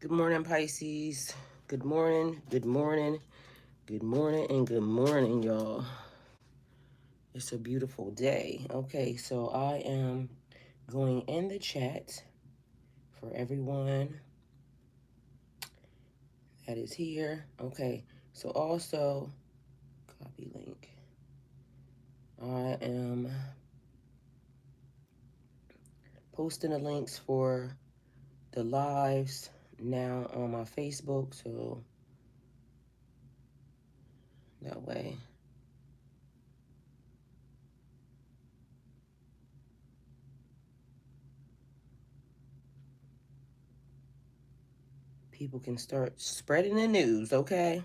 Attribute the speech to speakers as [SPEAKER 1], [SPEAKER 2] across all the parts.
[SPEAKER 1] Good morning, Pisces. Good morning, good morning, good morning, and good morning, y'all. It's a beautiful day. Okay, so I am going in the chat for everyone that is here. Okay, so also, copy link. I am posting the links for the lives now on my Facebook, so that way people can start spreading the news, okay?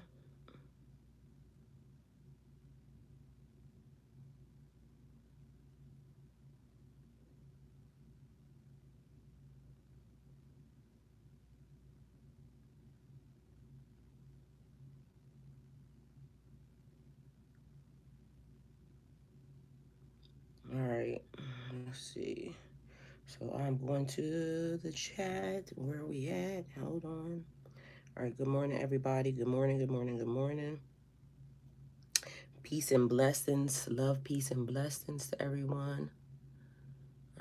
[SPEAKER 1] All right, let's see. So I'm going to the chat. Where are we at? Hold on. All right, good morning, everybody. Good morning, good morning, good morning. Peace and blessings. Love, peace, and blessings to everyone.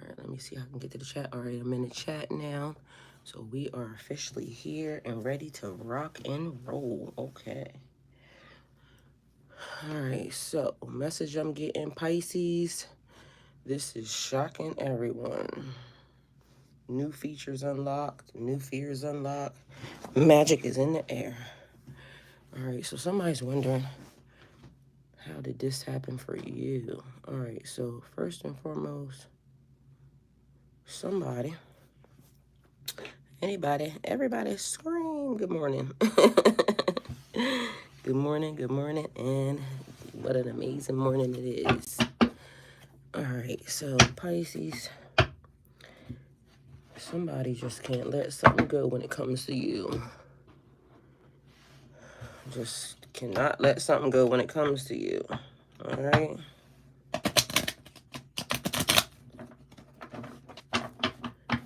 [SPEAKER 1] All right, let me see how I can get to the chat. All right, I'm in the chat now. So we are officially here and ready to rock and roll. Okay. All right, so message I'm getting, Pisces. This is shocking everyone. New features unlocked, new fears unlocked. Magic is in the air. All right, so somebody's wondering, how did this happen for you? All right, so first and foremost, somebody, anybody, everybody scream good morning. Good morning, and what an amazing morning it is. All right, so Pisces, somebody just can't let something go when it comes to you. Just cannot let something go when it comes to you. All right.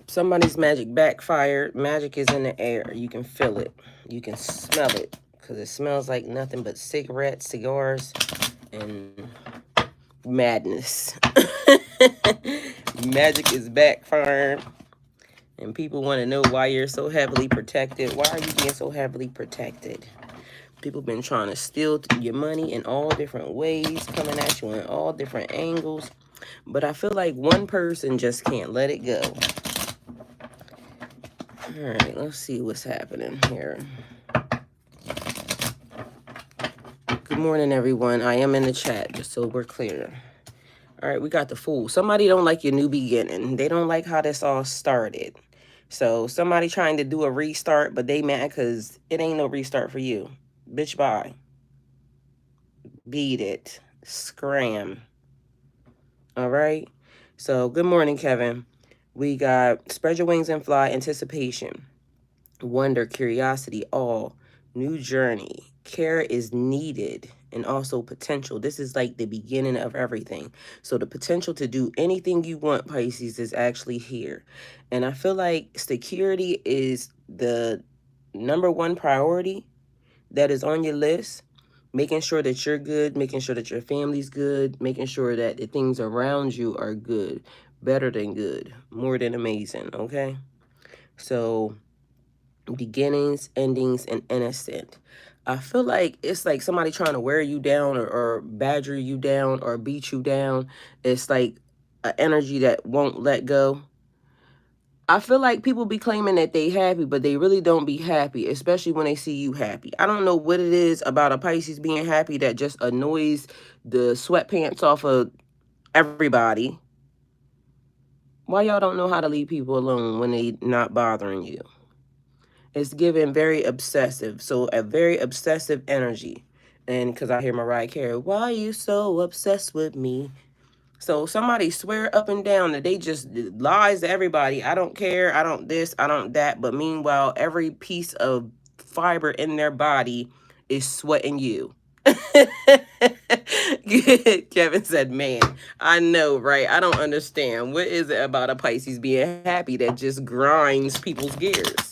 [SPEAKER 1] Somebody's magic backfired. Magic is in the air. You can feel it. You can smell it. Because it smells like nothing but cigarettes, cigars, and madness. Magic is backfired. And people want to know why you're so heavily protected. Why are you being so heavily protected? People been trying to steal your money in all different ways, coming at you in all different angles. But I feel like one person just can't let it go. All right, let's see what's happening here. Good morning, everyone. I am in the chat, just so we're clear. All right, we got the Fool. Somebody don't like your new beginning. They don't like how this all started. So somebody trying to do a restart, but they mad because it ain't no restart for you. Bitch, bye. Beat it. Scram. All right. So good morning, Kevin. We got spread your wings and fly, anticipation, wonder, curiosity, awe, new journey, care is needed, and also potential. This is like the beginning of everything. So the potential to do anything you want, Pisces, is actually here. And I feel like security is the #1 priority that is on your list. Making sure that you're good, making sure that your family's good, making sure that the things around you are good, better than good, more than amazing, okay? So beginnings, endings, and innocent. I feel like it's like somebody trying to wear you down or badger you down or beat you down. It's like an energy that won't let go. I feel like people be claiming that they happy, but they really don't be happy, especially when they see you happy. I don't know what it is about a Pisces being happy that just annoys the sweatpants off of everybody. Why y'all don't know how to leave people alone when they not bothering you? It's given very obsessive. So a very obsessive energy. And because I hear Mariah Carey, why are you so obsessed with me? So somebody swear up and down that they just lies to everybody. I don't care. I don't this. I don't that. But meanwhile, every piece of fiber in their body is sweating you. Kevin said, man, I know, right? I don't understand. What is it about a Pisces being happy that just grinds people's gears?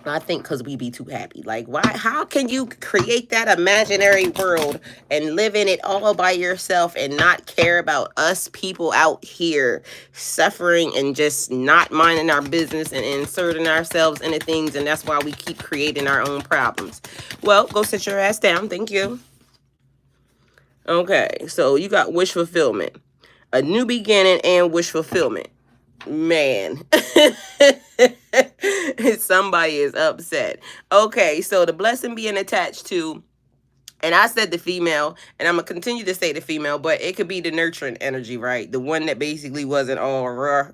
[SPEAKER 1] I think because we be too happy. Like, why? How can you create that imaginary world and live in it all by yourself and not care about us people out here suffering and just not minding our business and inserting ourselves into things? And that's why we keep creating our own problems. Well, go sit your ass down. Thank you. Okay, so you got wish fulfillment, a new beginning, and wish fulfillment. Man, somebody is upset. Okay, so the blessing being attached to, and I said the female, and I'm gonna continue to say the female, but it could be the nurturing energy, right? The one that basically wasn't all rah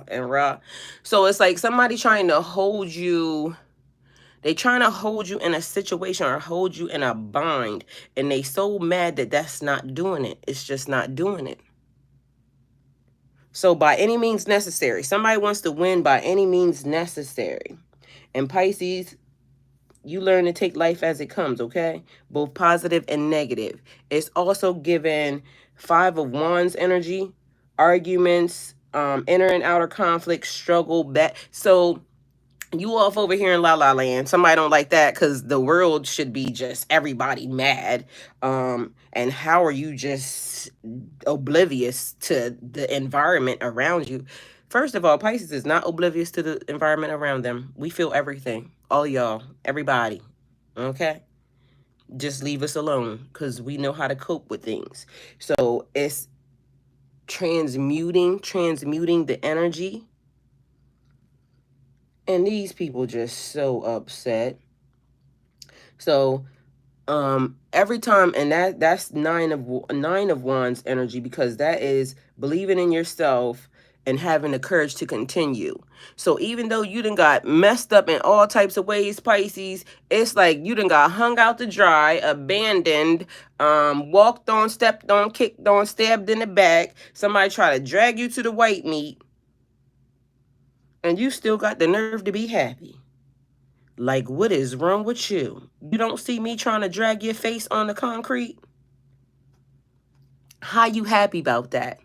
[SPEAKER 1] and rah. So it's like somebody trying to hold you. They trying to hold you in a situation or hold you in a bind, and they so mad that that's not doing it. It's just not doing it. So by any means necessary, somebody wants to win by any means necessary. And Pisces, you learn to take life as it comes, okay? Both positive and negative. It's also given 5 of Wands energy, arguments, inner and outer conflict, struggle, back. So you off over here in La La Land. Somebody don't like that because the world should be just everybody mad. And how are you just oblivious to the environment around you? First of all, Pisces is not oblivious to the environment around them. We feel everything. All y'all, everybody. Okay? Just leave us alone because we know how to cope with things. So it's transmuting the energy. And these people just so upset. So every time, and that's nine of Wands energy, because that is believing in yourself and having the courage to continue. So even though you done got messed up in all types of ways, Pisces, it's like you done got hung out to dry, abandoned, walked on, stepped on, kicked on, stabbed in the back, somebody tried to drag you to the white meat, and you still got the nerve to be happy. Like, what is wrong with you? You don't see me trying to drag your face on the concrete? How you happy about that?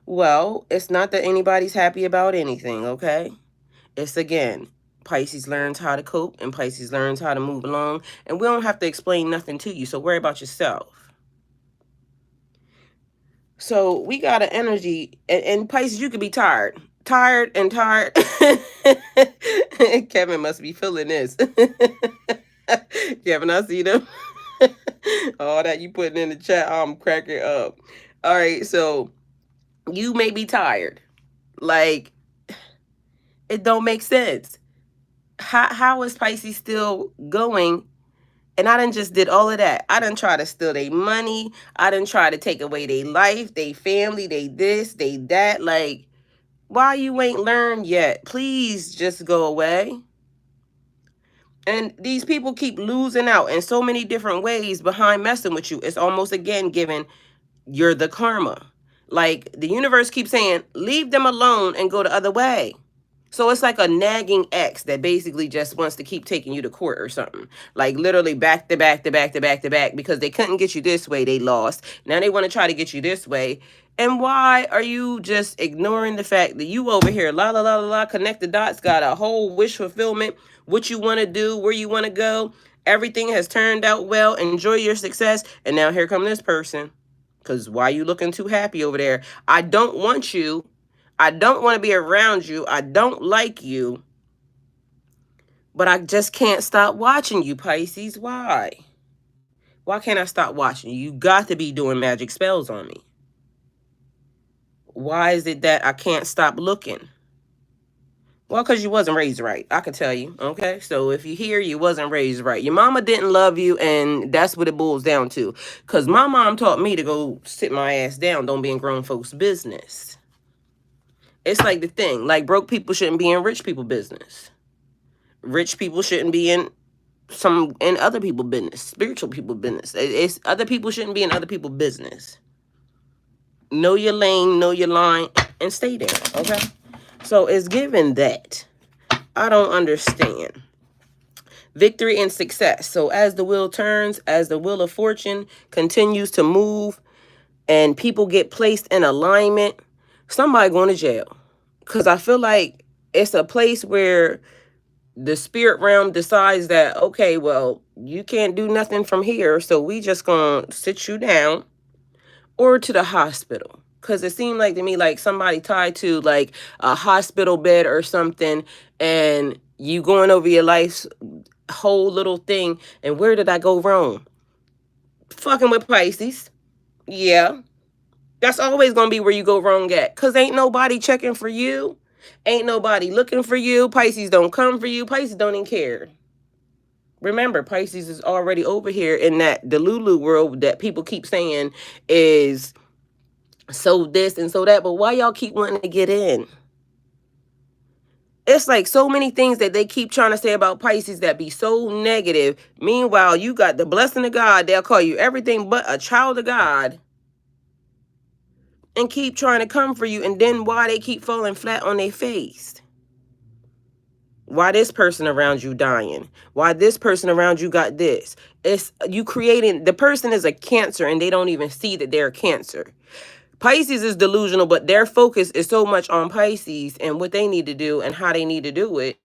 [SPEAKER 1] Well, it's not that anybody's happy about anything, okay? It's, again, Pisces learns how to cope and Pisces learns how to move along. And we don't have to explain nothing to you, so worry about yourself. So we got an energy, and Pisces, you could be tired. Tired. Kevin must be feeling this. Kevin, I see them. All that you putting in the chat, I'm cracking up. All right, so you may be tired. Like, it don't make sense. How is Pisces still going? And I done just did all of that. I done try to steal their money. I done try to take away their life, their family, they this, they that. Like, why you ain't learned yet? Please just go away. And these people keep losing out in so many different ways behind messing with you. It's almost, again, giving you're the karma. Like, the universe keeps saying, leave them alone and go the other way. So it's like a nagging ex that basically just wants to keep taking you to court or something. Like, literally back to back to back to back to back, because they couldn't get you this way, they lost. Now they want to try to get you this way. And why are you just ignoring the fact that you over here, la la la la la, connect the dots, got a whole wish fulfillment, what you want to do, where you want to go. Everything has turned out well. Enjoy your success. And now here come this person. Because why you looking too happy over there? I don't want you. I don't want to be around you. I don't like you. But I just can't stop watching you, Pisces. Why? Why can't I stop watching you? You got to be doing magic spells on me. Why is it that I can't stop looking? Well, because you wasn't raised right. I can tell you, okay? So if you hear you wasn't raised right, your mama didn't love you, and that's what it boils down to. Because my mom taught me to go sit my ass down. Don't be in grown folks' business. It's like the thing. Like, broke people shouldn't be in rich people business. Rich people shouldn't be in other people business. Spiritual people business. It's other people shouldn't be in other people business. Know your lane, know your line, and stay there, okay? So it's given that. I don't understand. Victory and success. So as the wheel turns, as the wheel of fortune continues to move, and people get placed in alignment, somebody going to jail. Because I feel like it's a place where the spirit realm decides that, okay, well, you can't do nothing from here, so we just gonna sit you down or to the hospital. Because it seemed like to me like somebody tied to like a hospital bed or something, and you going over your life's whole little thing. And where did I go wrong? Fucking with Pisces. Yeah. That's always going to be where you go wrong at. Because ain't nobody checking for you. Ain't nobody looking for you. Pisces don't come for you. Pisces don't even care. Remember, Pisces is already over here in that Delulu world that people keep saying is so this and so that. But why y'all keep wanting to get in? It's like so many things that they keep trying to say about Pisces that be so negative. Meanwhile, you got the blessing of God. They'll call you everything but a child of God and keep trying to come for you. And then why they keep falling flat on their face? Why this person around you dying? Why this person around you got this? It's you creating, the person is a Cancer and they don't even see that they're a Cancer. Pisces is delusional, but their focus is so much on Pisces and what they need to do and how they need to do it.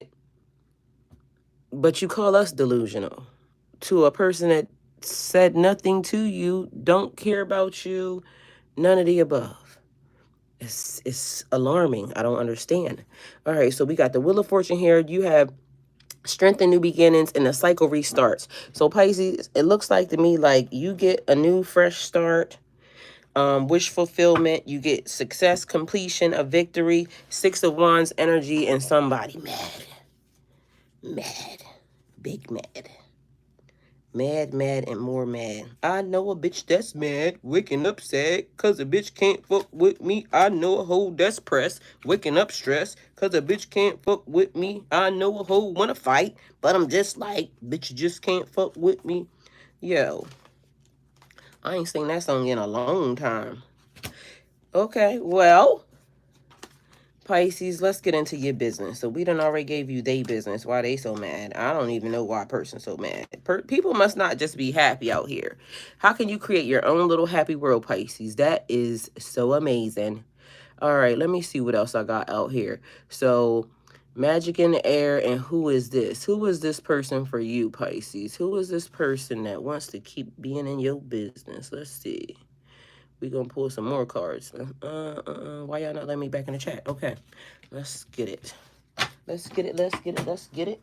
[SPEAKER 1] But you call us delusional to a person that said nothing to you, don't care about you, none of the above. It's alarming. I don't understand. All right, so we got the Wheel of Fortune here. You have strength and new beginnings, and the cycle restarts. So Pisces, it looks like to me like you get a new fresh start. Wish fulfillment, you get success, completion, a victory, 6 of Wands energy, and somebody mad, big mad. Mad, and more mad. I know a bitch that's mad, waking up sad, cause a bitch can't fuck with me. I know a hoe that's pressed, waking up stressed, cause a bitch can't fuck with me. I know a hoe wanna fight, but I'm just like, bitch just can't fuck with me. Yo, I ain't seen that song in a long time. Okay, well, Pisces, let's get into your business. So we done already gave you they business. Why they so mad? I don't even know why a person's so mad. People must not just be happy out here. How can you create your own little happy world, Pisces? That is so amazing. All right, let me see what else I got out here. So Magic in the air, and who is this? Who is this person for you, Pisces? Who is this person that wants to keep being in your business? Let's see. We gonna pull some more cards. Why y'all not letting me back in the chat? Okay, let's get it. Let's get it.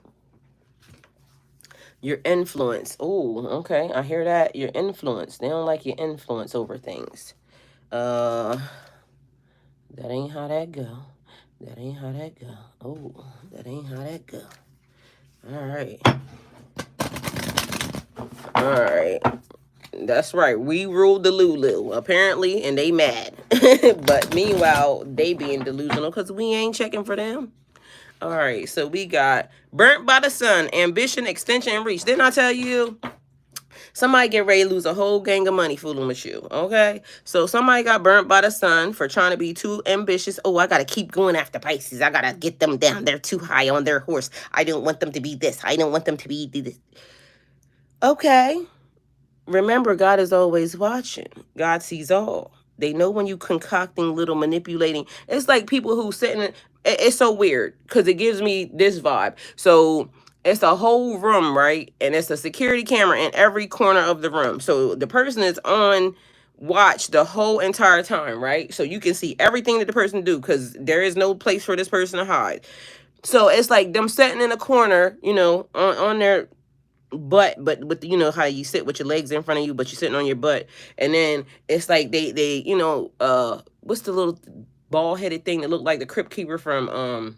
[SPEAKER 1] Your influence. Oh, okay. I hear that. Your influence. They don't like your influence over things. That ain't how that go. That ain't how that go. Oh, that ain't how that go. All right. All right. That's right. We ruled the Lulu, apparently, and they mad. But meanwhile, they being delusional because we ain't checking for them. All right, so we got burnt by the sun, ambition, extension, and reach. Didn't I tell you? Somebody get ready to lose a whole gang of money fooling with you, okay? So somebody got burnt by the sun for trying to be too ambitious. Oh, I got to keep going after Pisces. I got to get them down. They're too high on their horse. I don't want them to be this. I don't want them to be this. Okay. Remember, God is always watching. God sees all. They know when you concocting little manipulating. It's like people who sitting. It's so weird because it gives me this vibe. So it's a whole room, right? And it's a security camera in every corner of the room. So the person is on watch the whole entire time, right? So you can see everything that the person do because there is no place for this person to hide. So it's like them sitting in a corner, on their but with how you sit with your legs in front of you, but you're sitting on your butt, and then it's like they what's the little ball headed thing that looked like the crypt keeper from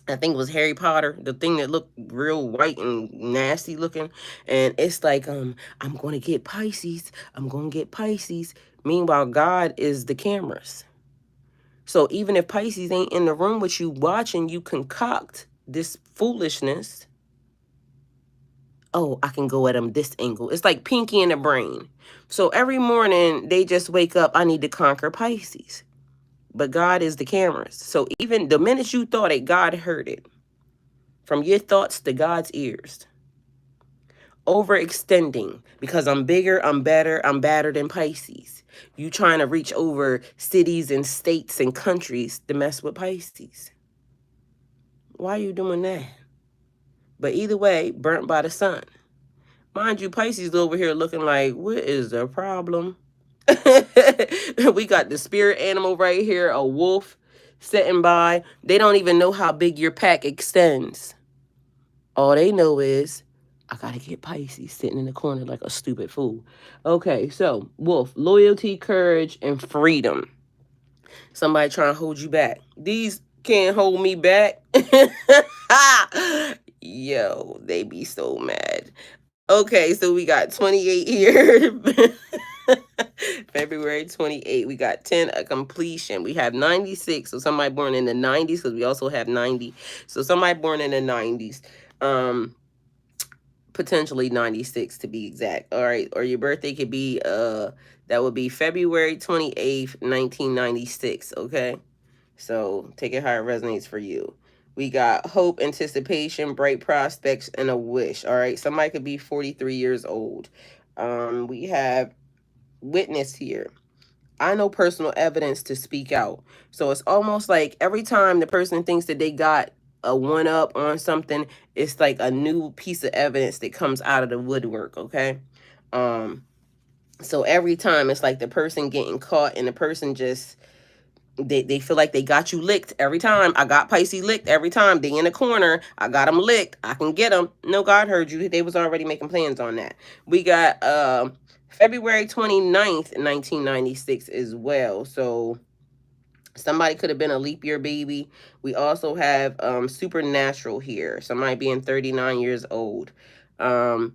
[SPEAKER 1] I think it was Harry Potter, the thing that looked real white and nasty looking, and it's like I'm gonna get Pisces, I'm gonna get Pisces. Meanwhile, God is the cameras. So even if Pisces ain't in the room with you watching, you concoct this foolishness. Oh, I can go at them this angle. It's like Pinky in the brain. So every morning they just wake up, I need to conquer Pisces. But God is the cameras. So even the minute you thought it, God heard it. From your thoughts to God's ears. Overextending. Because I'm bigger, I'm better, I'm badder than Pisces. You trying to reach over cities and states and countries to mess with Pisces. Why are you doing that? But either way, burnt by the sun. Mind you, Pisces over here looking like, what is the problem? We got the spirit animal right here, a wolf sitting by. They don't even know how big your pack extends. All they know is, I gotta get Pisces sitting in the corner like a stupid fool. Okay, so wolf, loyalty, courage, and freedom. Somebody trying to hold you back. These can't hold me back. Yo, they be so mad. Okay, so we got 28 here. February 28. We got 10, a completion. We have 96. So somebody born in the 90s, because we also have 90. So somebody born in the 90s. Potentially 96 to be exact. All right. Or your birthday could be that would be February 28th, 1996. Okay. So take it how it resonates for you. We got hope, anticipation, bright prospects, and a wish. All right. Somebody could be 43 years old. We have witness here. I know personal evidence to speak out. So it's almost like every time the person thinks that they got a one up on something, it's like a new piece of evidence that comes out of the woodwork. Okay. So every time it's like the person getting caught and the person just, they feel like they got you licked every time. I got Pisces licked every time. They in the corner. I got them licked. I can get them. No, God heard you. They was already making plans on that. We got February 29th, 1996 as well. So somebody could have been a leap year baby. We also have supernatural here. Somebody being 39 years old. And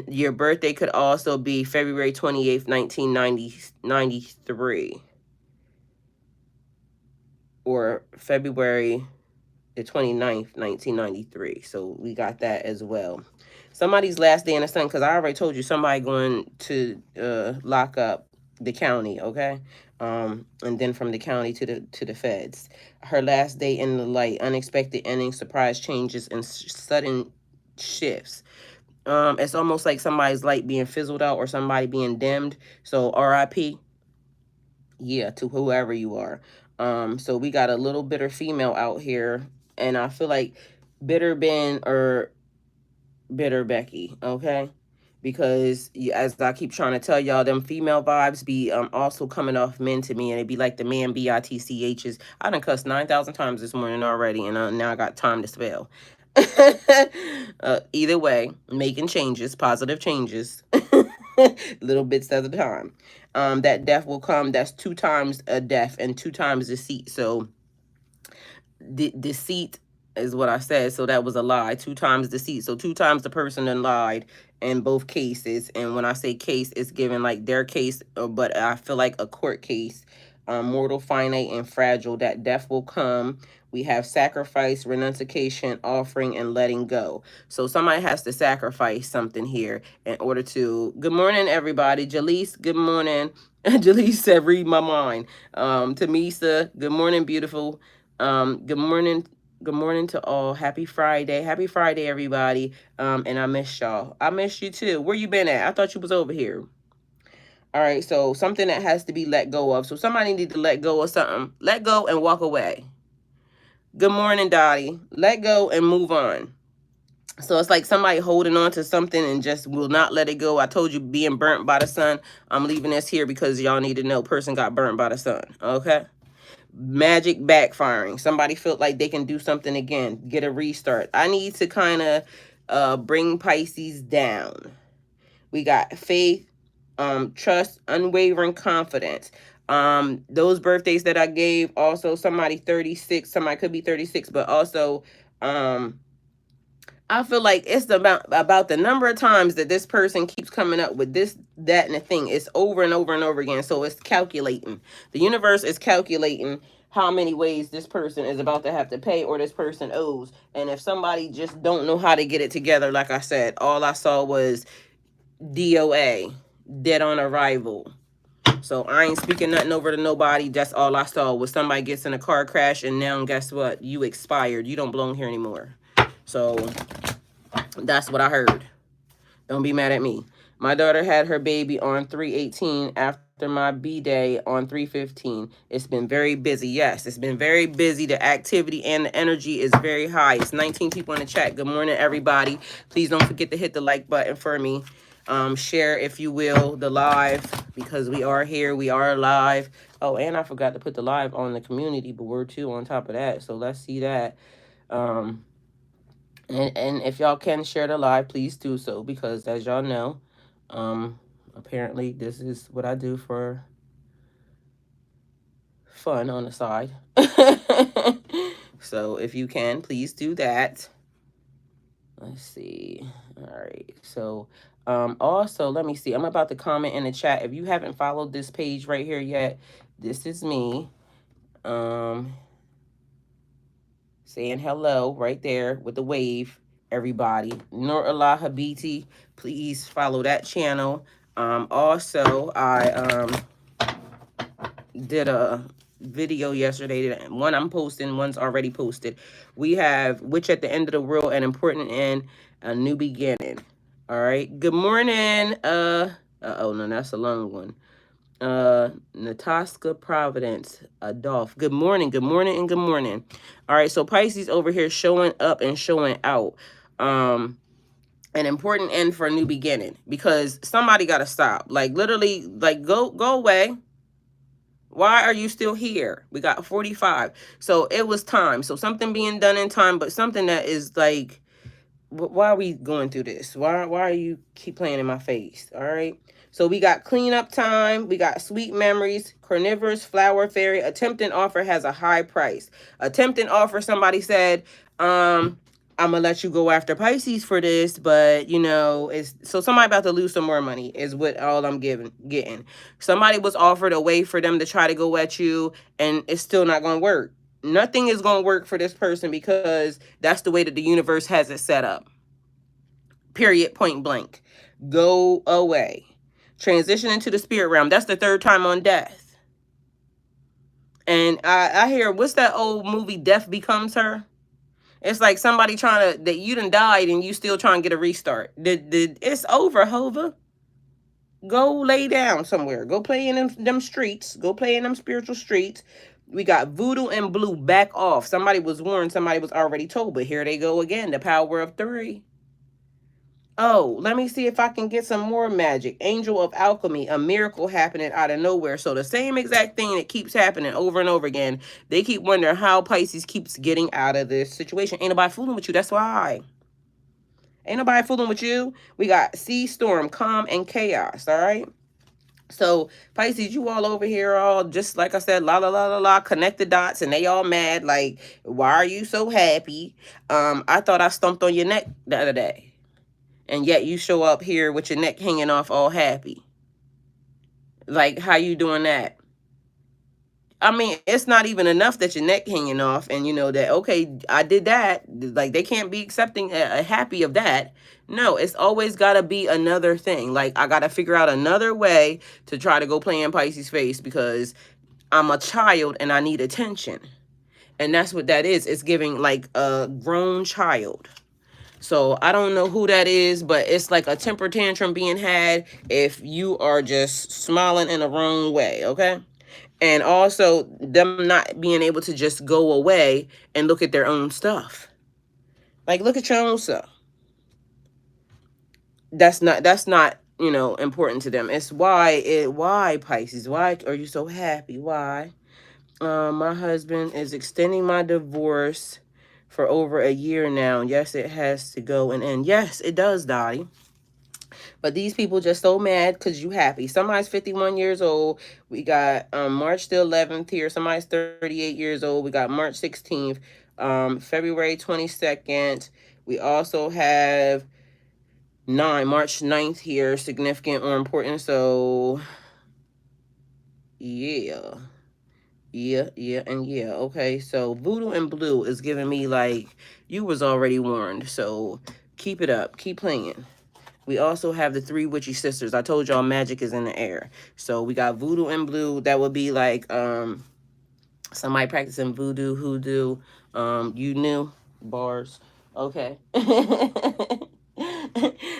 [SPEAKER 1] your birthday could also be February 28th, 1993. Or February the 29th, 1993. So we got that as well. Somebody's last day in the sun, because I already told you somebody going to lock up the county, okay? And then from the county to the feds. Her last day in the light, unexpected endings, surprise changes, and sudden shifts. It's almost like somebody's light being fizzled out or somebody being dimmed. So RIP, yeah, to whoever you are. So we got a little bitter female out here, and I feel like bitter Ben or bitter Becky, okay? Because as I keep trying to tell y'all, them female vibes be also coming off men to me, and it be like the man bitch's. I done cussed 9,000 times this morning already, and now I got time to spell. Either way, making changes, positive changes, little bits at a time. That death will come. That's 2 times a death and 2 times deceit. So deceit is what I said. So that was a lie. 2 times deceit. So 2 times the person then lied in both cases. And when I say case, it's given like their case, but I feel like a court case. Mortal, finite, and fragile. That death will come. We have sacrifice, renunciation, offering, and letting go. So somebody has to sacrifice something here in order to... Good morning, everybody. Jaleese, good morning. Jaleese said, read my mind. Tamisa, good morning, beautiful. Good morning. Good morning to all. Happy Friday. Happy Friday, everybody. And I miss y'all. I miss you too. Where you been at? I thought you was over here. All right, so something that has to be let go of. So somebody need to let go of something. Let go and walk away. Good morning, Dottie. Let go and move on. So it's like somebody holding on to something and just will not let it go. I told you being burnt by the sun. I'm leaving this here because y'all need to know person got burnt by the sun. Okay? Magic backfiring. Somebody felt like they can do something again. Get a restart. I need to kind of bring Pisces down. We got faith, trust, unwavering confidence. Those birthdays that I gave, also somebody 36, somebody could be 36, but also I feel like it's about the number of times that this person keeps coming up with this, that, and the thing. It's over and over and over again. So it's calculating. The universe is calculating how many ways this person is about to have to pay or this person owes. And if somebody just don't know how to get it together, like I said, all I saw was DOA, dead on arrival. So I ain't speaking nothing over to nobody. That's all I saw was somebody gets in a car crash and now guess what? You expired. You don't belong here anymore. So that's what I heard. Don't be mad at me. My daughter had her baby on 3/18 after my B-day on 3/15. It's been very busy. Yes, it's been very busy. The activity and the energy is very high. It's 19 people in the chat. Good morning, everybody. Please don't forget to hit the like button for me. Share, if you will, the live, because we are here. We are live. Oh, and I forgot to put the live on the community board too on top of that. So let's see that. And if y'all can share the live, please do so, because as y'all know, apparently this is what I do for fun on the side. So if you can, please do that. Let's see. All right. So also, let me see. I'm about to comment in the chat. If you haven't followed this page right here yet, this is me. Saying hello right there with the wave, everybody. Nur Allah Habiti, please follow that channel. Also, I did a video yesterday. One I'm posting, one's already posted. We have Witch at the End of the World, an important end, a new beginning. All right. Good morning. Oh no, that's a long one. Natasha Providence, Adolph. Good morning, good morning, and good morning. All right, so Pisces over here showing up and showing out. An important end for a new beginning, because somebody got to stop. Like literally, like go away. Why are you still here? We got 45. So it was time. So something being done in time, but something that is like, why are we going through this? Why are you keep playing in my face? All right. So we got cleanup time. We got sweet memories, carnivorous, flower fairy. A tempting offer has a high price. A tempting offer, somebody said, I'm gonna let you go after Pisces for this, but you know, it's so somebody about to lose some more money is what all I'm getting. Somebody was offered a way for them to try to go at you, and it's still not gonna work. Nothing is gonna work for this person, because that's the way that the universe has it set up. Period, point blank. Go away. Transition into the spirit realm. That's the third time on death. And I hear, what's that old movie, Death Becomes Her? It's like somebody trying to, that you done died and you still trying to get a restart. It's over, Hova. Go lay down somewhere. Go play in them streets. Go play in them spiritual streets. We got voodoo and blue, back off. Somebody was warned, somebody was already told, but here they go again. The power of 3. Oh, let me see if I can get some more magic. Angel of alchemy, a miracle happening out of nowhere. So the same exact thing that keeps happening over and over again. They keep wondering how Pisces keeps getting out of this situation. Ain't nobody fooling with you. That's why. Ain't nobody fooling with you. We got sea storm, calm, and chaos. All right. So Pisces, you all over here, all just like I said, la la la la la, connect the dots, and they all mad. Like, why are you so happy? I thought I stomped on your neck the other day. And yet you show up here with your neck hanging off all happy. Like, how you doing that? I mean, it's not even enough that your neck hanging off and you know that, okay, I did that. Like, they can't be accepting a happy of that. No, it's always got to be another thing. Like, I got to figure out another way to try to go play in Pisces' face, because I'm a child and I need attention. And that's what that is. It's giving like a grown child. So I don't know who that is, but it's like a temper tantrum being had if you are just smiling in the wrong way, okay? And also them not being able to just go away and look at their own stuff. Like, look at your own stuff. That's not, you know, important to them. It's why Pisces? Why are you so happy? Why? My husband is extending my divorce for over a year now. Yes, it has to go and end. Yes, it does, Dottie. But these people just so mad because you happy. Somebody's 51 years old. We got March the 11th here. Somebody's 38 years old. We got March 16th, February 22nd. We also have March 9th here, significant or important. So, yeah. Yeah, and yeah. Okay, so voodoo and blue is giving me like, you was already warned. So keep it up. Keep playing. We also have the 3 witchy sisters. I told y'all magic is in the air. So we got voodoo and blue. That would be like somebody practicing voodoo, hoodoo. You knew bars. Okay.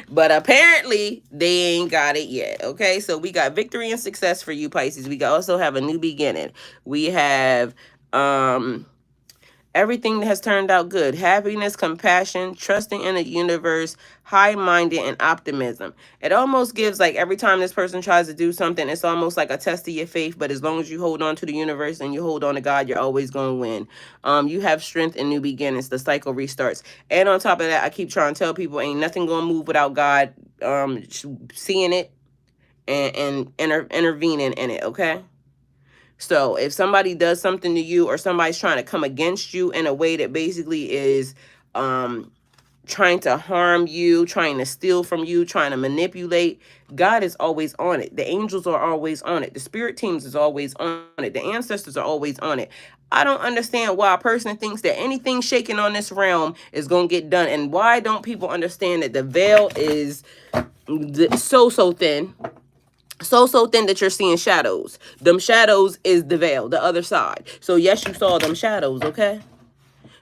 [SPEAKER 1] But apparently they ain't got it yet. Okay, so we got victory and success for you, Pisces. We also have a new beginning. We have everything has turned out good. Happiness, compassion, trusting in the universe, high-minded, and optimism. It almost gives, like, every time this person tries to do something, it's almost like a test of your faith, but as long as you hold on to the universe and you hold on to God, you're always going to win. You have strength and new beginnings. The cycle restarts. And on top of that, I keep trying to tell people, ain't nothing going to move without God seeing it and intervening in it, okay? So if somebody does something to you or somebody's trying to come against you in a way that basically is trying to harm you, trying to steal from you, trying to manipulate, God is always on it. The angels are always on it. The spirit teams is always on it. The ancestors are always on it. I don't understand why a person thinks that anything shaking on this realm is going to get done. And why don't people understand that the veil is so thin? So thin that you're seeing shadows. Them shadows is the veil, the other side. So yes, you saw them shadows, okay?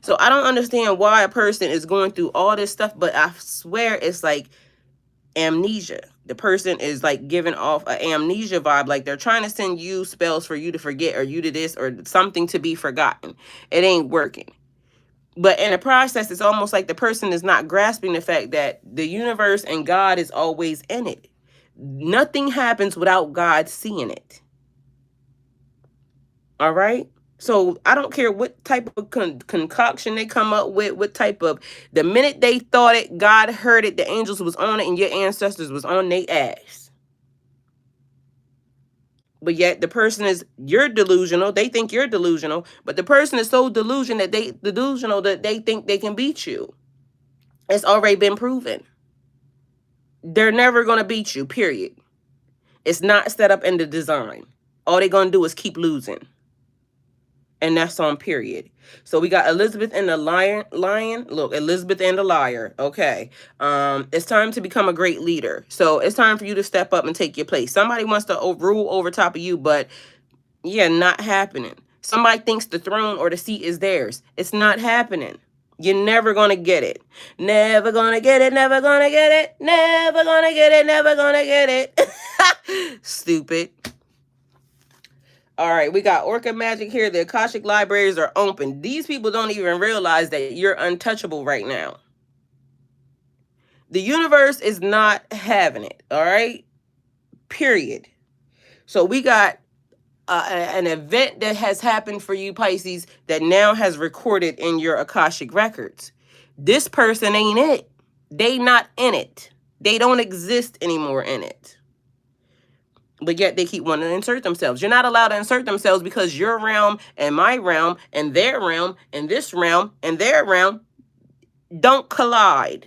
[SPEAKER 1] So I don't understand why a person is going through all this stuff, but I swear it's like amnesia. The person is like giving off an amnesia vibe, like they're trying to send you spells for you to forget or you to this or something to be forgotten. It ain't working. But in the process, it's almost like the person is not grasping the fact that the universe and God is always in it. Nothing happens without God seeing it. All right? So I don't care what type of concoction they come up with, what type of, the minute they thought it, God heard it, the angels was on it, and your ancestors was on their ass. But yet the person you're delusional. They think you're delusional, but the person is so delusional that they think they can beat you. It's already been proven. They're never going to beat you, period. It's not set up in the design. All they're going to do is keep losing. And that's on period. So we got Elizabeth and the lion. Look, Elizabeth and the liar. Okay. It's time to become a great leader. So it's time for you to step up and take your place. Somebody wants to rule over top of you, but yeah, not happening. Somebody thinks the throne or the seat is theirs. It's not happening. You're never going to get it. Never going to get it. Never going to get it. Never going to get it. Never going to get it. Stupid. All right, we got Orca Magic here. The Akashic libraries are open. These people don't even realize that you're untouchable right now. The universe is not having it, all right? Period. So we got an event that has happened for you, Pisces, that now has recorded in your Akashic records. This person ain't it. They not in it. They don't exist anymore in it. But yet they keep wanting to insert themselves. You're not allowed to insert themselves because your realm and my realm and their realm and this realm and their realm don't collide.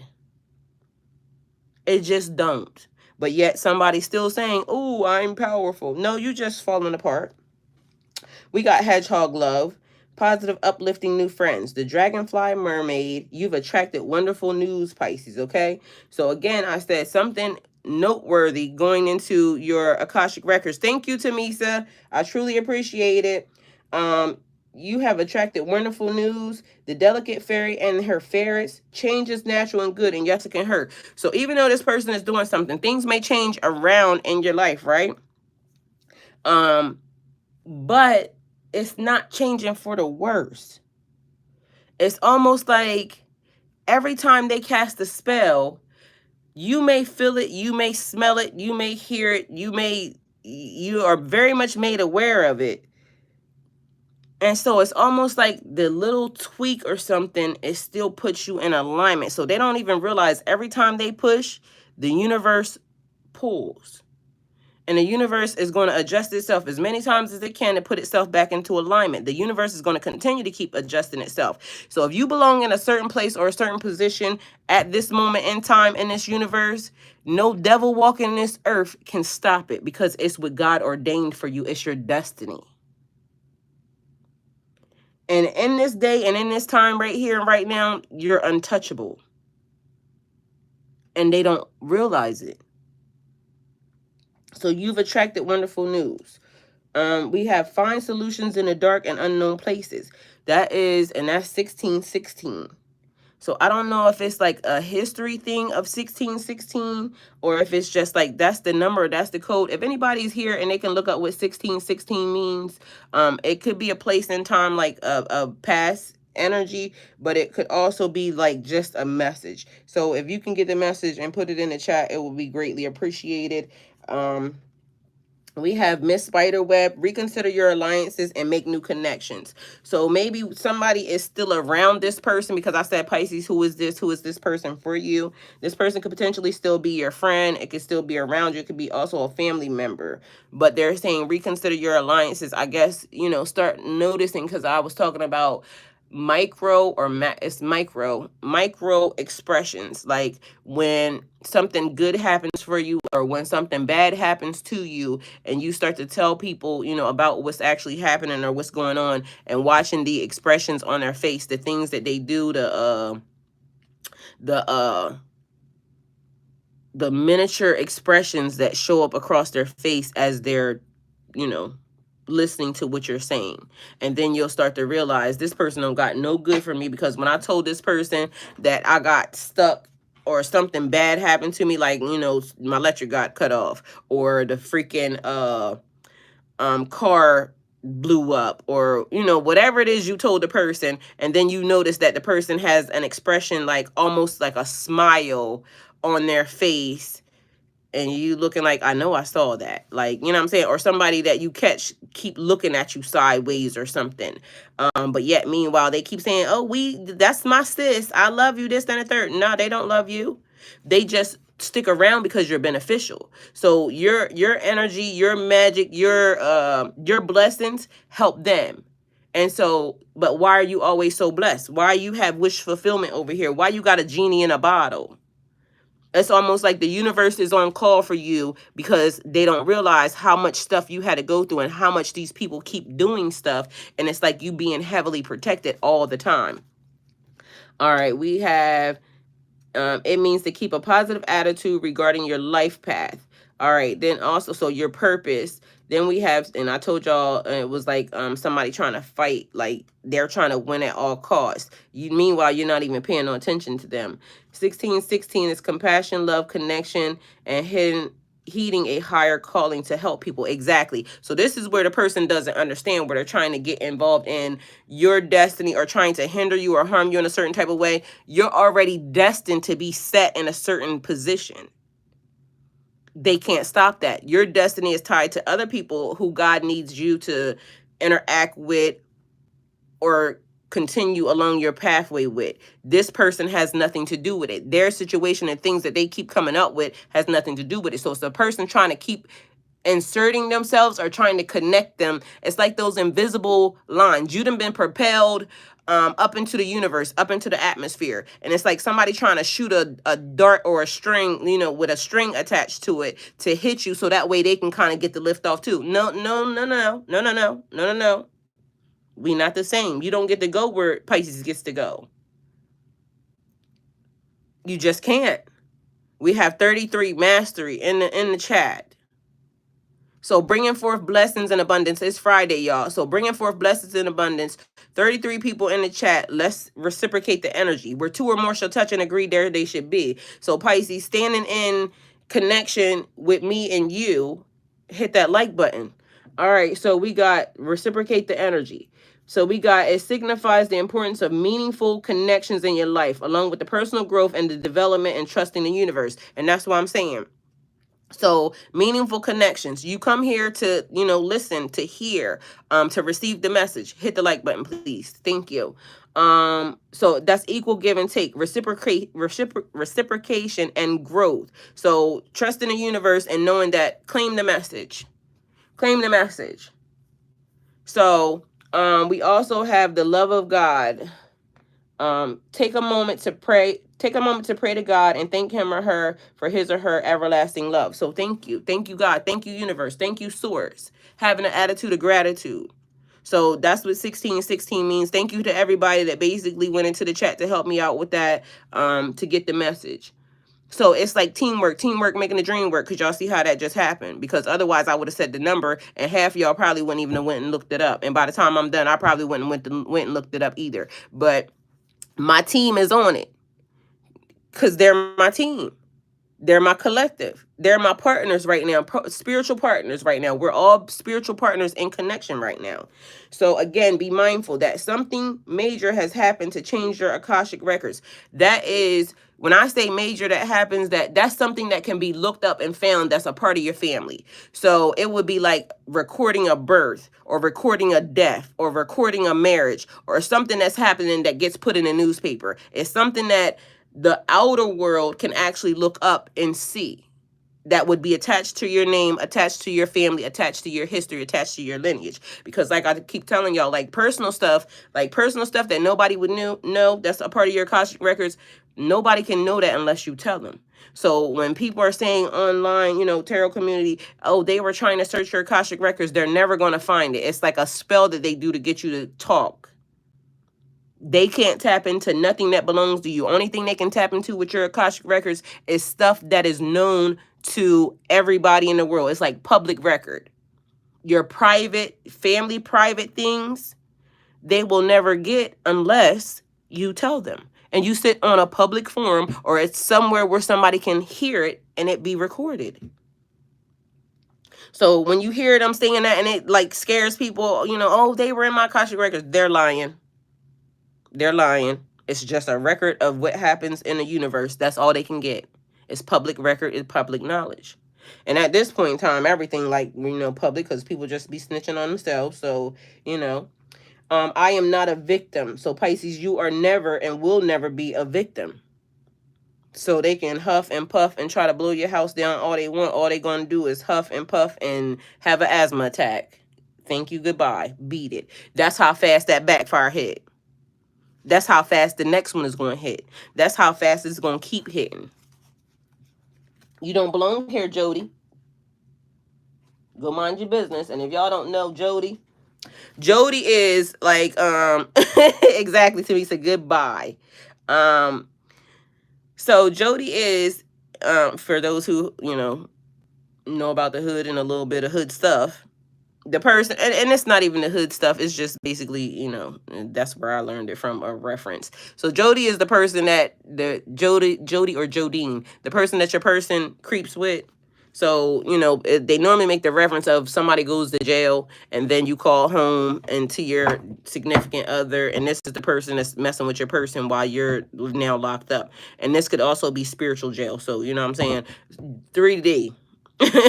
[SPEAKER 1] It just don't. But yet somebody's still saying, "Oh, I'm powerful." No, you just falling apart. We got Hedgehog Love. Positive, uplifting new friends. The Dragonfly Mermaid. You've attracted wonderful news, Pisces, okay? So again, I said something noteworthy going into your Akashic records. Thank you, Tamisa. I truly appreciate it. You have attracted wonderful news. The Delicate Fairy and her ferrets. Change is natural and good, and yes, it can hurt. So even though this person is doing something, things may change around in your life, right? But it's not changing for the worse. It's almost like every time they cast a spell, you may feel it, you may smell it, you may hear it, you are very much made aware of it. And so it's almost like the little tweak or something, it still puts you in alignment. So they don't even realize every time they push, the universe pulls. And the universe is going to adjust itself as many times as it can to put itself back into alignment. The universe is going to continue to keep adjusting itself. So if you belong in a certain place or a certain position at this moment in time in this universe, no devil walking this earth can stop it because it's what God ordained for you. It's your destiny. And in this day and in this time right here and right now, you're untouchable. And they don't realize it. So you've attracted wonderful news. We have find solutions in the dark and unknown places. That's 1616. So I don't know if it's like a history thing of 1616, or if it's just like that's the number, that's the code. If anybody's here and they can look up what 1616 means, it could be a place in time, like a past energy, but it could also be like just a message. So if you can get the message and put it in the chat, it will be greatly appreciated. We have Miss Spiderweb, reconsider your alliances and make new connections. So maybe somebody is still around this person, because I said Pisces, who is this? Who is this person for you? This person could potentially still be your friend. It could still be around you. It could be also a family member. But they're saying reconsider your alliances. I guess, you know, start noticing, because I was talking about micro or it's micro expressions, like when something good happens for you or when something bad happens to you, and you start to tell people, you know, about what's actually happening or what's going on, and watching the expressions on their face, the things that they do, the miniature expressions that show up across their face as they're, you know, listening to what you're saying. And then you'll start to realize this person don't got no good for me, because when I told this person that I got stuck or something bad happened to me, like, you know, my electric got cut off, or the freaking car blew up, or, you know, whatever it is you told the person, and then you notice that the person has an expression like almost like a smile on their face, and you looking like, I know I saw that, like, you know what I'm saying? Or somebody that you catch keep looking at you sideways or something, but yet meanwhile they keep saying, oh, that's my sis, I love you, this and the third. No, they don't love you. They just stick around because you're beneficial. So your energy, your magic, your blessings help them. And so, but why are you always so blessed? Why you have wish fulfillment over here? Why you got a genie in a bottle? It's almost like the universe is on call for you, because they don't realize how much stuff you had to go through and how much these people keep doing stuff. And it's like you being heavily protected all the time. All right, we have, it means to keep a positive attitude regarding your life path. All right, then also, so your purpose. Then we have, and I told y'all, it was like somebody trying to fight, like they're trying to win at all costs. Meanwhile, you're not even paying no attention to them. 1616 is compassion, love, connection, and heeding a higher calling to help people. Exactly. So this is where the person doesn't understand, where they're trying to get involved in your destiny or trying to hinder you or harm you in a certain type of way. You're already destined to be set in a certain position. They can't stop that. Your destiny is tied to other people who God needs you to interact with or continue along your pathway with. This person has nothing to do with it. Their situation and things that they keep coming up with has nothing to do with it. So it's the person trying to keep inserting themselves or trying to connect them. It's like those invisible lines. You done been propelled up into the universe, up into the atmosphere, and it's like somebody trying to shoot a dart or a string, you know, with a string attached to it to hit you, so that way they can kind of get the lift off too. No, no, no, no, no, no, no, no, no, no. We not the same. You don't get to go where Pisces gets to go. You just can't. We have 33 mastery in the chat. So bringing forth blessings in abundance. It's Friday, y'all. So bringing forth blessings in abundance. 33 people in the chat. Let's reciprocate the energy. Where two or more shall touch and agree, there they should be. So Pisces, standing in connection with me and you, hit that like button. All right, so we got reciprocate the energy. So we got, it signifies the importance of meaningful connections in your life, along with the personal growth and the development and trusting the universe. And that's what I'm saying. So meaningful connections. You come here to, you know, listen, to hear, to receive the message. Hit the like button, please. Thank you. So that's equal give and take, reciprocation and growth. So trust in the universe and knowing that, claim the message. Claim the message. So we also have the love of God. Take a moment to pray. Take a moment to pray to God and thank him or her for his or her everlasting love. So thank you. Thank you, God. Thank you, universe. Thank you, source. Having an attitude of gratitude. So that's what 1616 means. Thank you to everybody that basically went into the chat to help me out with that, to get the message. So it's like teamwork making the dream work, because y'all see how that just happened. Because otherwise I would have said the number and half y'all probably wouldn't even have went and looked it up. And by the time I'm done, I probably wouldn't went and looked it up either. But My team is on it because they're my team. They're my collective. They're my partners right now, spiritual partners right now. We're all spiritual partners in connection right now. So again, be mindful that something major has happened to change your Akashic records. That is, when I say major that happens, that's something that can be looked up and found that's a part of your family. So it would be like recording a birth or recording a death or recording a marriage or something that's happening that gets put in a newspaper. It's something that the outer world can actually look up and see, that would be attached to your name, attached to your family, attached to your history, attached to your lineage. Because like I keep telling y'all, like personal stuff that nobody would know, that's a part of your Akashic records, nobody can know that unless you tell them. So when people are saying online, tarot community, oh, they were trying to search your Akashic records, they're never going to find it. It's like a spell that they do to get you to talk. They can't tap into nothing that belongs to you. Only thing they can tap into with your Akashic records is stuff that is known to everybody in the world. It's like public record. Your private, family private things, they will never get unless you tell them. And you sit on a public forum or it's somewhere where somebody can hear it and it be recorded. So when you hear them saying that and it like scares people, oh, they were in my Akashic records, they're lying. They're lying. It's just a record of what happens in the universe. That's all they can get. It's public record. It's public knowledge. And at this point in time, everything like, public, because people just be snitching on themselves. So, I am not a victim. So Pisces, you are never and will never be a victim. So they can huff and puff and try to blow your house down all they want. All they going to do is huff and puff and have an asthma attack. Thank you. Goodbye. Beat it. That's how fast that backfire hit. That's how fast the next one is going to hit. That's how fast it's going to keep hitting. You don't belong here, Jody. Go mind your business. And if y'all don't know Jody is like, exactly, Teresa, goodbye. So Jody is, for those who, know about the hood and a little bit of hood stuff, the person, and it's not even the hood stuff, it's just basically, that's where I learned it from, a reference. So Jody is the person that Jody or Jodine, the person that your person creeps with. So, they normally make the reference of somebody goes to jail and then you call home and to your significant other, and this is the person that's messing with your person while you're now locked up. And this could also be spiritual jail. So, you know what I'm saying? 3D.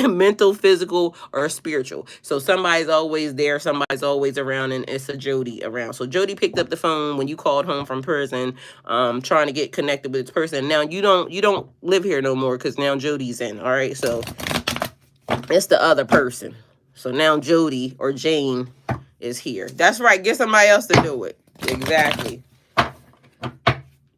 [SPEAKER 1] Mental, physical, or spiritual. So somebody's always there, somebody's always around, and it's a Jody around. So Jody picked up the phone when you called home from prison, trying to get connected with this person. Now you don't live here no more because now Jody's in. All right, so it's the other person. So now Jody or Jane is here. That's right. Get somebody else to do it. Exactly.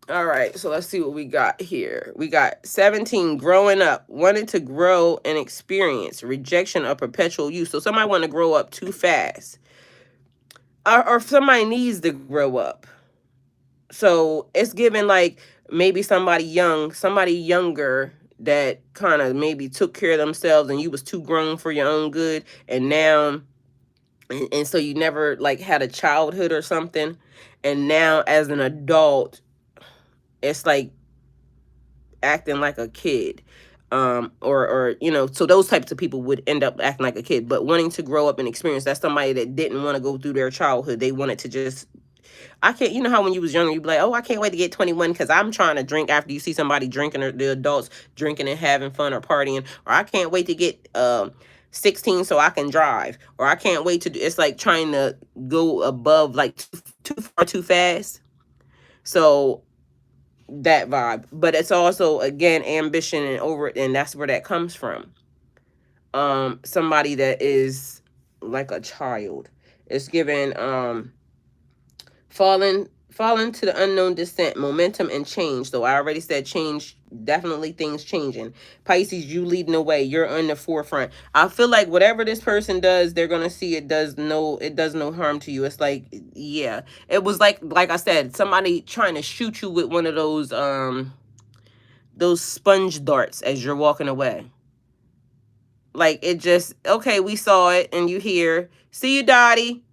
[SPEAKER 1] All right, so let's see what we got here. We got 17, growing up, wanted to grow and experience, rejection of perpetual youth. So somebody want to grow up too fast. Or somebody needs to grow up. So it's given like maybe somebody younger that kind of maybe took care of themselves and you was too grown for your own good. And now, and so you never like had a childhood or something. And now as an adult, it's like acting like a kid, or so those types of people would end up acting like a kid, but wanting to grow up and experience. That's somebody that didn't want to go through their childhood. They wanted to just, I can't, how when you was younger, you'd be like, oh, I can't wait to get 21 because I'm trying to drink after you see somebody drinking, or the adults drinking and having fun or partying, or I can't wait to get 16 so I can drive, or I can't wait to do, it's like trying to go above like too far too fast. So that vibe, but it's also again ambition and that's where that comes from. Somebody that is like a child. It's given falling to the unknown descent, momentum and change. So I already said change, definitely things changing. Pisces, you leading the way, you're on the forefront. I feel like whatever this person does, they're gonna see it does no harm to you. It's like, yeah, it was like I said, somebody trying to shoot you with one of those sponge darts as you're walking away. Like it just, okay, we saw it, and you hear, see you, Dottie.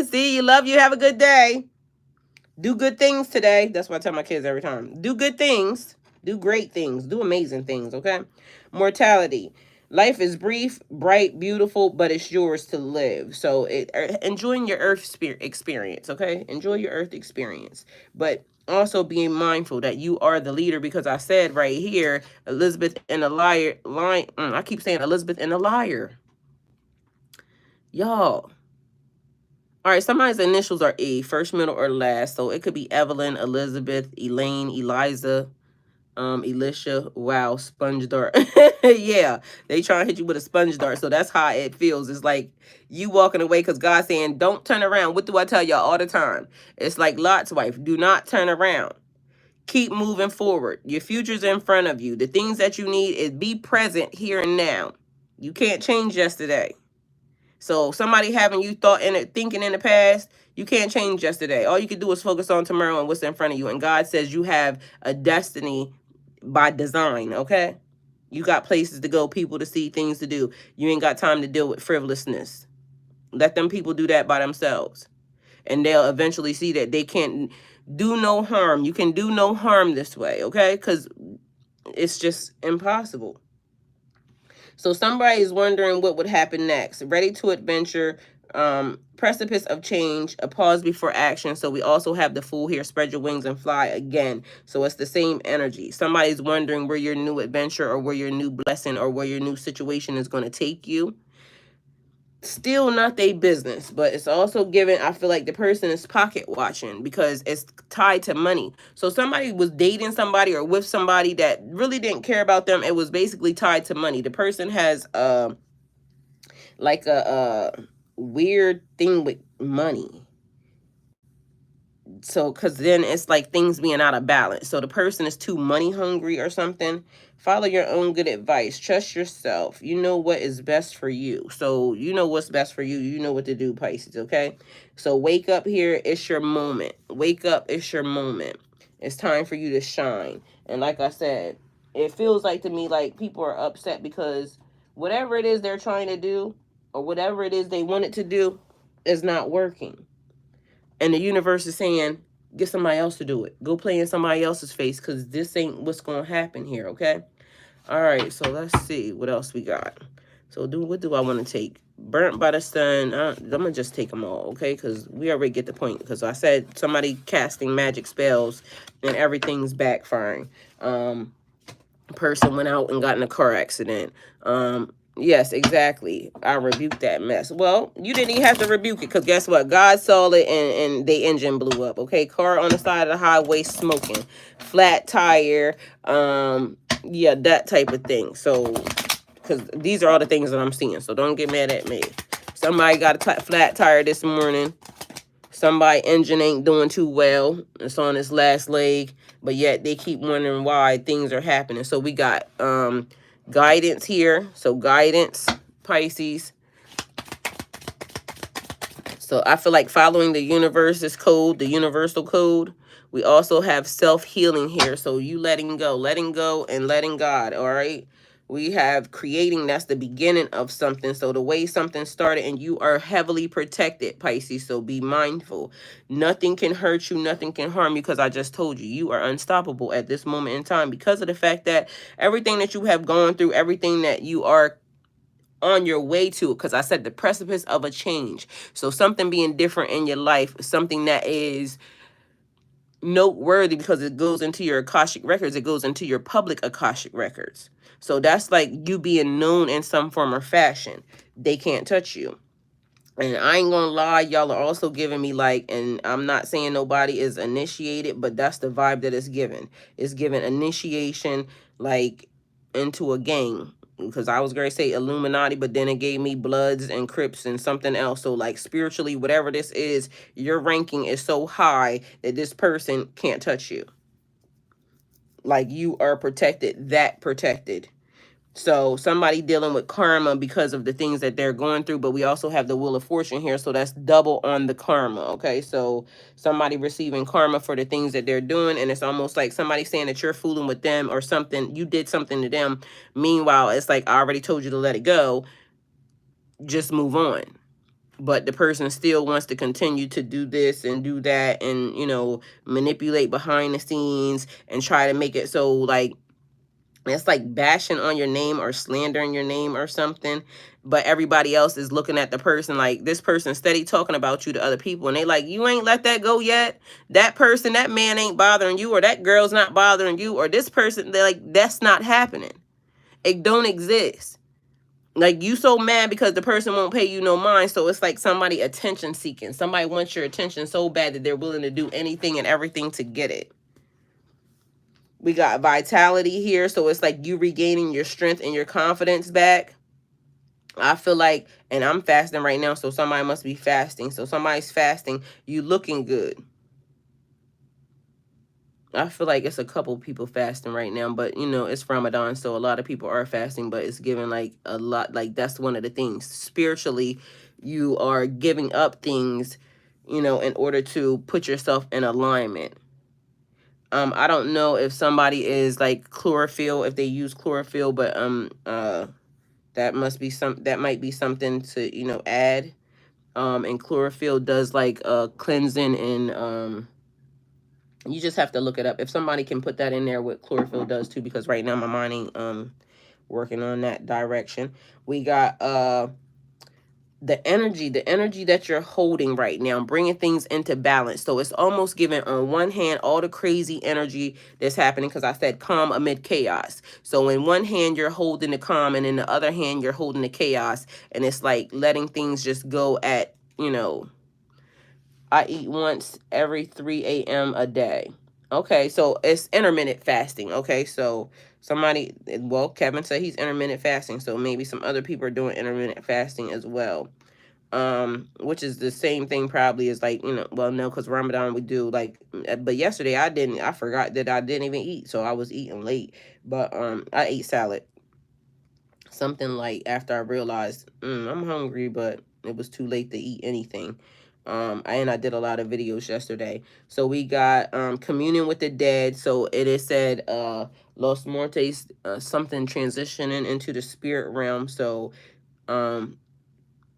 [SPEAKER 1] See you, love you, have a good day. Do good things today. That's what I tell my kids every time. Do good things. Do great things. Do amazing things, okay? Mortality. Life is brief, bright, beautiful, but it's yours to live. So enjoying your earth experience, okay? Enjoy your earth experience. But also being mindful that you are the leader, because I said right here, Elizabeth and a liar. I keep saying Elizabeth and a liar. Y'all. All right, somebody's initials are E, first, middle, or last. So it could be Evelyn, Elizabeth, Elaine, Eliza, Elisha. Wow, sponge dart. Yeah, they try to hit you with a sponge dart. So that's how it feels. It's like you walking away because God's saying, don't turn around. What do I tell y'all all the time? It's like Lot's wife. Do not turn around. Keep moving forward. Your future's in front of you. The things that you need is be present here and now. You can't change yesterday. So somebody having you thinking in the past, you can't change yesterday. All you can do is focus on tomorrow and what's in front of you. And God says you have a destiny by design, okay? You got places to go, people to see, things to do. You ain't got time to deal with frivolousness. Let them people do that by themselves. And they'll eventually see that they can't do no harm. You can do no harm this way, okay? Because it's just impossible. So somebody is wondering what would happen next. Ready to adventure, precipice of change, a pause before action. So we also have the Fool here, spread your wings and fly again. So it's the same energy. Somebody's wondering where your new adventure or where your new blessing or where your new situation is going to take you. Still not their business, but it's also given, I feel like the person is pocket watching because it's tied to money. So somebody was dating somebody or with somebody that really didn't care about them. It was basically tied to money. The person has like a weird thing with money. So because then it's like things being out of balance. So the person is too money hungry or something. Follow your own good advice. Trust yourself. You know what is best for you. So you know what's best for you. You know what to do, Pisces, okay? So wake up here. It's your moment. Wake up. It's your moment. It's time for you to shine. And like I said, it feels like to me like people are upset because whatever it is they're trying to do or whatever it is they want it to do is not working. And the universe is saying, get somebody else to do it. Go play in somebody else's face because this ain't what's going to happen here, okay? All right, so let's see what else we got. So what do I want to take? Burnt by the sun. I'm going to just take them all, okay? Because we already get the point. Because I said somebody casting magic spells and everything's backfiring. Person went out and got in a car accident. Yes, exactly. I rebuked that mess. Well, you didn't even have to rebuke it because guess what? God saw it and the engine blew up. Okay, car on the side of the highway smoking, flat tire. Yeah, that type of thing. So, because these are all the things that I'm seeing. So don't get mad at me. Somebody got a flat tire this morning. Somebody engine ain't doing too well. It's on its last leg, but yet they keep wondering why things are happening. So we got guidance here. So guidance, Pisces. So I feel like following the universe's code, the universal code. We also have self-healing here. So you letting go and letting God, all right? We have creating, that's the beginning of something. So the way something started, and you are heavily protected, Pisces. So be mindful. Nothing can hurt you. Nothing can harm you because I just told you, you are unstoppable at this moment in time because of the fact that everything that you have gone through, everything that you are on your way to, because I said the precipice of a change. So something being different in your life, something that is noteworthy because it goes into your Akashic records. It goes into your public Akashic records. So that's like you being known in some form or fashion. They can't touch you. And I ain't gonna lie, y'all are also giving me like, and I'm not saying nobody is initiated, but that's the vibe that it's given. It's given initiation like into a gang. Because I was going to say Illuminati, but then it gave me Bloods and Crips and something else. So like spiritually, whatever this is, your ranking is so high that this person can't touch you. Like you are protected, that protected. So somebody dealing with karma because of the things that they're going through, but we also have the Wheel of Fortune here, so that's double on the karma, okay? So somebody receiving karma for the things that they're doing, and it's almost like somebody saying that you're fooling with them or something, you did something to them. Meanwhile, it's like, I already told you to let it go, just move on. but the person still wants to continue to do this and do that and, you know, manipulate behind the scenes and try to make it so like it's like bashing on your name or slandering your name or something, but everybody else is looking at the person like this person steady talking about you to other people, and they like, you ain't let that go yet. That person, that man ain't bothering you, or that girl's not bothering you, or this person, they're like, that's not happening. It don't exist. Like, you so mad because the person won't pay you no mind, so it's like somebody attention seeking. Somebody wants your attention so bad that they're willing to do anything and everything to get it. We got vitality here, so it's like you regaining your strength and your confidence back. I feel like, and I'm fasting right now, so somebody must be fasting. So somebody's fasting, you looking good. I feel like it's a couple people fasting right now, but you know, it's Ramadan, so a lot of people are fasting, but it's giving like a lot, like that's one of the things. Spiritually, you are giving up things, you know, in order to put yourself in alignment. I don't know if somebody is like chlorophyll, if they use chlorophyll, but that must be that might be something to, you know, add. And chlorophyll does like cleansing, and you just have to look it up. If somebody can put that in there, what chlorophyll does too, because right now my mind ain't working on that direction. We got the energy that you're holding right now, bringing things into balance. So it's almost giving on one hand all the crazy energy that's happening, because I said calm amid chaos. So in one hand you're holding the calm, and in the other hand you're holding the chaos, and it's like letting things just go at, you know, I eat once every 3 a.m. a day. Okay, so it's intermittent fasting. Okay, so somebody, well, Kevin said he's intermittent fasting, so maybe some other people are doing intermittent fasting as well. Which is the same thing probably as like, you know, well, no, because Ramadan we do like, but yesterday I forgot that I didn't even eat, so I was eating late, but I ate salad, something like after I realized I'm hungry, but it was too late to eat anything. And I did a lot of videos yesterday. So we got communion with the dead. So it is said Los Muertes, something transitioning into the spirit realm. So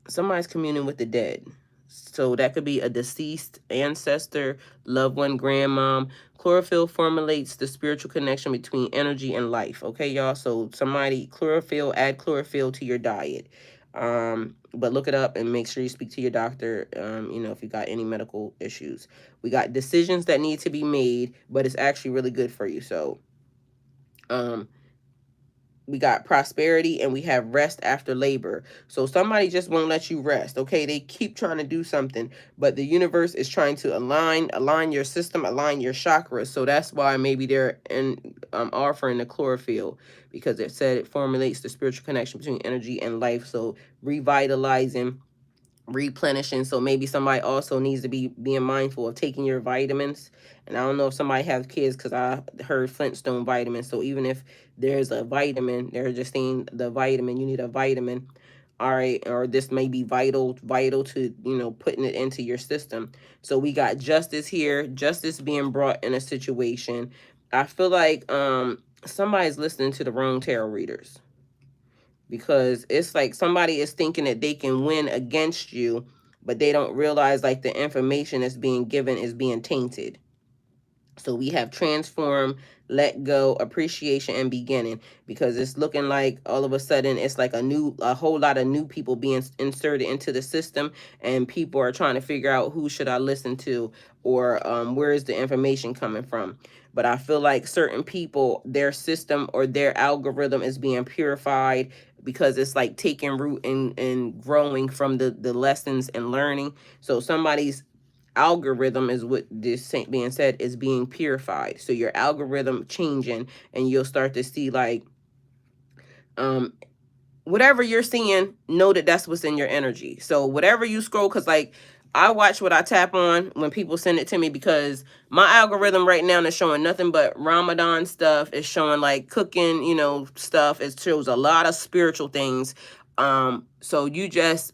[SPEAKER 1] somebody's communing with the dead. So that could be a deceased ancestor, loved one, grandmom. Chlorophyll formulates the spiritual connection between energy and life. Okay, y'all? So somebody, chlorophyll, add chlorophyll to your diet. But look it up and make sure you speak to your doctor, you know, if you got any medical issues. We got decisions that need to be made, but it's actually really good for you. So, we got prosperity, and we have rest after labor. So somebody just won't let you rest. Okay, they keep trying to do something, but the universe is trying to align your system, align your chakras. So that's why maybe they're offering the chlorophyll, because it said it formulates the spiritual connection between energy and life. So revitalizing, replenishing. So maybe somebody also needs to be being mindful of taking your vitamins. And I don't know if somebody has kids, because I heard Flintstone vitamins. So even if there's a vitamin, they're just saying the vitamin, you need a vitamin. All right, or this may be vital to, you know, putting it into your system. So we got justice here, justice being brought in a situation. I feel like somebody's listening to the wrong tarot readers, because it's like somebody is thinking that they can win against you, but they don't realize like the information that's being given is being tainted. So we have transform, let go, appreciation, and beginning, because it's looking like all of a sudden it's like a whole lot of new people being inserted into the system, and people are trying to figure out who should I listen to, or where is the information coming from. But I feel like certain people, their system or their algorithm is being purified, because it's like taking root and growing from the lessons and learning. So somebody's algorithm is what this being said is being purified. So your algorithm changing, and you'll start to see like whatever you're seeing, know that that's what's in your energy. So whatever you scroll, because like I watch what I tap on when people send it to me, because my algorithm right now is showing nothing but Ramadan stuff. It's showing like cooking, you know, stuff. It shows a lot of spiritual things. So you just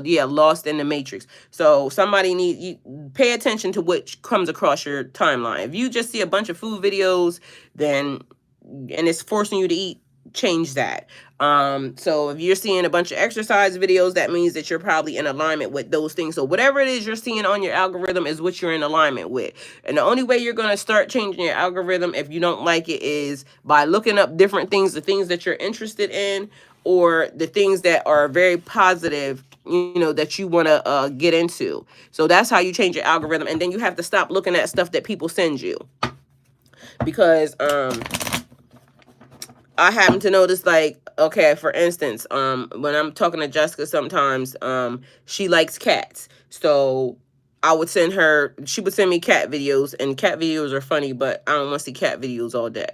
[SPEAKER 1] yeah, lost in the matrix. So somebody you pay attention to what comes across your timeline. If you just see a bunch of food videos, then and it's forcing you to eat, change that. So if you're seeing a bunch of exercise videos, that means that you're probably in alignment with those things. So whatever it is you're seeing on your algorithm is what you're in alignment with. And the only way you're going to start changing your algorithm if you don't like it is by looking up different things, the things that you're interested in, or the things that are very positive, you know, that you want to get into. So that's how you change your algorithm. And then you have to stop looking at stuff that people send you, because I happen to notice, like, okay, for instance, when I'm talking to Jessica sometimes, she likes cats. So I would send her, she would send me cat videos, and cat videos are funny, but I don't want to see cat videos all day.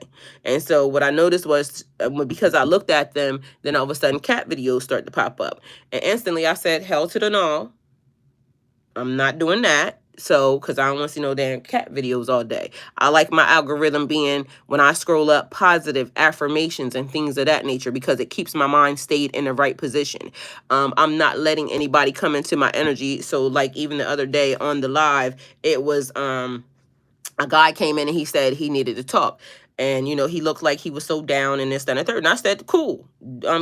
[SPEAKER 1] And so what I noticed was, because I looked at them, then all of a sudden cat videos start to pop up. And instantly I said, hell to the no. I'm not doing that. So, because I don't want to see no damn cat videos all day. I like my algorithm being, when I scroll up, positive affirmations and things of that nature, because it keeps my mind stayed in the right position. I'm not letting anybody come into my energy. So, like, even the other day on the live, it was a guy came in and he said he needed to talk. And, you know, he looked like he was so down and this, that, and the third. And I said, cool,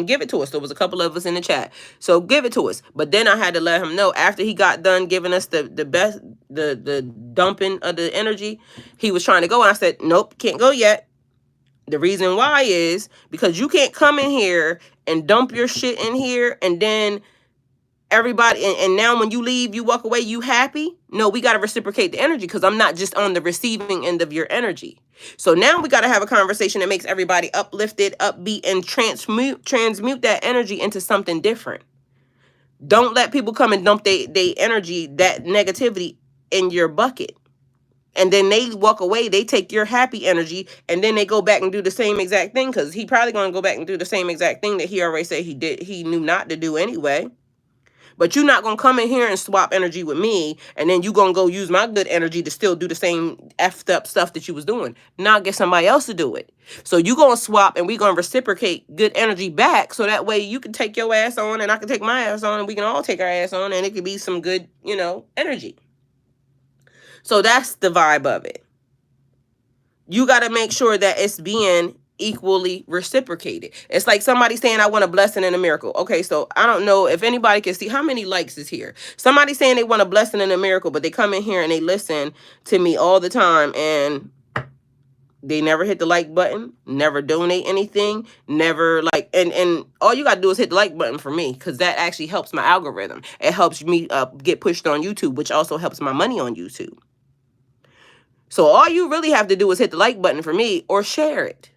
[SPEAKER 1] give it to us. There was a couple of us in the chat. So give it to us. But then I had to let him know, after he got done giving us the best, the dumping of the energy, he was trying to go. And I said, nope, can't go yet. The reason why is because you can't come in here and dump your shit in here and then everybody, and now when you leave, you walk away, you happy. No, we got to reciprocate the energy, because I'm not just on the receiving end of your energy. So now we got to have a conversation that makes everybody uplifted, upbeat, and transmute that energy into something different. Don't let people come and dump they energy, that negativity, in your bucket. And then they walk away, they take your happy energy, and then they go back and do the same exact thing, because he probably going to go back and do the same exact thing that he already said he knew not to do anyway. But you're not going to come in here and swap energy with me, and then you're going to go use my good energy to still do the same effed up stuff that you was doing. Now get somebody else to do it. So you're going to swap, and we're going to reciprocate good energy back, so that way you can take your ass on, and I can take my ass on, and we can all take our ass on, and it could be some good, you know, energy. So that's the vibe of it. You got to make sure that it's being equally reciprocated. It's like somebody saying, I want a blessing and a miracle. Okay, so I don't know if anybody can see how many likes is here. Somebody saying they want a blessing and a miracle, but they come in here and they listen to me all the time, and they never hit the like button, never donate anything, never like, and all you got to do is hit the like button for me, because that actually helps my algorithm. It helps me get pushed on YouTube, which also helps my money on YouTube. So all you really have to do is hit the like button for me, or share it.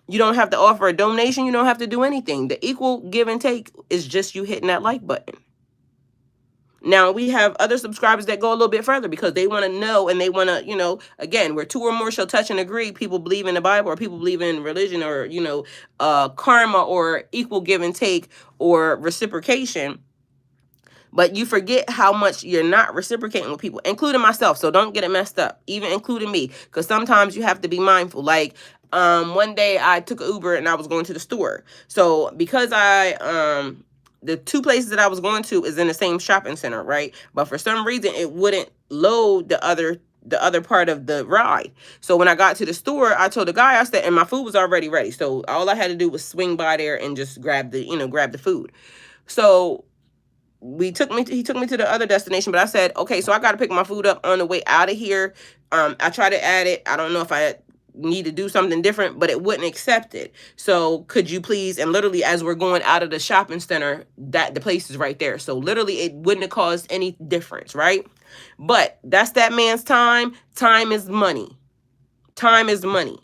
[SPEAKER 1] You don't have to offer a donation. You don't have to do anything. The equal give and take is just you hitting that like button. Now, we have other subscribers that go a little bit further, because they want to know, and they want to, you know, again, where two or more shall touch and agree, people believe in the Bible, or people believe in religion, or, you know, karma, or equal give and take, or reciprocation. But you forget how much you're not reciprocating with people, including myself. So don't get it messed up, even including me, because sometimes you have to be mindful. Like, one day I took an Uber and I was going to the store. So because the two places that I was going to is in the same shopping center, right? But for some reason it wouldn't load the other part of the ride. So when I got to the store, I told the guy, I said, and my food was already ready. So all I had to do was swing by there and just grab the food. So he took me to the other destination, but I said, okay, so I got to pick my food up on the way out of here. I tried to add it. I don't know if I need to do something different, but it wouldn't accept it. So could you please, and literally as we're going out of the shopping center, that the place is right there. So literally it wouldn't have caused any difference, right? But that's that man's time. Time is money. Time is money.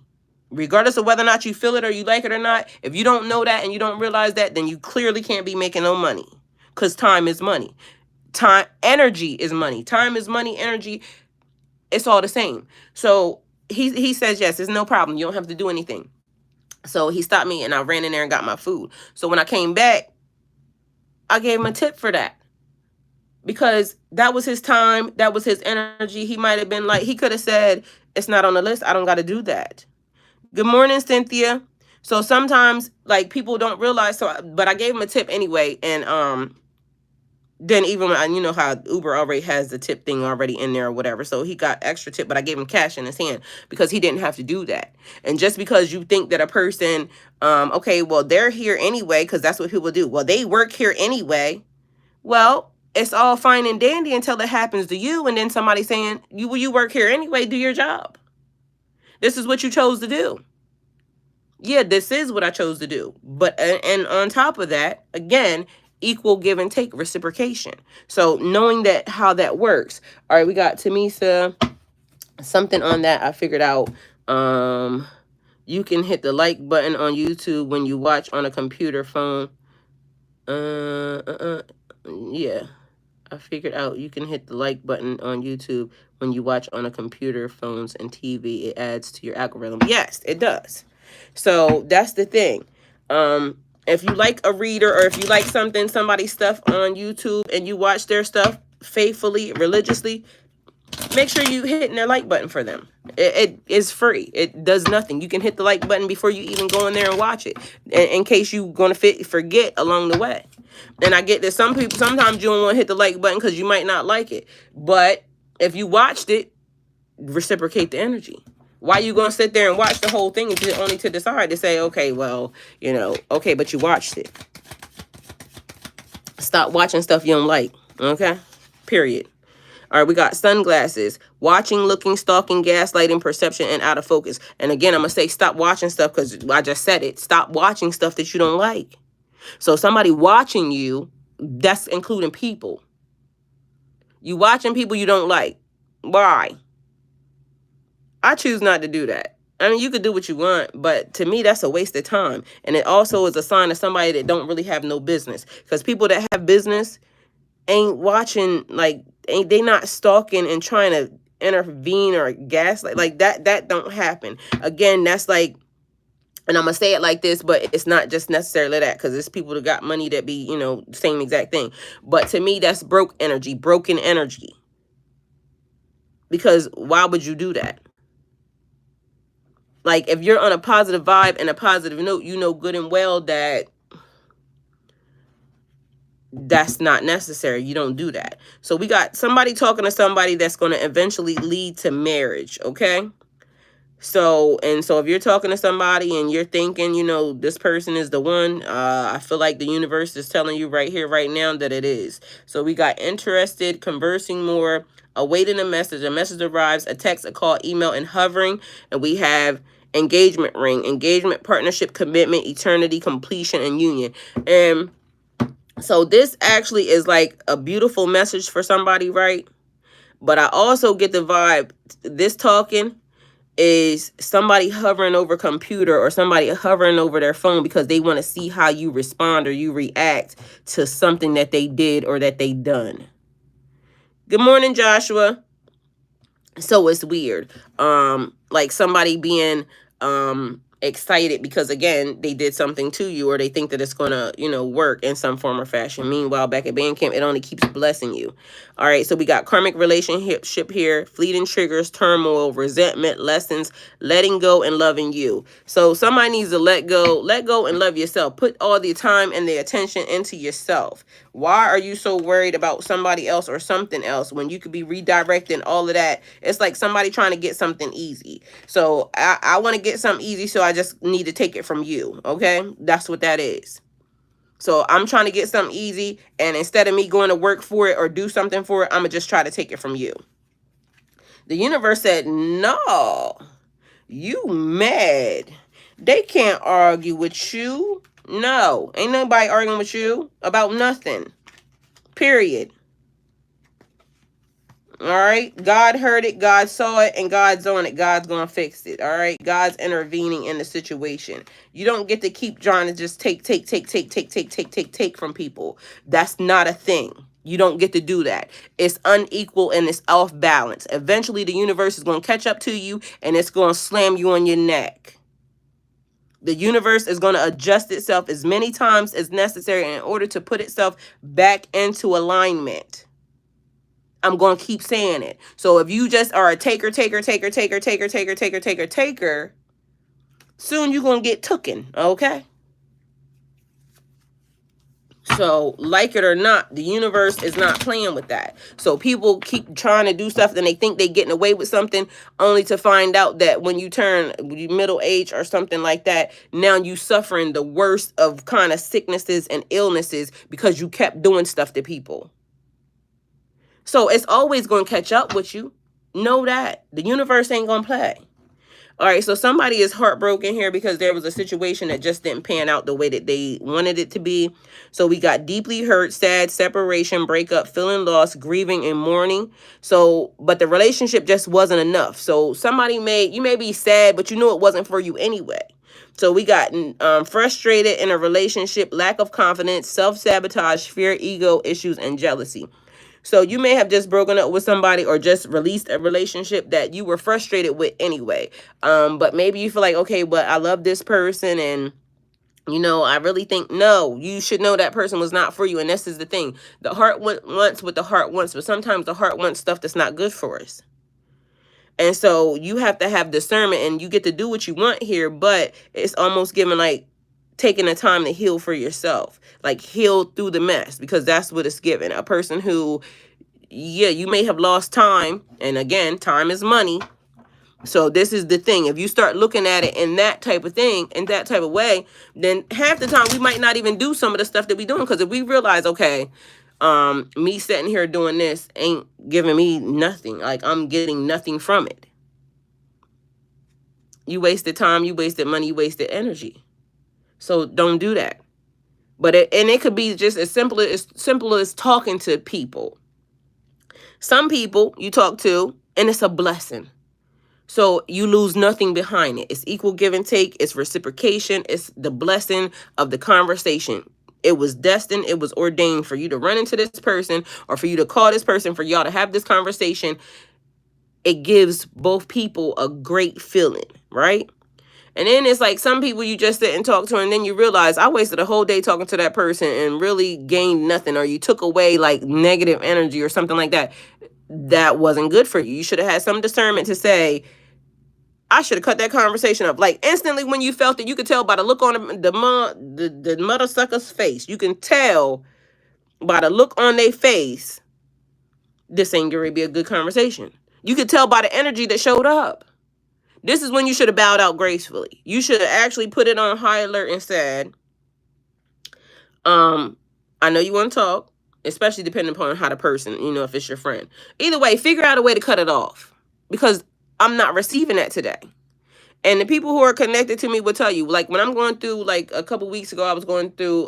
[SPEAKER 1] Regardless of whether or not you feel it or you like it or not, if you don't know that and you don't realize that, then you clearly can't be making no money. Because time is money. Time, energy is money. Time is money, energy, it's all the same. So he says, yes, it's no problem. You don't have to do anything. So he stopped me and I ran in there and got my food. So when I came back, I gave him a tip for that. Because that was his time. That was his energy. He might have been like, he could have said, it's not on the list. I don't got to do that. Good morning, Cynthia. So sometimes, like, people don't realize. So, but I gave him a tip anyway. And Then even when you know how Uber already has the tip thing already in there or whatever. So he got extra tip, but I gave him cash in his hand because he didn't have to do that. And just because you think that a person, okay, well, they're here anyway, because that's what people do. Well, they work here anyway. Well, it's all fine and dandy until it happens to you. And then somebody saying, you work here anyway, do your job. This is what you chose to do. Yeah, this is what I chose to do. But, and on top of that, again, equal give and take, reciprocation. So knowing that, how that works. All right, we got Tamisa, something on that I figured out. You can hit the like button on YouTube when you watch on a computer phone. Yeah, I figured out you can hit the like button on YouTube when you watch on a computer, phones, and TV. It adds to your algorithm. Yes, it does. So that's the thing. If you like a reader, or if you like somebody's stuff on YouTube, and you watch their stuff faithfully, religiously, make sure you hitting their like button for them. It is free. It does nothing. You can hit the like button before you even go in there and watch it, in case you gonna forget along the way. And I get that some people, sometimes you don't want to hit the like button because you might not like it. But if you watched it, reciprocate the energy. Why you gonna sit there and watch the whole thing only to decide to say, okay, well, you know, okay, but you watched it. Stop watching stuff you don't like. Okay? Period. All right, we got sunglasses. Watching, looking, stalking, gaslighting, perception, and out of focus. And again, I'm going to say stop watching stuff because I just said it. Stop watching stuff that you don't like. So somebody watching you, that's including people. You watching people you don't like. Why? I choose not to do that. I mean, you could do what you want, but to me, that's a waste of time. And it also is a sign of somebody that don't really have no business. Because people that have business ain't watching, like, they not stalking and trying to intervene or gaslight. Like, that don't happen. Again, that's like, and I'm going to say it like this, but it's not just necessarily that, because it's people that got money that be, you know, same exact thing. But to me, that's broke energy, broken energy. Because why would you do that? Like, if you're on a positive vibe and a positive note, you know good and well that that's not necessary. You don't do that. So we got somebody talking to somebody that's going to eventually lead to marriage, okay? So if you're talking to somebody and you're thinking, you know, this person is the one, I feel like the universe is telling you right here, right now, that it is. So we got interested, conversing more, awaiting a message arrives, a text, a call, email, and hovering. And we have engagement ring, engagement, partnership, commitment, eternity, completion, and union. And so this actually is like a beautiful message for somebody, right? But I also get the vibe, this talking is somebody hovering over a computer or somebody hovering over their phone because they want to see how you respond or you react to something that they did or that they done. Good morning, Joshua. So it's weird. Like somebody being excited because, again, they did something to you, or they think that it's gonna, you know, work in some form or fashion. Meanwhile, back at Bandcamp, it only keeps blessing you. All right, so we got karmic relationship here, fleeting triggers, turmoil, resentment, lessons, letting go, and loving you. So somebody needs to let go and love yourself. Put all the time and the attention into yourself. Why are you so worried about somebody else or something else when you could be redirecting all of that? It's like somebody trying to get something easy. So I want to get something easy, so I just need to take it from you, okay? That's what that is. So I'm trying to get something easy, and instead of me going to work for it or do something for it, I'm going to just try to take it from you. The universe said, no, you mad. They can't argue with you. No, ain't nobody arguing with you about nothing. Period. All right. God heard it. God saw it. And God's on it. God's going to fix it. All right. God's intervening in the situation. You don't get to keep trying to just take from people. That's not a thing. You don't get to do that. It's unequal and it's off balance. Eventually, the universe is going to catch up to you and it's going to slam you on your neck. The universe is going to adjust itself as many times as necessary in order to put itself back into alignment. I'm going to keep saying it. So if you just are a taker, soon you're going to get tooken, okay? So, like it or not, the universe is not playing with that. So people keep trying to do stuff and they think they're getting away with something, only to find out that when you turn middle age or something like that, now you suffering the worst of kind of sicknesses and illnesses because you kept doing stuff to people. So it's always going to catch up with you. Know that. The universe ain't going to play. All right, so somebody is heartbroken here because there was a situation that just didn't pan out the way that they wanted it to be. So we got deeply hurt, sad, separation, breakup, feeling lost, grieving, and mourning. So, but the relationship just wasn't enough. So you may be sad, but you knew it wasn't for you anyway. So we got frustrated in a relationship, lack of confidence, self-sabotage, fear, ego issues, and jealousy. So you may have just broken up with somebody or just released a relationship that you were frustrated with anyway. But maybe you feel like, okay, but I love this person and, you know, I really think, no, you should know that person was not for you. And this is the thing. The heart wants what the heart wants, but sometimes the heart wants stuff that's not good for us. And so you have to have discernment and you get to do what you want here, but it's almost giving like taking the time to heal for yourself, like heal through the mess, because that's what it's given. A person who, yeah, you may have lost time. And again, time is money. So this is the thing. If you start looking at it in that type of thing, in that type of way, then half the time we might not even do some of the stuff that we're doing. Because if we realize, okay, me sitting here doing this ain't giving me nothing. Like I'm getting nothing from it. You wasted time, you wasted money, you wasted energy. So don't do that. But it could be just as simple as talking to people. Some people you talk to, and it's a blessing. So you lose nothing behind it. It's equal give and take. It's reciprocation. It's the blessing of the conversation. It was destined. It was ordained for you to run into this person or for you to call this person, for y'all to have this conversation. It gives both people a great feeling, right? And then it's like some people you just sit and talk to and then you realize I wasted a whole day talking to that person and really gained nothing, or you took away like negative energy or something like that. That wasn't good for you. You should have had some discernment to say, I should have cut that conversation up. Like instantly when you felt it, you could tell by the look on the mother sucker's face. You can tell by the look on their face, this ain't going to be a good conversation. You could tell by the energy that showed up. This is when you should have bowed out gracefully. You should have actually put it on high alert and said, I know you want to talk, especially depending upon how the person, you know, if it's your friend. Either way, figure out a way to cut it off, because I'm not receiving that today. And the people who are connected to me will tell you, like when I'm going through, like a couple weeks ago, I was going through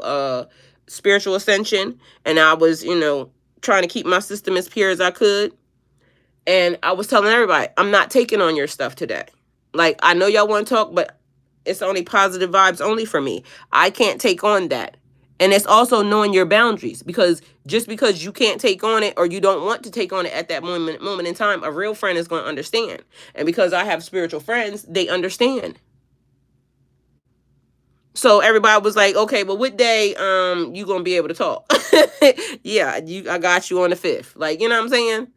[SPEAKER 1] spiritual ascension, and I was, you know, trying to keep my system as pure as I could. And I was telling everybody, I'm not taking on your stuff today. Like, I know y'all want to talk, but it's only positive vibes only for me. I can't take on that. And it's also knowing your boundaries, because just because you can't take on it or you don't want to take on it at that moment in time, a real friend is going to understand. And because I have spiritual friends, they understand. So everybody was like, okay, well, what day you going to be able to talk? Yeah, I got you on the 5th. Like, you know what I'm saying?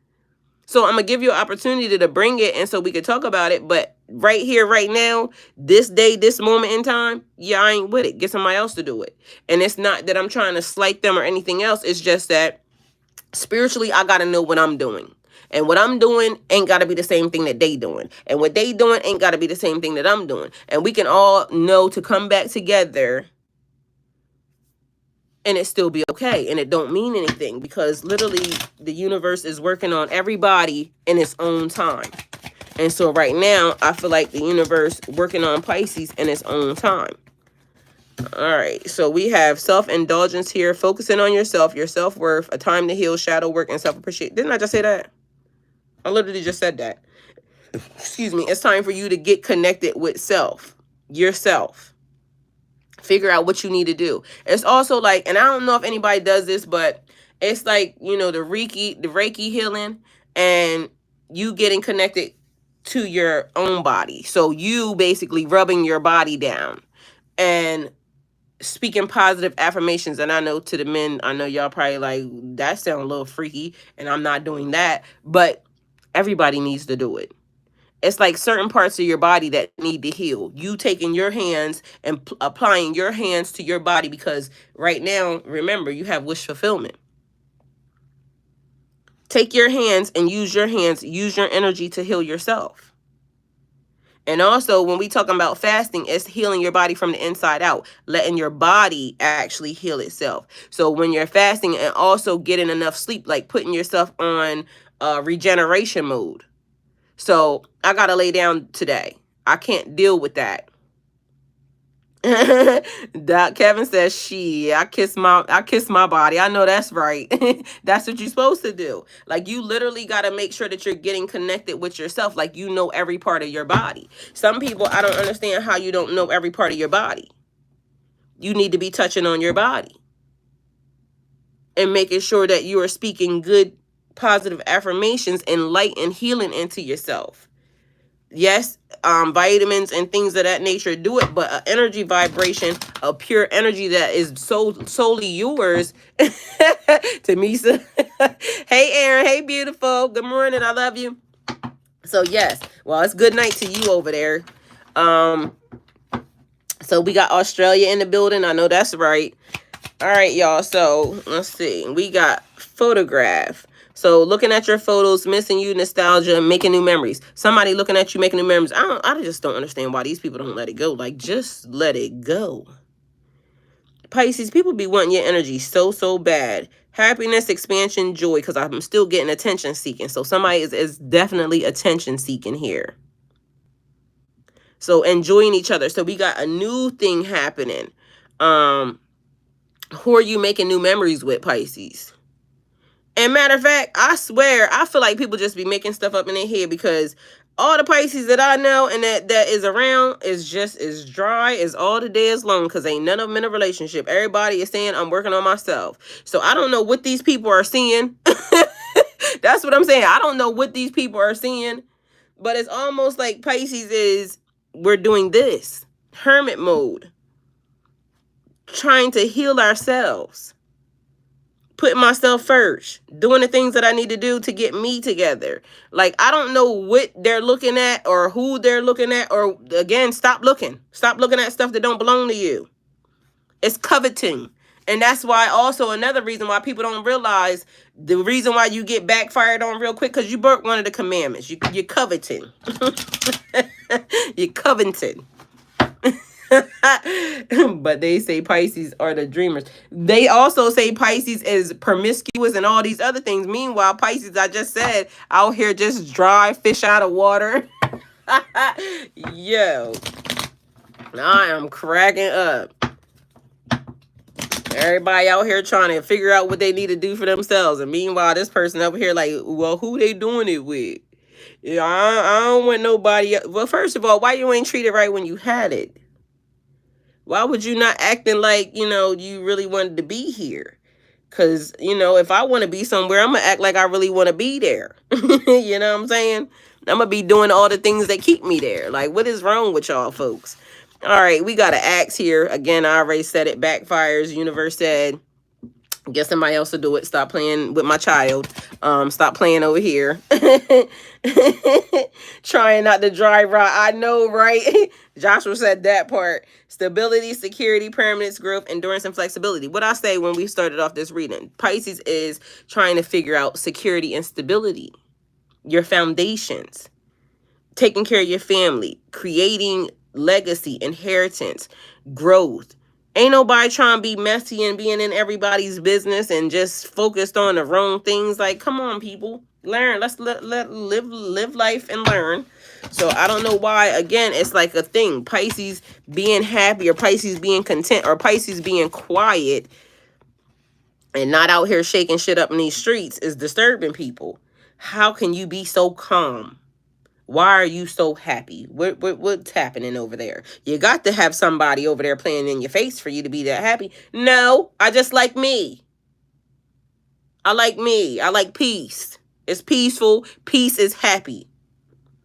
[SPEAKER 1] So I'm going to give you an opportunity to bring it and so we could talk about it. But right here, right now, this day, this moment in time, yeah, I ain't with it. Get somebody else to do it. And it's not that I'm trying to slight them or anything else. It's just that spiritually, I got to know what I'm doing. And what I'm doing ain't got to be the same thing that they doing. And what they doing ain't got to be the same thing that I'm doing. And we can all know to come back together and it still be okay, and it don't mean anything, because literally the universe is working on everybody in its own time. And so right now I feel like the universe working on Pisces in its own time. All right, so we have self-indulgence here, focusing on yourself, your self-worth, a time to heal, shadow work, and self-appreciation. Didn't I just say that? I literally just said that. Excuse me. It's time for you to get connected with self, yourself. Figure out what you need to do. It's also like, and I don't know if anybody does this, but it's like, you know, the Reiki healing, and you getting connected to your own body. So you basically rubbing your body down and speaking positive affirmations. And I know to the men, I know y'all probably like, that sounds a little freaky, and I'm not doing that, but everybody needs to do it. It's like certain parts of your body that need to heal. You taking your hands and applying your hands to your body, because right now, remember, you have wish fulfillment. Take your hands and use your hands, use your energy to heal yourself. And also, when we talking about fasting, it's healing your body from the inside out, letting your body actually heal itself. So when you're fasting, and also getting enough sleep, like putting yourself on regeneration mode. So I gotta lay down today. I can't deal with that. Doc Kevin says, I kiss my body. I know that's right. That's what you're supposed to do. Like, you literally got to make sure that you're getting connected with yourself. Like, you know every part of your body. Some people, I don't understand how you don't know every part of your body. You need to be touching on your body and making sure that you are speaking good, positive affirmations and light and healing into yourself. Yes, vitamins and things of that nature do it, but an energy vibration, a pure energy that is solely yours. Tamisa. Hey, Aaron. Hey, beautiful. Good morning. I love you. So, yes. Well, it's good night to you over there. So we got Australia in the building. I know that's right. All right, y'all. So let's see. We got photograph. So looking at your photos, missing you, nostalgia, making new memories. Somebody looking at you, making new memories. I just don't understand why these people don't let it go. Like, just let it go. Pisces, people be wanting your energy so bad. Happiness, expansion, joy, because I'm still getting attention seeking. So somebody is definitely attention seeking here. So enjoying each other. So we got a new thing happening. Who are you making new memories with, Pisces? And matter of fact, I swear, I feel like people just be making stuff up in their head, because all the Pisces that I know and that is around is just as dry as all the day is long, because ain't none of them in a relationship. Everybody is saying, I'm working on myself. So I don't know what these people are seeing. That's what I'm saying. I don't know what these people are seeing, but it's almost like Pisces is, we're doing this. Hermit mode. Trying to heal ourselves. Putting myself first, doing the things that I need to do to get me together. Like, I don't know what they're looking at or who they're looking at, or again, stop looking. Stop looking at stuff that don't belong to you. It's coveting. And that's why also another reason why people don't realize the reason why you get backfired on real quick, because you broke one of the commandments. You're coveting. You're coveting. But they say Pisces are the dreamers. They also say Pisces is promiscuous and all these other things. Meanwhile, Pisces, I just said, out here just dry fish out of water. Yo, I am cracking up. Everybody out here trying to figure out what they need to do for themselves. And meanwhile, this person over here like, well, who they doing it with? Yeah, I don't want nobody else. Well, first of all, why you ain't treated right when you had it? Why would you not acting like, you really wanted to be here? Because, if I want to be somewhere, I'm going to act like I really want to be there. You know what I'm saying? I'm going to be doing all the things that keep me there. Like, what is wrong with y'all folks? All right, we got an axe here. Again, I already said it. Backfires. Universe said, guess somebody else will do it. Stop playing with my child. Stop playing over here. Trying not to dry rot. I know, right? Joshua said that part. Stability, security, permanence, growth, endurance, and flexibility. What I say when we started off this reading, Pisces is trying to figure out security and stability. Your foundations. Taking care of your family. Creating legacy, inheritance, growth. Ain't nobody trying to be messy and being in everybody's business and just focused on the wrong things. Like, come on, people. Learn. Let's live life and learn. So I don't know why, again, it's like a thing. Pisces being happy, or Pisces being content, or Pisces being quiet and not out here shaking shit up in these streets is disturbing people. How can you be so calm? Why are you so happy? What's happening over there? You got to have somebody over there playing in your face for you to be that happy. No, I just like me. I like me. I like peace. It's peaceful. Peace is happy.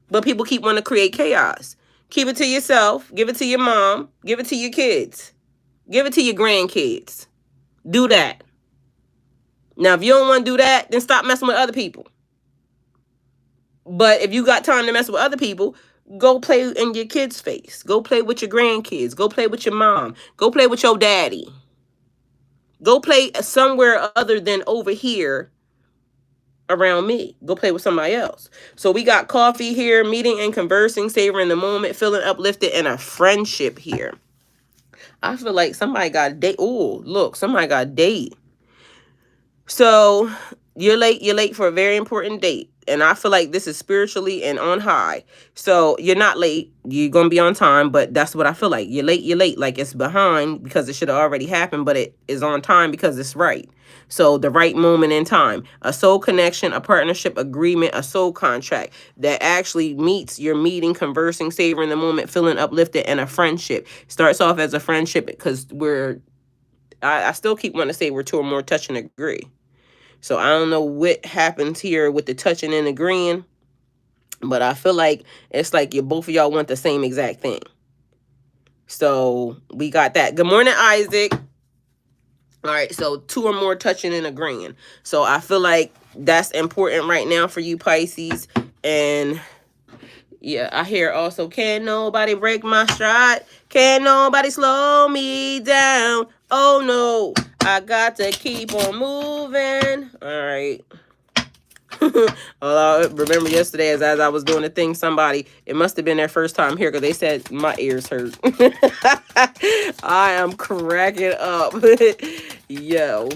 [SPEAKER 1] But people keep wanting to create chaos. Keep it to yourself. Give it to your mom. Give it to your kids. Give it to your grandkids. Do that. Now, if you don't want to do that, then stop messing with other people. But if you got time to mess with other people, go play in your kids' face. Go play with your grandkids. Go play with your mom. Go play with your daddy. Go play somewhere other than over here around me. Go play with somebody else. So we got coffee here, meeting and conversing, savoring the moment, feeling uplifted, and a friendship here. I feel like somebody got a date. Oh, look, somebody got a date. So you're late for a very important date. And I feel like this is spiritually and on high. So you're not late. You're going to be on time, but that's what I feel like. You're late. Like it's behind because it should have already happened, but it is on time because it's right. So the right moment in time, a soul connection, a partnership agreement, a soul contract that actually meets your meeting, conversing, savoring the moment, feeling uplifted, and a friendship. Starts off as a friendship because I still keep wanting to say we're two or more touch and agree. So I don't know what happens here with the touching and agreeing, but I feel like it's like both of y'all want the same exact thing. So we got that. Good morning, Isaac. All right, so two or more touching and agreeing. So I feel like that's important right now for you, Pisces. And yeah, I hear also, can't nobody break my stride. Can't nobody slow me down. Oh no, I got to keep on moving. All right. Remember yesterday as I was doing the thing, it must have been their first time here because they said my ears hurt. I am cracking up. Yo.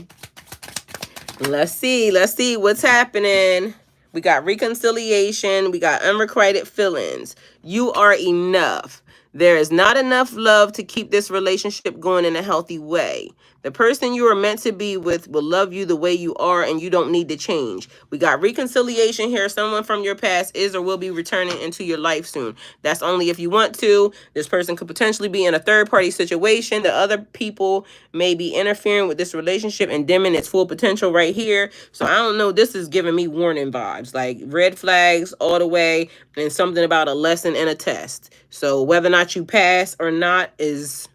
[SPEAKER 1] Let's see what's happening. We got reconciliation. We got unrequited feelings. You are enough. There is not enough love to keep this relationship going in a healthy way. The person you are meant to be with will love you the way you are, and you don't need to change. We got reconciliation here. Someone from your past is or will be returning into your life soon. That's only if you want to. This person could potentially be in a third-party situation. The other people may be interfering with this relationship and dimming its full potential right here. So I don't know. This is giving me warning vibes, like red flags all the way, and something about a lesson and a test. So whether or not you pass or not is,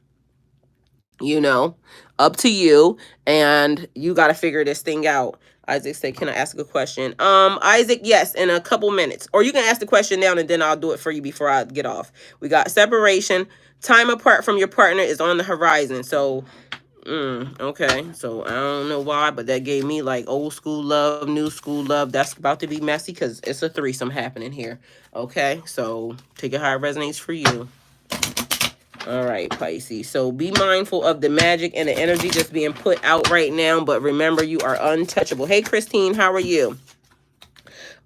[SPEAKER 1] up to you, and you got to figure this thing out. Isaac said, can I ask a question? Isaac, yes, in a couple minutes. Or you can ask the question now and then I'll do it for you before I get off. We got separation. Time apart from your partner is on the horizon. So, okay. So I don't know why, but that gave me like old school love, new school love. That's about to be messy because it's a threesome happening here. Okay. So take it how it resonates for you. All right, Pisces. So be mindful of the magic and the energy just being put out right now. But remember, you are untouchable. Hey, Christine, how are you?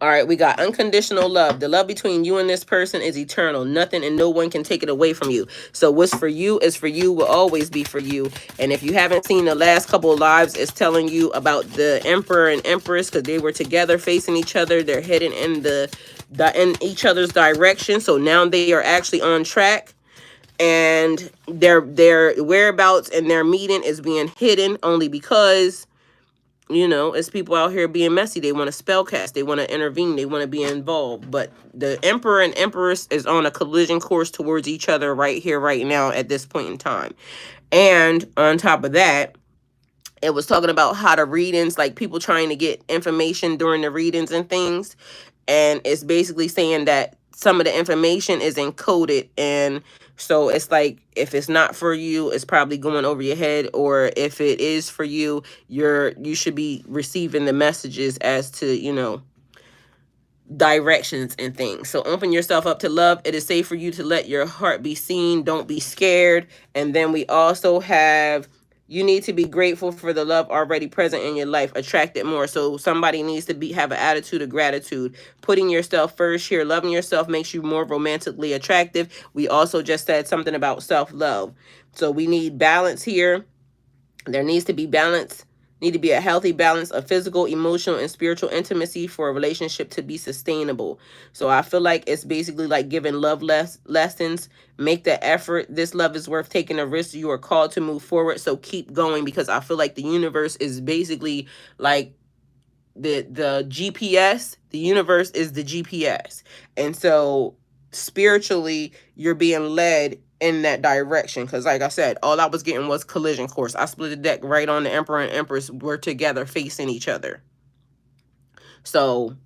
[SPEAKER 1] All right, we got unconditional love. The love between you and this person is eternal. Nothing and no one can take it away from you. So what's for you is for you, will always be for you. And if you haven't seen the last couple of lives, it's telling you about the Emperor and Empress because they were together facing each other. They're heading in each other's direction. So now they are actually on track. And their whereabouts and their meeting is being hidden only because, it's people out here being messy. They want to spellcast. They want to intervene. They want to be involved. But the Emperor and Empress is on a collision course towards each other right here, right now, at this point in time. And on top of that, it was talking about how the readings, like people trying to get information during the readings and things. And it's basically saying that some of the information is encoded, and so it's like if it's not for you, it's probably going over your head, or if it is for you, you should be receiving the messages as to, directions and things. So open yourself up to love. It is safe for you to let your heart be seen. Don't be scared. And then we also have, you need to be grateful for the love already present in your life. Attract it more. So somebody needs to have an attitude of gratitude. Putting yourself first here. Loving yourself makes you more romantically attractive. We also just said something about self-love. So we need balance here. There needs to be balance. Need to be a healthy balance of physical, emotional, and spiritual intimacy for a relationship to be sustainable. So I feel like it's basically like giving love lessons. Make the effort. This love is worth taking a risk. You are called to move forward. So keep going, because I feel like the universe is basically like the GPS. The universe is the GPS. And so spiritually, you're being led in that direction, because like I said, all I was getting was collision course. I split the deck right on the Emperor and Empress were together facing each other. So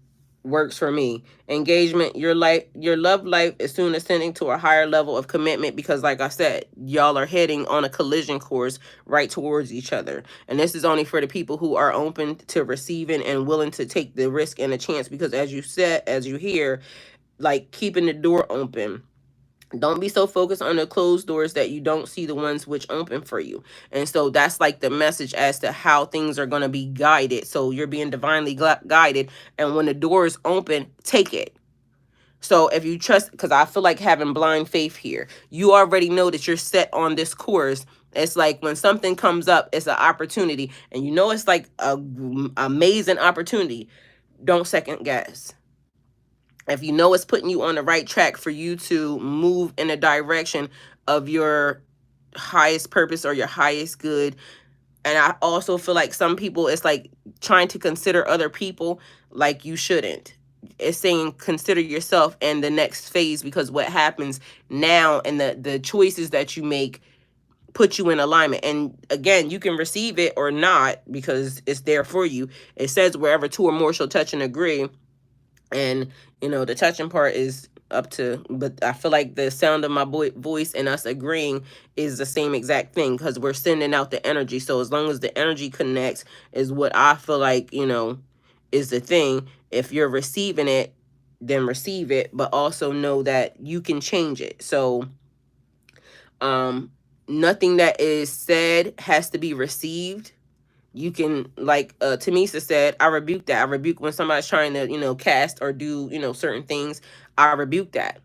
[SPEAKER 1] works for me. Engagement, your love life is soon ascending to a higher level of commitment because, like I said, y'all are heading on a collision course right towards each other. And this is only for the people who are open to receiving and willing to take the risk and a chance, because as you said, as you hear, like keeping the door open. Don't be so focused on the closed doors that you don't see the ones which open for you. And so that's like the message as to how things are going to be guided. So you're being divinely guided. And when the door is open, take it. So if you trust, because I feel like having blind faith here, you already know that you're set on this course. It's like when something comes up, it's an opportunity. And you know it's like a amazing opportunity. Don't second guess. If you know it's putting you on the right track for you to move in a direction of your highest purpose or your highest good. And I also feel like some people, it's like trying to consider other people, like you shouldn't. It's saying consider yourself in the next phase, because what happens now and the choices that you make put you in alignment. And again, you can receive it or not because it's there for you. It says wherever two or more shall touch and agree. And, you know, the touching part is up to, but I feel like the sound of my voice and us agreeing is the same exact thing, because we're sending out the energy. So as long as the energy connects is what I feel like, you know, is the thing. If you're receiving it, then receive it, but also know that you can change it. So nothing that is said has to be received. You can, like Tamisa said, I rebuke that. I rebuke when somebody's trying to, you know, cast or do, you know, certain things. I rebuke that.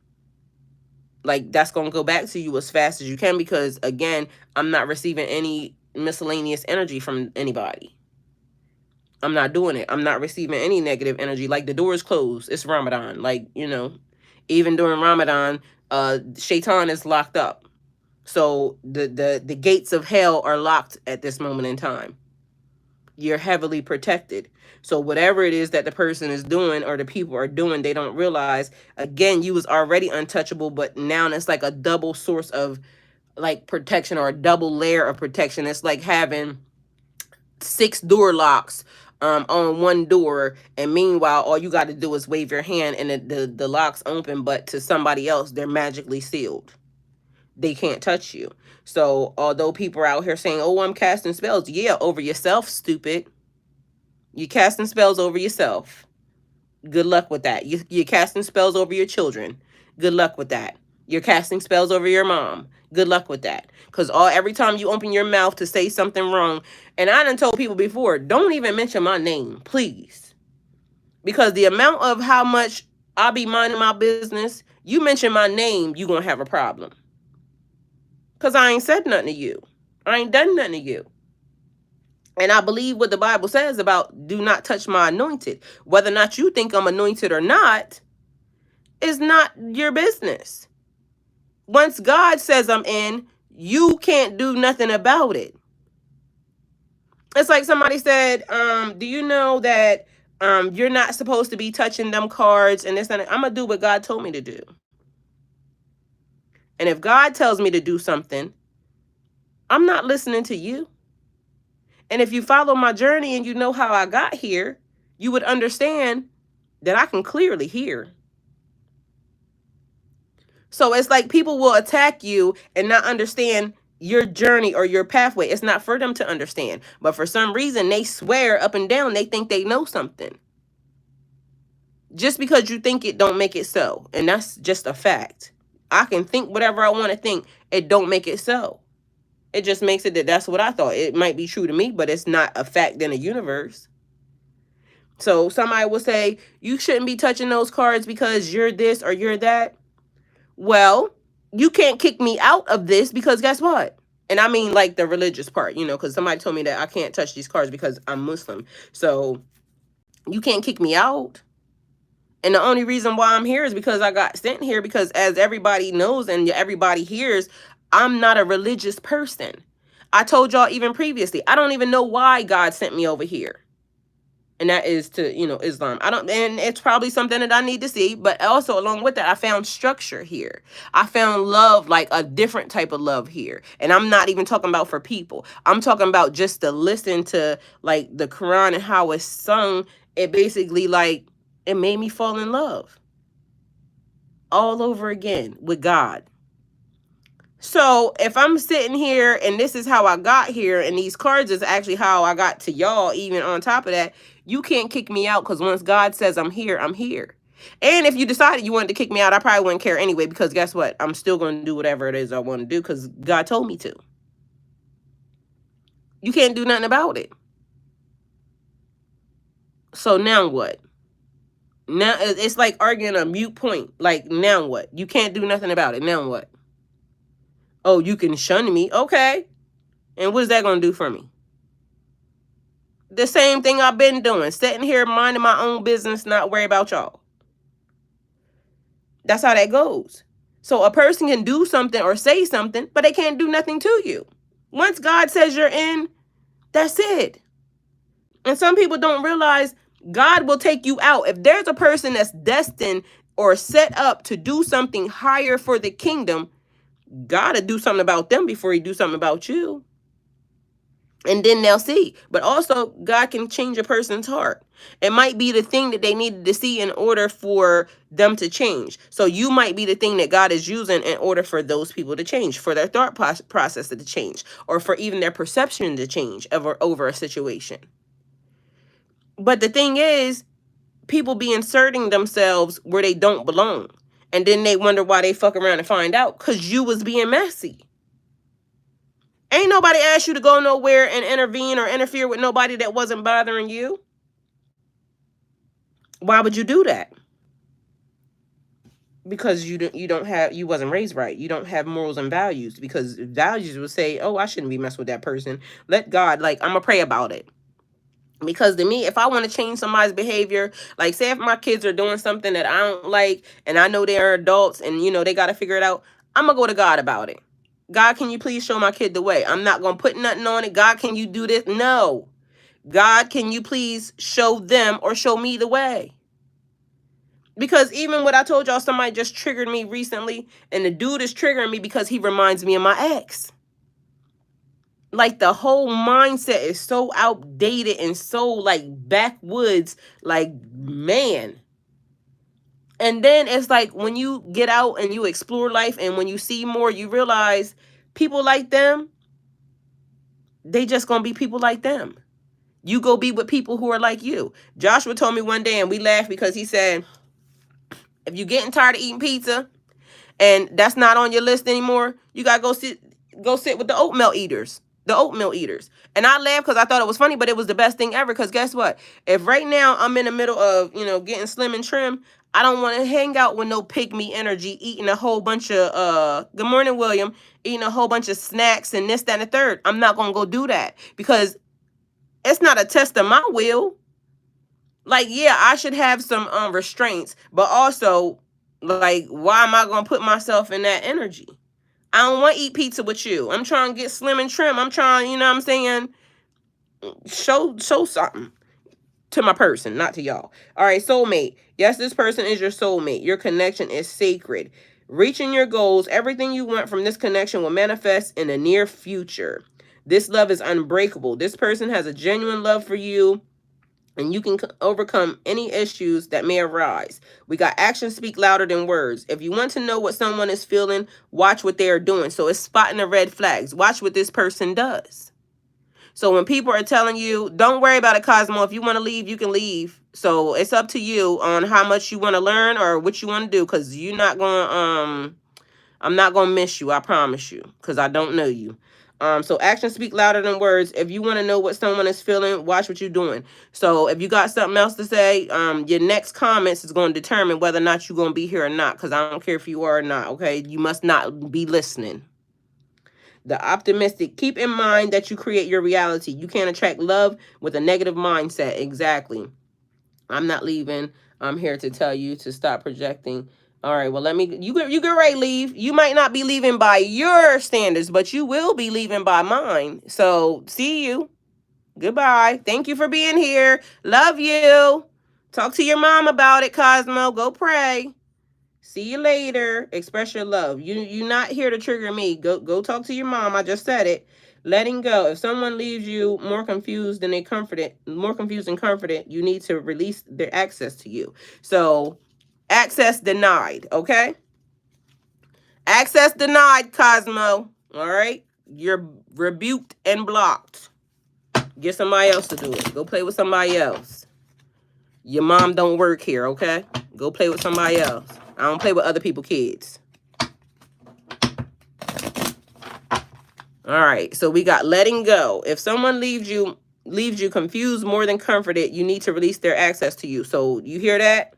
[SPEAKER 1] Like, that's going to go back to you as fast as you can, because, again, I'm not receiving any miscellaneous energy from anybody. I'm not doing it. I'm not receiving any negative energy. Like, the door is closed. It's Ramadan. Like, you know, even during Ramadan, Shaitan is locked up. So the gates of hell are locked at this moment in time. You're heavily protected. So whatever it is that the person is doing or the people are doing, they don't realize, again, you was already untouchable, but now it's like a double source of like protection, or a double layer of protection. It's like having 6 door locks on one door, and meanwhile all you got to do is wave your hand and the locks open, but to somebody else they're magically sealed. They can't touch you. So although people are out here saying, oh, I'm casting spells, yeah, over yourself, stupid. You're casting spells over yourself. Good luck with that. You're casting spells over your children. Good luck with that. You're casting spells over your mom. Good luck with that. Because every time you open your mouth to say something wrong, and I done told people before, don't even mention my name, please. Because the amount of how much I'll be minding my business, you mention my name, you're going to have a problem. Because I ain't said nothing to you. I ain't done nothing to you. And I believe what the Bible says about do not touch my anointed. Whether or not you think I'm anointed or not is not your business. Once God says I'm in, you can't do nothing about it. It's like somebody said, do you know that you're not supposed to be touching them cards and this and that? I'm going to do what God told me to do. And if God tells me to do something, I'm not listening to you. And if you follow my journey and you know how I got here, you would understand that I can clearly hear. So it's like people will attack you and not understand your journey or your pathway. It's not for them to understand. But for some reason, they swear up and down they think they know something. Just because you think it don't make it so. And that's just a fact. I can think whatever I want to think. It don't make it so. It just makes it that that's what I thought. It might be true to me, but it's not a fact in the universe. So somebody will say, you shouldn't be touching those cards because you're this or you're that. Well, you can't kick me out of this because guess what? And I mean like the religious part, you know, because somebody told me that I can't touch these cards because I'm Muslim. So you can't kick me out. And the only reason why I'm here is because I got sent here, because as everybody knows and everybody hears, I'm not a religious person. I told y'all even previously, I don't even know why God sent me over here. And that is to, you know, Islam. And it's probably something that I need to see. But also along with that, I found structure here. I found love, like a different type of love here. And I'm not even talking about for people. I'm talking about just to listen to like the Quran and how it's sung. It basically like, It made me fall in love all over again with God. So if I'm sitting here and this is how I got here, and these cards is actually how I got to y'all, even on top of that, you can't kick me out, because once God says I'm here, I'm here. And if you decided you wanted to kick me out, I probably wouldn't care anyway, because guess what? I'm still going to do whatever it is I want to do, because God told me to. You can't do nothing about it. So now what? Now it's like arguing a mute point. Like, now what? You can't do nothing about it. Now what? Oh, you can shun me. Okay. And what is that going to do for me? The same thing I've been doing. Sitting here minding my own business, not worry about y'all. That's how that goes. So a person can do something or say something, but they can't do nothing to you. Once God says you're in, that's it. And some people don't realize God will take you out. If there's a person that's destined or set up to do something higher for the kingdom, God will do something about them before he do something about you. And then they'll see. But also, God can change a person's heart. It might be the thing that they needed to see in order for them to change. So you might be the thing that God is using in order for those people to change, for their thought process to change, or for even their perception to change over a situation. But the thing is, people be inserting themselves where they don't belong. And then they wonder why they fuck around and find out, because you was being messy. Ain't nobody asked you to go nowhere and intervene or interfere with nobody that wasn't bothering you. Why would you do that? Because you wasn't raised right. You don't have morals and values, because values would say, oh, I shouldn't be messing with that person. Let God, like, I'm gonna pray about it. Because to me, if I want to change somebody's behavior, like say if my kids are doing something that I don't like, and I know they're adults and they got to figure it out, I'm gonna go to God about it. God, can you please show my kid the way? I'm not going to put nothing on it. God, can you do this? No. God, can you please show them or show me the way? Because even what I told y'all, somebody just triggered me recently, and the dude is triggering me because he reminds me of my ex. Like, the whole mindset is so outdated and so, like, backwoods. Like, man. And then it's like when you get out and you explore life, and when you see more, you realize people like them, they just gonna be people like them. You go be with people who are like you. Joshua told me one day, and we laughed, because he said, if you're getting tired of eating pizza and that's not on your list anymore, you gotta go sit with the oatmeal eaters. The oatmeal eaters. And I laughed because I thought it was funny, but it was the best thing ever. Because guess what? If right now I'm in the middle of, getting slim and trim, I don't want to hang out with no pygmy energy, eating a whole bunch of, good morning, William, eating a whole bunch of snacks and this, that, and the third. I'm not going to go do that, because it's not a test of my will. Like, yeah, I should have some restraints, but also, like, why am I going to put myself in that energy? I don't want to eat pizza with you. I'm trying to get slim and trim. I'm trying, show something to my person, not to y'all. All right, soulmate. Yes, this person is your soulmate. Your connection is sacred. Reaching your goals, everything you want from this connection will manifest in the near future. This love is unbreakable. This person has a genuine love for you, and you can overcome any issues that may arise. We got actions speak louder than words. If you want to know what someone is feeling, watch what they are doing. So it's spotting the red flags. Watch what this person does. So when people are telling you, don't worry about it, Cosmo. If you want to leave, you can leave. So it's up to you on how much you want to learn or what you want to do, because you're not going to, I'm not going to miss you. I promise you, because I don't know you. So actions speak louder than words. If you want to know what someone is feeling, watch what you're doing. So if you got something else to say, your next comments is going to determine whether or not you're going to be here or not, because I don't care if you are or not, okay? You must not be listening. The optimistic, keep in mind that you create your reality. You can't attract love with a negative mindset. Exactly. I'm not leaving. I'm here to tell you to stop projecting. All right, well, you get ready to leave. You might not be leaving by your standards, but you will be leaving by mine. So, see you. Goodbye. Thank you for being here. Love you. Talk to your mom about it, Cosmo. Go pray. See you later. Express your love. You're not here to trigger me. Go talk to your mom. I just said it. Letting go. If someone leaves you more confused than more confused and confident, you need to release their access to you. So, access denied, okay? Access denied, Cosmo. All right? You're rebuked and blocked. Get somebody else to do it. Go play with somebody else. Your mom don't work here, okay? Go play with somebody else. I don't play with other people's kids. All right, so we got letting go. If someone leaves you confused more than comforted, you need to release their access to you. So you hear that?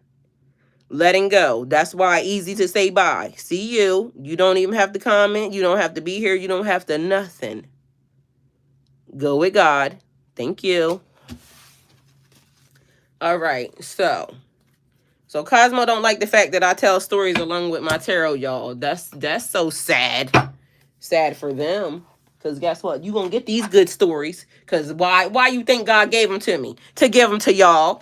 [SPEAKER 1] Letting go. That's why easy to say bye. See you. You don't even have to comment. You don't have to be here. You don't have to nothing. Go with God. Thank you. All right, so Cosmo don't like the fact that I tell stories along with my tarot, y'all. That's so sad. Sad for them. Because guess what? You going to get these good stories. Because why you think God gave them to me? To give them to y'all.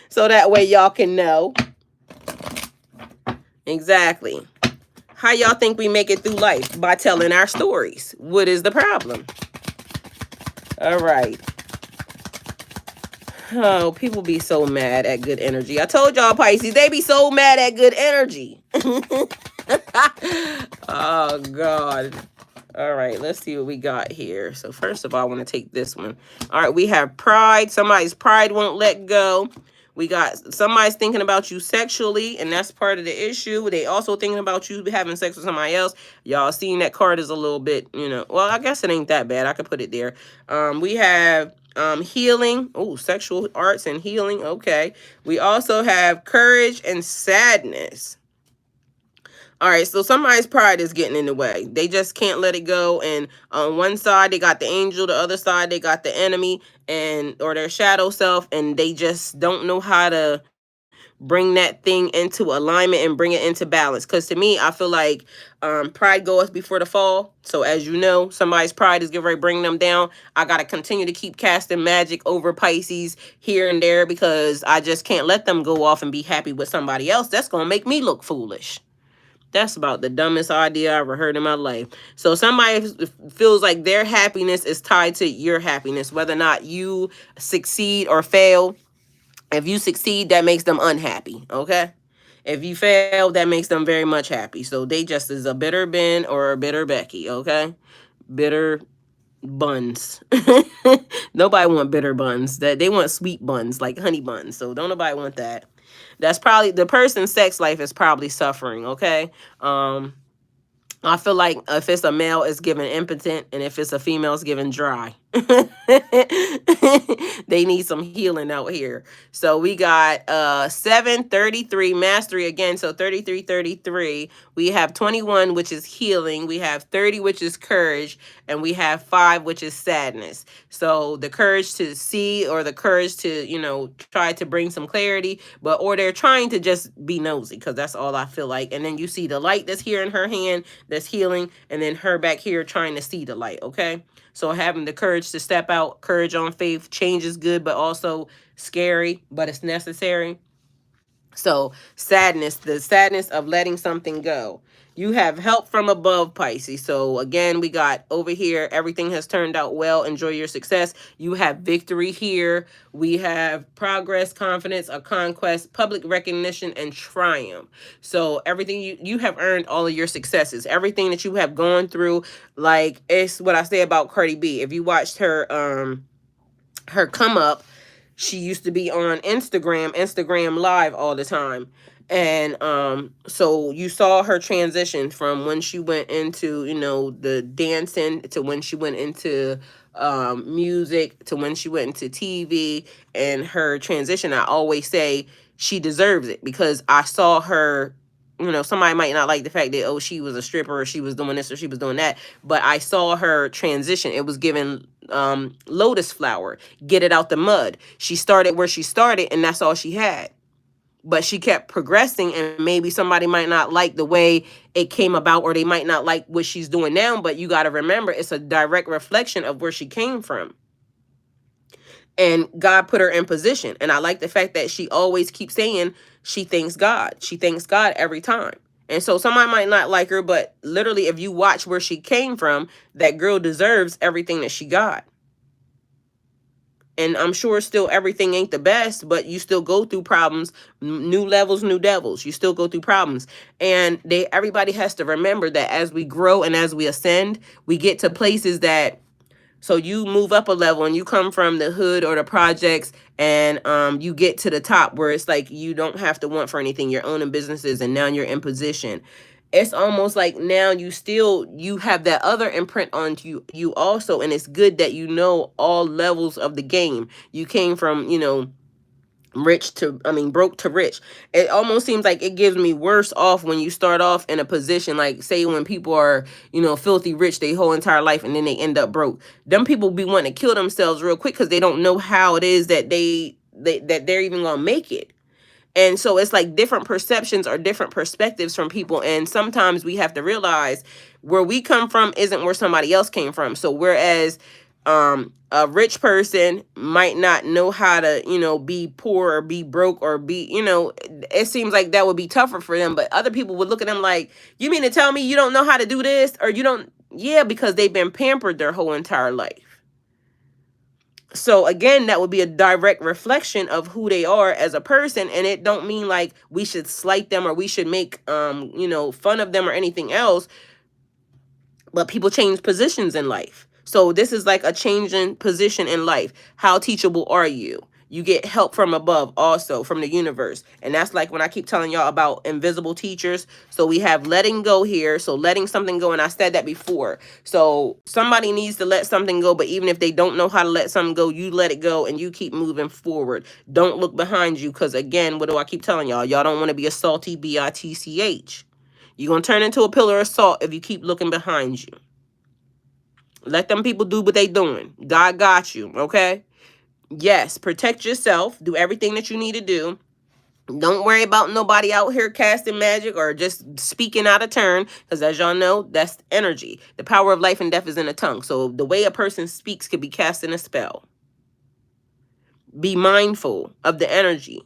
[SPEAKER 1] So that way y'all can know. Exactly. How y'all think we make it through life? By telling our stories. What is the problem? All right. Oh, people be so mad at good energy. I told y'all, Pisces, they be so mad at good energy. Oh, God. All right, let's see what we got here. So first of all, I want to take this one. All right, we have pride. Somebody's pride won't let go. We got somebody's thinking about you sexually, and that's part of the issue. They also thinking about you having sex with somebody else. Y'all seeing that card is a little bit, well, I guess it ain't that bad. I could put it there. We have healing. Oh, sexual arts and healing. Okay. We also have courage and sadness. All right, so somebody's pride is getting in the way. They just can't let it go. And on one side, they got the angel. The other side, they got the enemy or their shadow self. And they just don't know how to bring that thing into alignment and bring it into balance. Because to me, I feel like pride goeth before the fall. So as you know, somebody's pride is getting ready to bring them down. I got to continue to keep casting magic over Pisces here and there because I just can't let them go off and be happy with somebody else. That's going to make me look foolish. That's about the dumbest idea I ever heard in my life. So somebody feels like their happiness is tied to your happiness, whether or not you succeed or fail. If you succeed, that makes them unhappy, okay? If you fail, that makes them very much happy. So they just is a bitter Ben or a bitter Becky, okay? Bitter buns. Nobody want bitter buns. That they want sweet buns, like honey buns. So don't nobody want that. That's probably the person's sex life is probably suffering, okay? I feel like if it's a male, it's given impotent, and if it's a female, it's given dry. They need some healing out here. So we got 733 mastery again. So 33. We have 21, which is healing. We have 30, which is courage, and we have 5, which is sadness. So the courage to see, or the courage to try to bring some clarity, or they're trying to just be nosy, because that's all I feel like. And then you see the light that's here in her hand that's healing, and then her back here trying to see the light. Okay, so having the courage to step out, courage on faith. Change is good, but also scary, but it's necessary. So sadness, the sadness of letting something go. You have help from above, Pisces. So again, we got over here, everything has turned out well. Enjoy your success. You have victory here. We have progress, confidence, a conquest, public recognition, and triumph. So everything you have earned all of your successes. Everything that you have gone through, like it's what I say about Cardi B. If you watched her come up, she used to be on Instagram Live all the time. And so you saw her transition from when she went into, the dancing, to when she went into music, to when she went into TV, and her transition. I always say she deserves it, because I saw her. Somebody might not like the fact that, she was a stripper, or she was doing this, or she was doing that. But I saw her transition. It was given lotus flower, get it out the mud. She started where she started, and that's all she had. But she kept progressing, and maybe somebody might not like the way it came about, or they might not like what she's doing now. But you got to remember, it's a direct reflection of where she came from. And God put her in position. And I like the fact that she always keeps saying she thanks God. She thanks God every time. And so somebody might not like her, but literally if you watch where she came from, that girl deserves everything that she got. And I'm sure still everything ain't the best, but you still go through problems, new levels, new devils. You still go through problems. And everybody has to remember that as we grow and as we ascend, we get to places that, so you move up a level and you come from the hood or the projects, and you get to the top where it's like you don't have to want for anything. You're owning businesses and now you're in position. It's almost like now you have that other imprint on you also, and it's good that you know all levels of the game. You came from, broke to rich. It almost seems like it gives me worse off when you start off in a position, like say when people are, filthy rich their whole entire life and then they end up broke. Them people be wanting to kill themselves real quick because they don't know how it is that that they're even gonna make it. And so it's like different perceptions or different perspectives from people. And sometimes we have to realize where we come from isn't where somebody else came from. So whereas a rich person might not know how to, be poor or be broke or be, it seems like that would be tougher for them. But other people would look at them like, you mean to tell me you don't know how to do this? Or you don't? Yeah, because they've been pampered their whole entire life. So again, that would be a direct reflection of who they are as a person. And it don't mean like we should slight them or we should make fun of them or anything else. But people change positions in life. So this is like a changing position in life. How teachable are you? You get help from above, also from the universe. And that's like when I keep telling y'all about invisible teachers. So we have letting go here. So letting something go. And I said that before. So somebody needs to let something go. But even if they don't know how to let something go, you let it go and you keep moving forward. Don't look behind you. Because again, what do I keep telling y'all? Y'all don't want to be a salty bitch. You're going to turn into a pillar of salt if you keep looking behind you. Let them people do what they doing. God got you, okay? Yes, protect yourself. Do everything that you need to do. Don't worry about nobody out here casting magic or just speaking out of turn. Because as y'all know, that's energy. The power of life and death is in the tongue. So the way a person speaks could be casting a spell. Be mindful of the energy.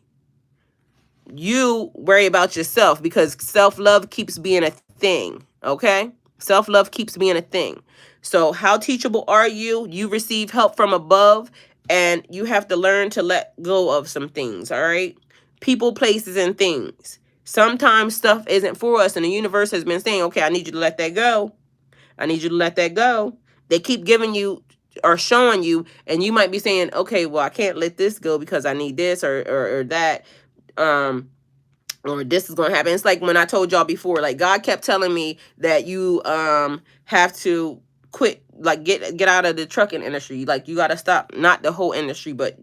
[SPEAKER 1] You worry about yourself because self-love keeps being a thing, okay? Self-love keeps being a thing. So how teachable are you? You receive help from above, and you have to learn to let go of some things, all right? People, places, and things. Sometimes stuff isn't for us, and the universe has been saying, okay, I need you to let that go. I need you to let that go. They keep giving you or showing you, and you might be saying, okay, well, I can't let this go because I need this or that. Or this is gonna happen. It's like when I told y'all before, like God kept telling me that you have to quit, like get out of the trucking industry. Like you gotta stop, not the whole industry, but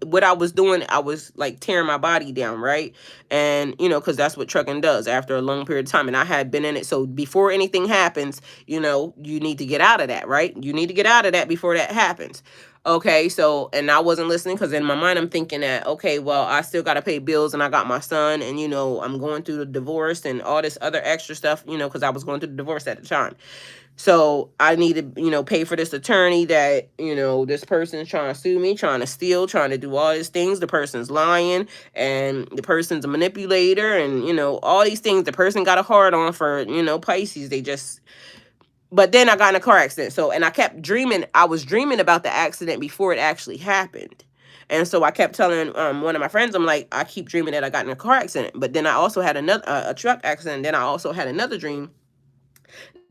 [SPEAKER 1] what I was doing, I was like tearing my body down, right? And because that's what trucking does after a long period of time, and I had been in it. So before anything happens, you need to get out of that, right? You need to get out of that before that happens. Okay, so, and I wasn't listening because in my mind I'm thinking that, okay, well, I still got to pay bills and I got my son, and I'm going through the divorce and all this other extra stuff, because I was going through the divorce at the time. So I need to, pay for this attorney that, this person's trying to sue me, trying to steal, trying to do all these things. The person's lying and the person's a manipulator and, all these things. The person got a hard on for, Pisces. They just, but then I got in a car accident. So, and I kept dreaming. I was dreaming about the accident before it actually happened. And so I kept telling one of my friends, I'm like, I keep dreaming that I got in a car accident. But then I also had another a truck accident. Then I also had another dream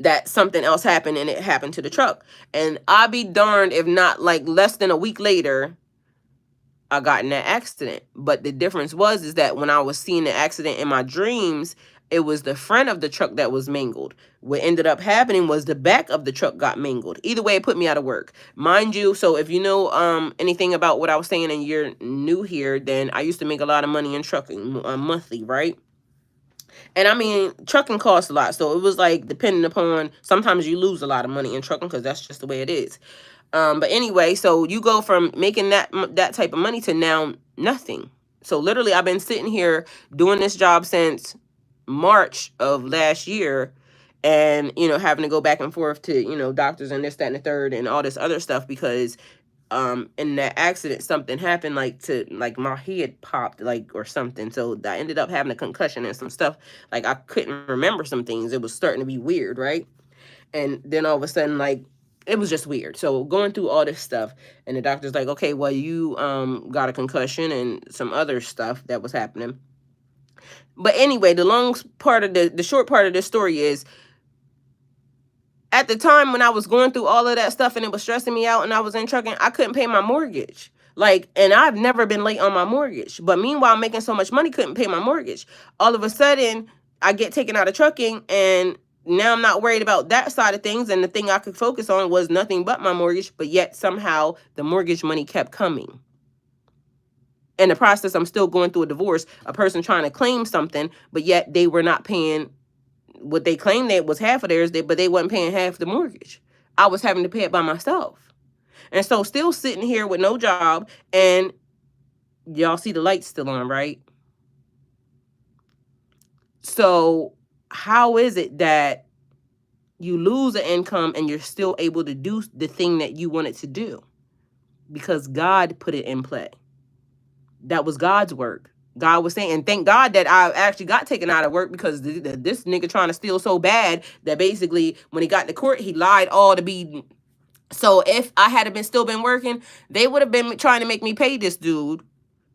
[SPEAKER 1] that something else happened and it happened to the truck. And I'll be darned if not like less than a week later, I got in that accident. But the difference is that when I was seeing the accident in my dreams, it was the front of the truck that was mangled. What ended up happening was the back of the truck got mangled. Either way, it put me out of work. Mind you, so if you know anything about what I was saying and you're new here, then I used to make a lot of money in trucking monthly, right? And I mean, trucking costs a lot. So it was like depending upon, sometimes you lose a lot of money in trucking because that's just the way it is. But anyway, so you go from making that type of money to now nothing. So literally I've been sitting here doing this job since March of last year and, having to go back and forth to, doctors and this, that, and the third and all this other stuff because in that accident, something happened, like my head popped, like, or something. So I ended up having a concussion and some stuff. Like, I couldn't remember some things. It was starting to be weird, right? And then all of a sudden, like, it was just weird. So going through all this stuff, and the doctor's like, okay, well, you got a concussion and some other stuff that was happening. But anyway, the short part of this story is, at the time when I was going through all of that stuff and it was stressing me out and I was in trucking, I couldn't pay my mortgage. Like, and I've never been late on my mortgage. But meanwhile, making so much money, couldn't pay my mortgage. All of a sudden, I get taken out of trucking, and now I'm not worried about that side of things. And the thing I could focus on was nothing but my mortgage. But yet somehow the mortgage money kept coming. In the process, I'm still going through a divorce, a person trying to claim something, but yet they were not paying what they claimed that was half of theirs, but they wasn't paying half the mortgage. I was having to pay it by myself. And so still sitting here with no job, and y'all see the lights still on, right? So how is it that you lose an income and you're still able to do the thing that you wanted to do? Because God put it in play. That was God's work. God was saying, and thank God that I actually got taken out of work, because this nigga trying to steal so bad that basically when he got to court, he lied all to be. So if I had still been working, they would have been trying to make me pay this dude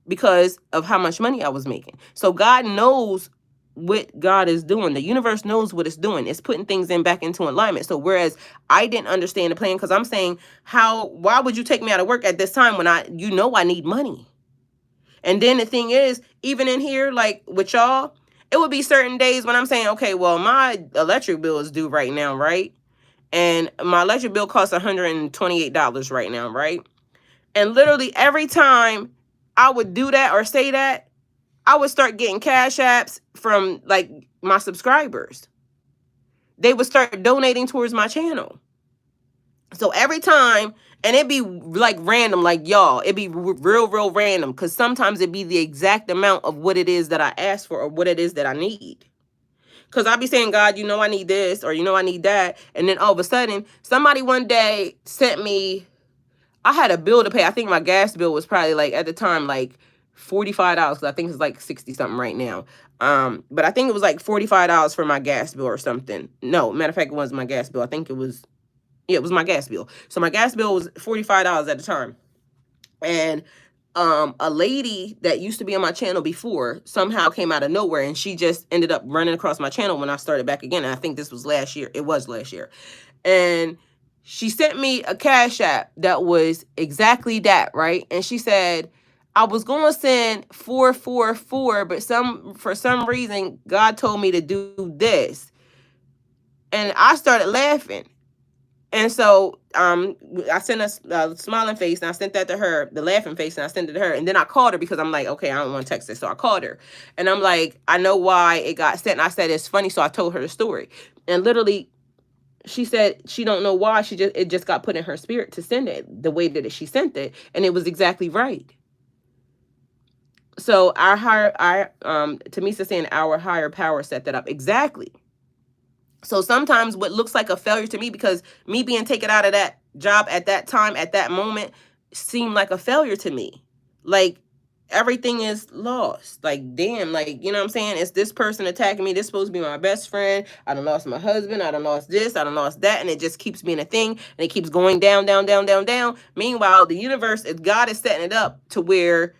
[SPEAKER 1] because of how much money I was making. So God knows what God is doing. The universe knows what it's doing. It's putting things back into alignment. So whereas I didn't understand the plan, because I'm saying, why would you take me out of work at this time when I need money? And then the thing is, even in here, like with y'all, it would be certain days when I'm saying, okay, well, my electric bill is due right now, right? And my electric bill costs $128 right now, right? And literally every time I would do that or say that, I would start getting cash apps from like my subscribers. They would start donating towards my channel. So every time, and it'd be like random, like y'all, it'd be real random, because sometimes it'd be the exact amount of what it is that I asked for or what it is that I need. Because I'd be saying, God, I need this, or I need that. And then all of a sudden, somebody one day sent me, I had a bill to pay. I think my gas bill was probably like, at the time, like $45, because I think it's like 60 something right now. But I think it was like $45 for my gas bill or something. No, matter of fact, it wasn't my gas bill. I think it was my gas bill. So my gas bill was $45 at the time. And a lady that used to be on my channel before somehow came out of nowhere, and she just ended up running across my channel when I started back again. And I think this was last year. It was last year. And she sent me a cash app that was exactly that, right? And she said, I was going to send 444, but for some reason, God told me to do this. And I started laughing. And so I sent a smiling face, and I sent that to her, the laughing face, and I sent it to her. And then I called her, because I'm like, okay, I don't want to text this. So I called her, and I'm like, I know why it got sent. And I said, it's funny. So I told her the story. And literally, she said she don't know why. It just got put in her spirit to send it the way that she sent it. And it was exactly right. So Tamisa saying our higher power set that up. Exactly. So sometimes what looks like a failure to me, because me being taken out of that job at that time, at that moment, seemed like a failure to me. Like, everything is lost. Like, damn, like, you know what I'm saying? It's this person attacking me. This supposed to be my best friend. I done lost my husband. I done lost this. I done lost that. And it just keeps being a thing. And it keeps going down, down, down, down, down. Meanwhile, the universe, God is setting it up to where,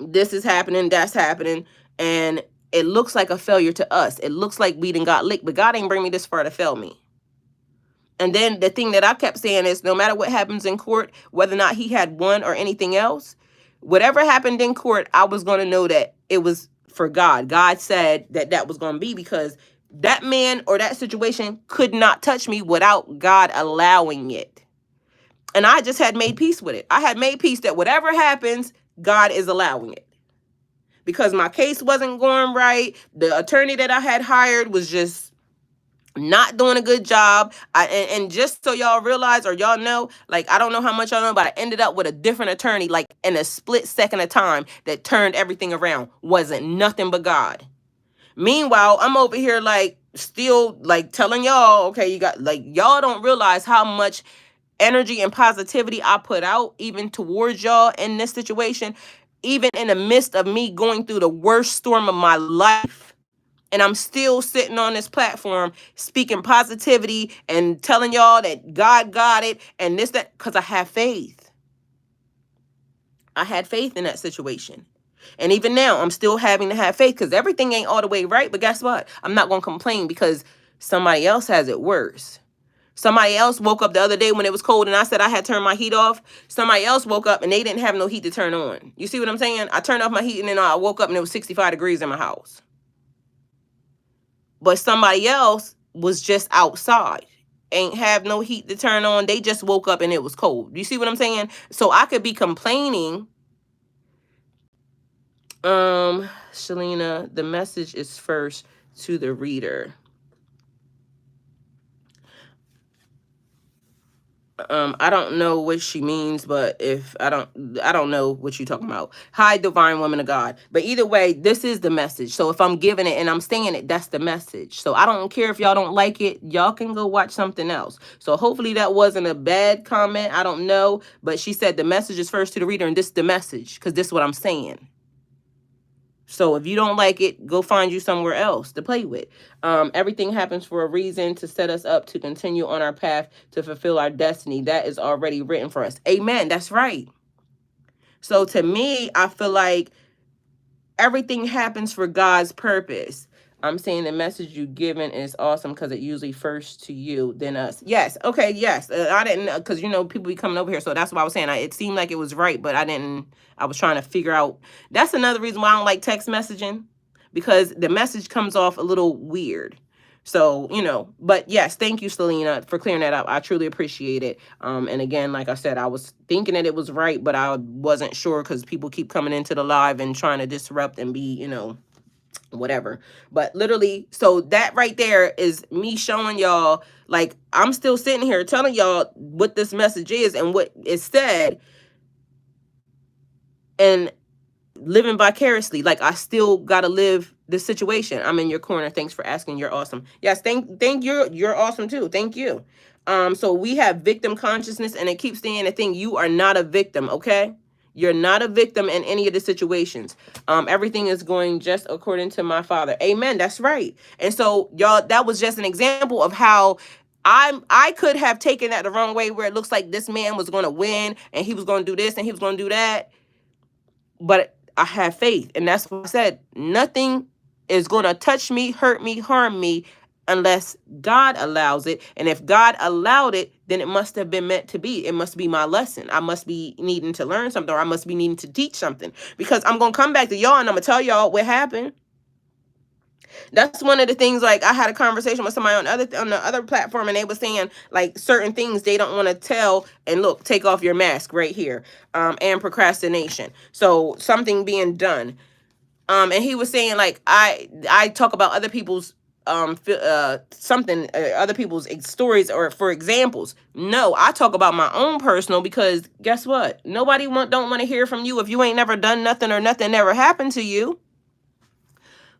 [SPEAKER 1] this is happening, that's happening. And it looks like a failure to us. It looks like we done got licked, but God ain't bring me this far to fail me. And then the thing that I kept saying is, no matter what happens in court, whether or not he had won or anything else, whatever happened in court, I was going to know that it was for God. God said that was going to be, because that man or that situation could not touch me without God allowing it. And I just had made peace with it. I had made peace that whatever happens, God is allowing it. Because my case wasn't going right. The attorney that I had hired was just not doing a good job. And just so y'all realize, or y'all know, like, I don't know how much y'all know, but I ended up with a different attorney, like in a split second of time, that turned everything around. Wasn't nothing but God. Meanwhile, I'm over here like still like telling y'all, okay, you got, like, y'all don't realize how much energy and positivity I put out, even towards y'all in this situation, even in the midst of me going through the worst storm of my life. And I'm still sitting on this platform speaking positivity and telling y'all that God got it and this, that, because I have faith. I had faith in that situation. And even now, I'm still having to have faith because everything ain't all the way right. But guess what? I'm not going to complain because somebody else has it worse. Somebody else woke up the other day when it was cold and I said I had turned my heat off. Somebody else woke up and they didn't have no heat to turn on. You see what I'm saying? I turned off my heat and then I woke up and it was 65 degrees in my house. But somebody else was just outside. Ain't have no heat to turn on. They just woke up and it was cold. You see what I'm saying? So I could be complaining. Shalina, the message is first to the reader. I don't know what she means, but if I don't know what you're talking about. Hi, divine woman of God. But either way, this is the message. So if I'm giving it and I'm saying it, that's the message. So I don't care if y'all don't like it. Y'all can go watch something else. So hopefully that wasn't a bad comment. I don't know. But she said the message is first to the reader, and this is the message, because this is what I'm saying. So if you don't like it, go find you somewhere else to play with. Everything happens for a reason, to set us up to continue on our path to fulfill our destiny. That is already written for us. Amen. That's right. So to me, I feel like everything happens for God's purpose. I'm saying the message you given is awesome because it usually first to you, then us. Yes. Okay. Yes. I didn't, because, you know, people be coming over here. So that's what I was saying. It seemed like it was right, but I was trying to figure out. That's another reason why I don't like text messaging, because the message comes off a little weird. So, you know, but yes, thank you, Selena, for clearing that up. I truly appreciate it. And again, like I said, I was thinking that it was right, but I wasn't sure because people keep coming into the live and trying to disrupt and be, you know, whatever. But literally, so that right there is me showing y'all, like, I'm still sitting here telling y'all what this message is and what is said, and living vicariously. Like, I still gotta live this situation. I'm in your corner. Thanks for asking. You're awesome. Yes, thank you. You're awesome too. Thank you. So we have victim consciousness, and it keeps saying the thing, you are not a victim, okay? You're not a victim in any of the situations. Everything is going just according to my Father. Amen. That's right. And so, y'all, that was just an example of how I could have taken that the wrong way, where it looks like this man was going to win and he was going to do this and he was going to do that. But I have faith. And that's what I said. Nothing is going to touch me, hurt me, harm me unless God allows it. And if God allowed it, then it must have been meant to be. It must be my lesson. I must be needing to learn something, or I must be needing to teach something, because I'm going to come back to y'all and I'm going to tell y'all what happened. That's one of the things. Like, I had a conversation with somebody on the other platform, and they were saying, like, certain things they don't want to tell. And look, take off your mask right here. And procrastination. So something being done. And he was saying, like, I talk about other people's other people's stories, or for examples. No, I talk about my own personal, because guess what? Nobody don't want to hear from you if you ain't never done nothing, or nothing never happened to you.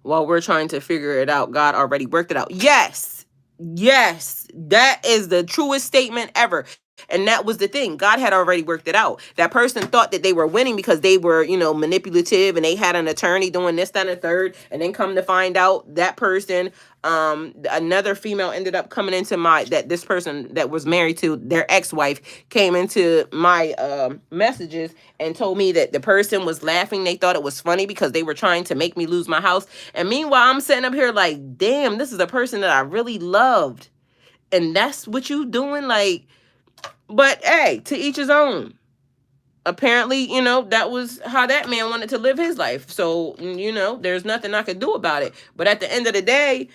[SPEAKER 1] While we're trying to figure it out, God already worked it out. Yes. Yes. That is the truest statement ever. And that was the thing. God had already worked it out. That person thought that they were winning because they were, you know, manipulative, and they had an attorney doing this, that, and the third. And then come to find out, that person, another female ended up coming into this person that was married to their ex-wife came into my messages and told me that the person was laughing. They thought it was funny because they were trying to make me lose my house. And meanwhile, I'm sitting up here like, damn, this is a person that I really loved. And that's what you doing? Like, but hey, to each his own. Apparently, you know, that was how that man wanted to live his life. So, you know, there's nothing I could do about it. But at the end of the day,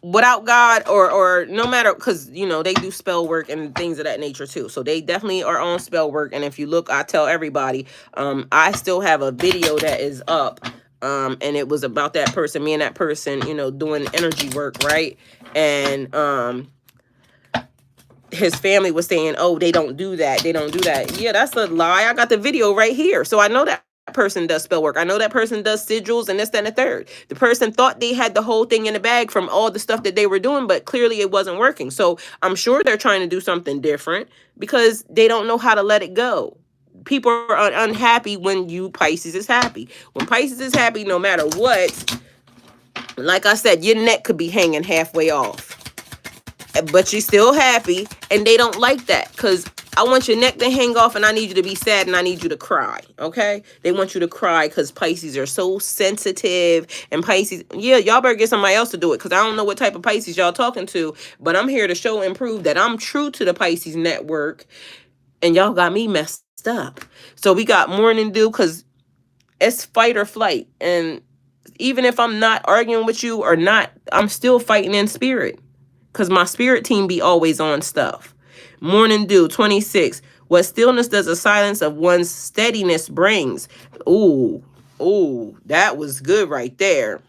[SPEAKER 1] without God, or no matter, because, you know, they do spell work and things of that nature too. So they definitely are on spell work. And if you look, I tell everybody, I still have a video that is up. And it was about that person, me and that person, you know, doing energy work, right? And his family was saying, oh, they don't do that. They don't do that. Yeah, that's a lie. I got the video right here. So I know that person does spell work. I know that person does sigils and this, that, and the third. The person thought they had the whole thing in the bag from all the stuff that they were doing, but clearly it wasn't working. So I'm sure they're trying to do something different because they don't know how to let it go. People are unhappy when Pisces is happy. When Pisces is happy, no matter what, like I said, your neck could be hanging halfway off, but you're still happy, and they don't like that because I want your neck to hang off and I need you to be sad and I need you to cry, okay? They want you to cry because Pisces are so sensitive, and Pisces, yeah, y'all better get somebody else to do it because I don't know what type of Pisces y'all talking to, but I'm here to show and prove that I'm true to the Pisces network, and y'all got me messed up. So we got morning dew because it's fight or flight, and even if I'm not arguing with you or not, I'm still fighting in spirit because my spirit team be always on stuff. Morning dew, 26. What stillness does a silence of one's steadiness brings. Ooh, that was good right there.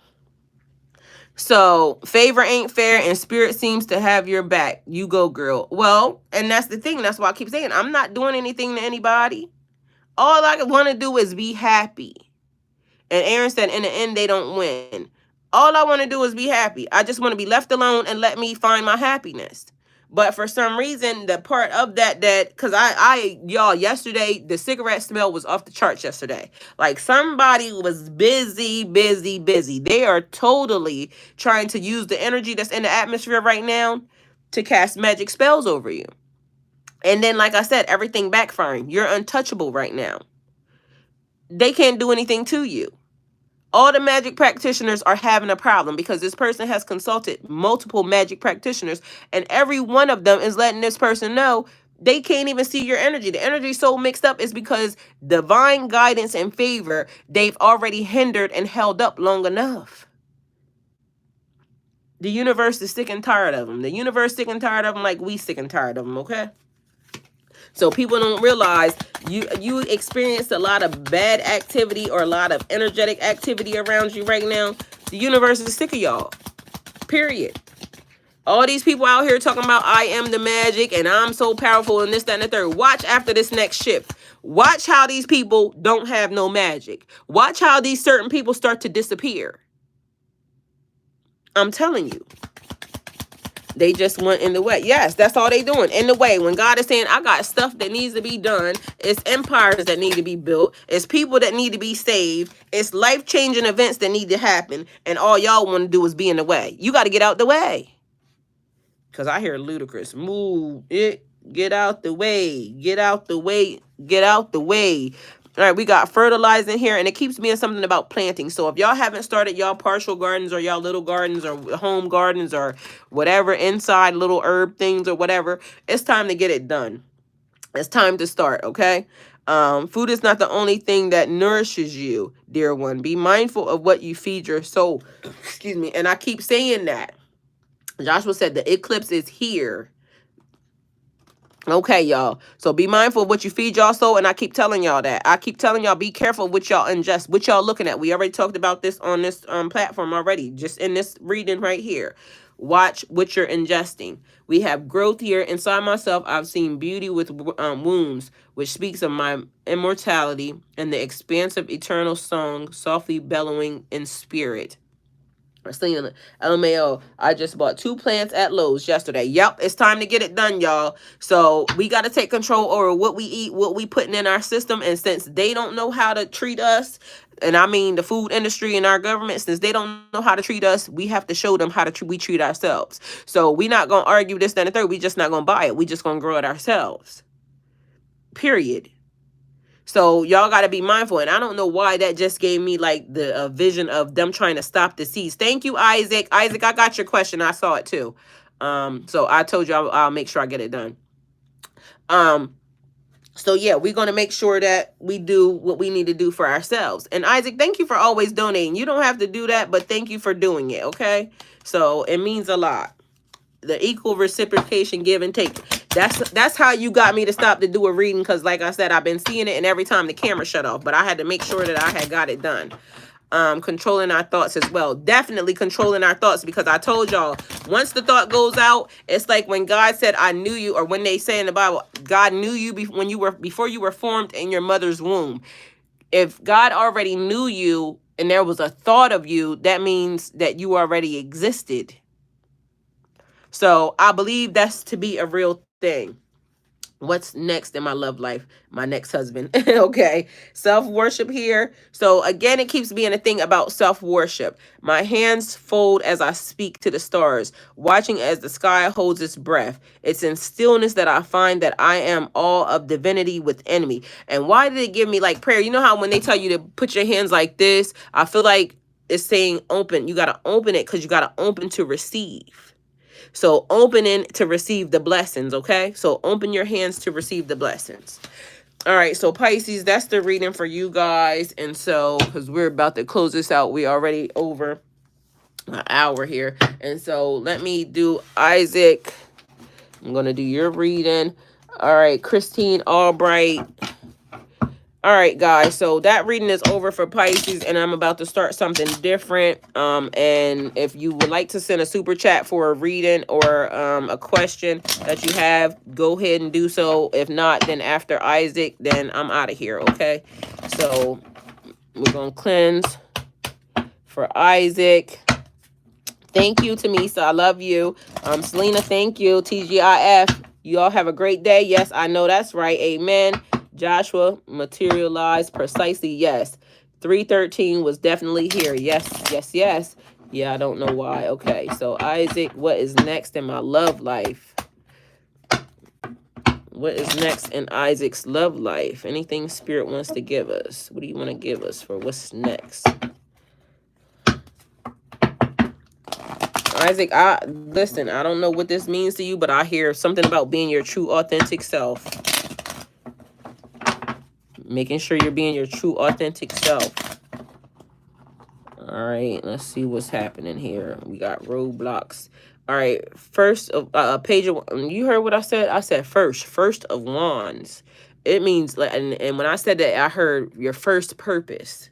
[SPEAKER 1] So, favor ain't fair and spirit seems to have your back. You go, girl. Well, and that's the thing. That's why I keep saying I'm not doing anything to anybody. All I want to do is be happy. And Aaron said, in the end, they don't win. All I want to do is be happy. I just want to be left alone and let me find my happiness. But for some reason, the part of that, because y'all, yesterday, the cigarette smell was off the charts yesterday. Like somebody was busy. They are totally trying to use the energy that's in the atmosphere right now to cast magic spells over you. And then, like I said, everything backfiring. You're untouchable right now. They can't do anything to you. All the magic practitioners are having a problem because this person has consulted multiple magic practitioners, and every one of them is letting this person know they can't even see your energy. The energy is so mixed up is because divine guidance and favor, they've already hindered and held up long enough. The universe is sick and tired of them. The universe is sick and tired of them like we sick and tired of them, okay? So people don't realize you experienced a lot of bad activity or a lot of energetic activity around you right now. The universe is sick of y'all. Period. All these people out here talking about I am the magic and I'm so powerful and this, that, and the third. Watch after this next shift. Watch how these people don't have no magic. Watch how these certain people start to disappear. I'm telling you. They just went in the way. Yes, that's all they doing. In the way. When God is saying, I got stuff that needs to be done. It's empires that need to be built. It's people that need to be saved. It's life-changing events that need to happen. And all y'all want to do is be in the way. You got to get out the way. Because I hear ludicrous. Move it. Get out the way. Get out the way. Get out the way. All right, we got fertilizing here, and it keeps being something about planting. So if y'all haven't started y'all partial gardens or y'all little gardens or home gardens or whatever, inside little herb things or whatever, it's time to get it done. It's time to start, okay? Food is not the only thing that nourishes you, dear one. Be mindful of what you feed your soul. Excuse me. And I keep saying that. Joshua said the eclipse is here. Okay, y'all. So be mindful of what you feed y'all soul, and I keep telling y'all that. I keep telling y'all be careful what y'all ingest, what y'all looking at. We already talked about this on this platform already, just in this reading right here. Watch what you're ingesting. We have growth here. Inside myself, I've seen beauty with wounds, which speaks of my immortality and the expansive eternal song softly bellowing in spirit. LMAO, I just bought 2 plants at Lowe's yesterday. Yep, it's time to get it done, y'all. So we got to take control over what we eat, what we putting in our system. And since they don't know how to treat us, and I mean the food industry and our government, since they don't know how to treat us, we have to show them how to we treat ourselves. So we're not going to argue this, that, and the third. We just not going to buy it. We just going to grow it ourselves. Period. So y'all got to be mindful. And I don't know why that just gave me like the vision of them trying to stop the seeds. Thank you, Isaac. Isaac, I got your question. I saw it too. So I told you I'll make sure I get it done. So yeah, we're going to make sure that we do what we need to do for ourselves. And Isaac, thank you for always donating. You don't have to do that, but thank you for doing it. Okay. So it means a lot. The equal reciprocation, give and take. That's how you got me to stop to do a reading, because like I said, I've been seeing it, and every time the camera shut off, but I had to make sure that I had got it done. Controlling our thoughts as well. Definitely controlling our thoughts, because I told y'all, once the thought goes out, it's like when God said, I knew you, or when they say in the Bible, God knew you before you were formed in your mother's womb. if God already knew you and there was a thought of you, that means that you already existed. So I believe that's to be a real thing. What's next in my love life? My next husband. Okay. Self-worship here. So again, it keeps being a thing about self-worship. My hands fold as I speak to the stars, watching as the sky holds its breath. It's in stillness that I find that I am all of divinity within me. And why did it give me like prayer? You know how when they tell you to put your hands like this, I feel like it's saying open. You got to open it because you got to open to receive. So opening to receive the blessings, okay? So open your hands to receive the blessings. All right, so Pisces, that's the reading for you guys. And so, because we're about to close this out, we already over an hour here. And so let me do Isaac. I'm going to do your reading. All right, Christine Albright. All right, guys, so that reading is over for Pisces, and I'm about to start something different. And if you would like to send a super chat for a reading or a question that you have, go ahead and do so. If not, then after Isaac, then I'm out of here, okay? So we're going to cleanse for Isaac. Thank you, Tamisa. I love you. Selena, thank you. TGIF. You all have a great day. Yes, I know that's right. Amen. Joshua, materialized precisely. Yes. 313 was definitely here. Yes, yes, yes. Yeah, I don't know why. Okay, so Isaac, what is next in my love life? What is next in Isaac's love life? Anything Spirit wants to give us? What do you want to give us for what's next? Isaac, listen, I don't know what this means to you, but I hear something about being your true authentic self. Making sure you're being your true authentic self. All right, let's see what's happening here. We got roadblocks. All right, first of page of, you heard what I said? I said first of wands. It means like, and when I said that, I heard your first purpose.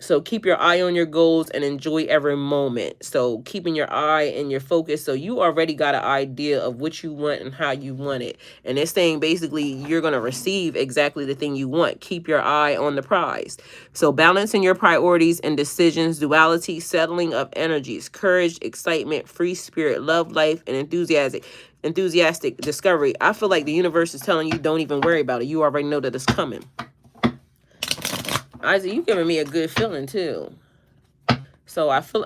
[SPEAKER 1] So keep your eye on your goals and enjoy every moment. So keeping your eye and your focus. So you already got an idea of what you want and how you want it. And it's saying basically you're going to receive exactly the thing you want. Keep your eye on the prize. So balancing your priorities and decisions, duality, settling of energies, courage, excitement, free spirit, love, life, and enthusiastic discovery. I feel like the universe is telling you don't even worry about it. You already know that it's coming. Isaac, you giving me a good feeling too. So I feel.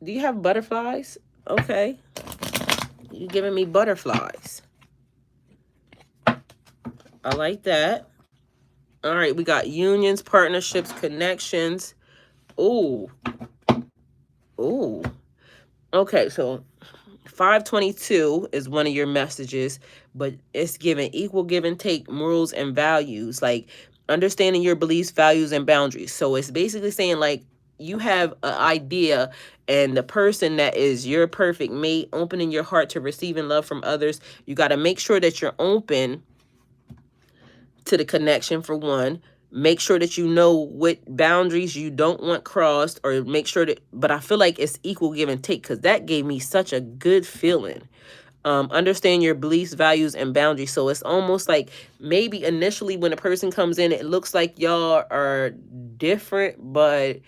[SPEAKER 1] Do you have butterflies? Okay. You giving me butterflies. I like that. All right, we got unions, partnerships, connections. Ooh. Ooh. Okay, so 522 is one of your messages, but it's giving equal give and take morals and values, like understanding your beliefs, values, and boundaries. So it's basically saying like you have an idea and the person that is your perfect mate, opening your heart to receiving love from others. You got to make sure that you're open to the connection for one. Make sure that you know what boundaries you don't want crossed, or make sure that, but I feel like it's equal give and take because that gave me such a good feeling. Understand your beliefs, values, and boundaries. So it's almost like maybe initially when a person comes in, it looks like y'all are different, but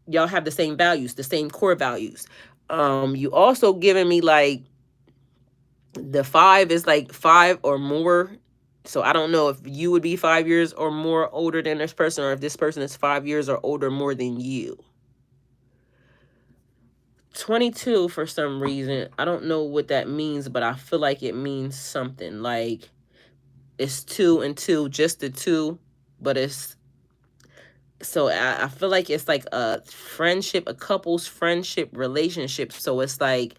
[SPEAKER 1] y'all have the same values, the same core values. You also giving me like the 5 is like 5 or more. So I don't know if you would be 5 years or more older than this person, or if this person is 5 years or older more than you. 22 for some reason. I don't know what that means, but I feel like it means something. Like it's 2 and 2, just the 2, but it's, so I feel like it's like a friendship, a couple's friendship relationship. So it's like,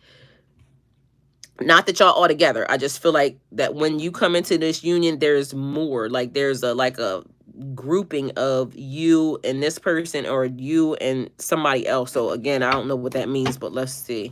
[SPEAKER 1] not that y'all all together. I just feel like that when you come into this union, there's more. Like there's a like a grouping of you and this person, or you and somebody else. So again, I don't know what that means, but let's see.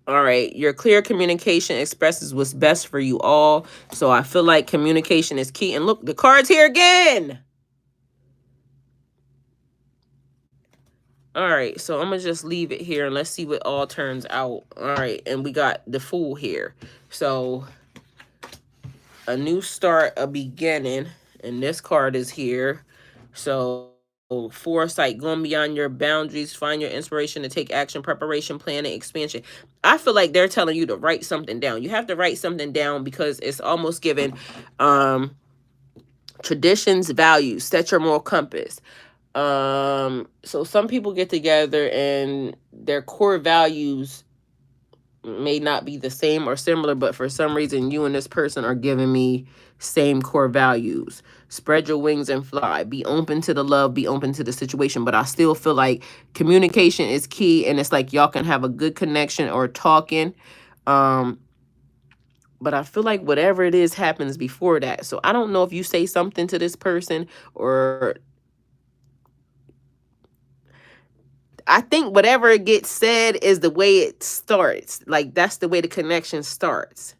[SPEAKER 1] All right, your clear communication expresses what's best for you all. So I feel like communication is key. And look, the card's here again. All right, so I'm going to just leave it here and let's see what all turns out. All right, and we got the Fool here. So a new start, a beginning, and this card is here. So foresight, going beyond your boundaries, find your inspiration to take action, preparation, planning, expansion. I feel like they're telling you to write something down. You have to write something down because it's almost given traditions, values, set your moral compass. So some people get together and their core values may not be the same or similar, but for some reason you and this person are giving me same core values. Spread your wings and fly. Be open to the love, be open to the situation. But I still feel like communication is key, and it's like y'all can have a good connection or talking. But I feel like whatever it is happens before that. So I don't know if you say something to this person, or I think whatever gets said is the way it starts. Like, that's the way the connection starts.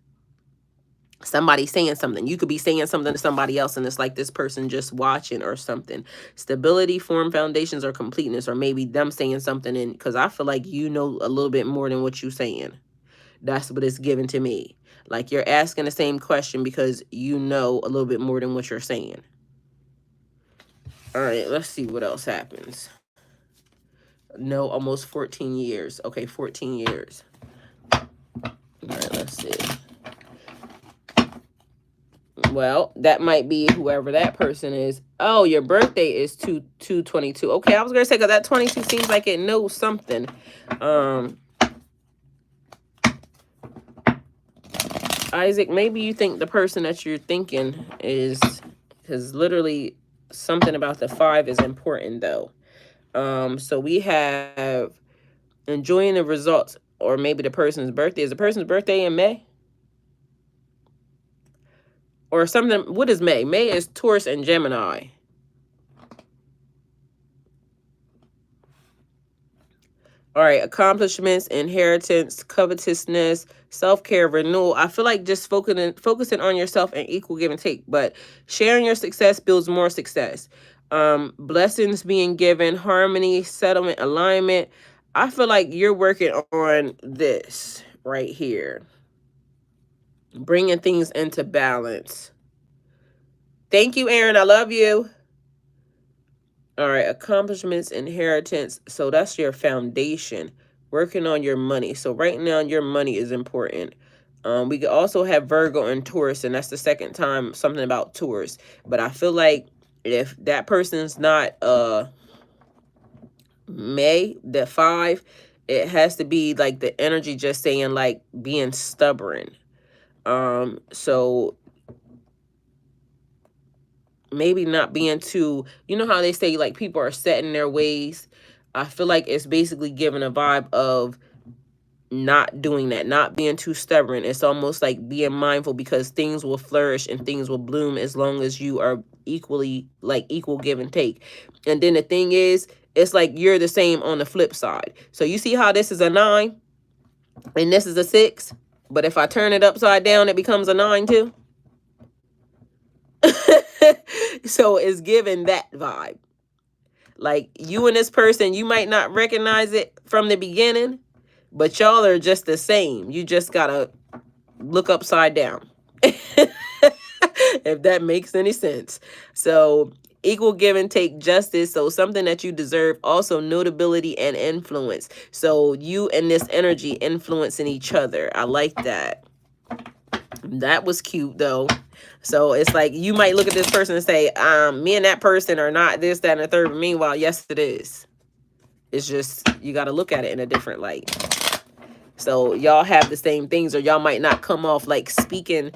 [SPEAKER 1] Somebody saying something. You could be saying something to somebody else, and it's like this person just watching or something. Stability, form, foundations, or completeness, or maybe them saying something. And because I feel like you know a little bit more than what you're saying. That's what it's given to me. Like, you're asking the same question because you know a little bit more than what you're saying. All right, let's see what else happens. No, almost 14 years. Okay, 14 years. All right, let's see. Well, that might be whoever that person is. Oh, your birthday is 2/22. Okay, I was going to say, because that 22 seems like it knows something. Isaac, maybe you think the person that you're thinking is, because literally something about the 5 is important, though. So we have enjoying the results, or maybe the person's birthday. Is the person's birthday in May? Or something. What is May? May is Taurus and Gemini. All right, accomplishments, inheritance, covetousness, self-care, renewal. I feel like just focusing on yourself and equal give and take, but sharing your success builds more success. Blessings being given, harmony, settlement, alignment. I feel like you're working on this right here. Bringing things into balance. Thank you, Aaron. I love you. All right, accomplishments, inheritance. So that's your foundation. Working on your money. So right now, your money is important. We could also have Virgo and Taurus, and that's the second time something about Taurus. But I feel like if that person's not May, the 5, it has to be like the energy just saying like being stubborn. So maybe not being too, you know how they say like people are set in their ways. I feel like it's basically giving a vibe of not doing that, not being too stubborn. It's almost like being mindful, because things will flourish and things will bloom as long as you are equally, like, equal give and take. And then the thing is, it's like you're the same on the flip side. So you see how this is a 9 and this is a 6, but if I turn it upside down, it becomes a 9 too. So it's giving that vibe. Like, you and this person, you might not recognize it from the beginning, but y'all are just the same. You just gotta look upside down. If that makes any sense. So equal give and take, justice. So something that you deserve. Also notability and influence. So you and this energy influencing each other. I like that. That was cute though. So it's like you might look at this person and say, me and that person are not this, that, and the third. But meanwhile, yes, it is. It's just, you got to look at it in a different light. So y'all have the same things, or y'all might not come off like speaking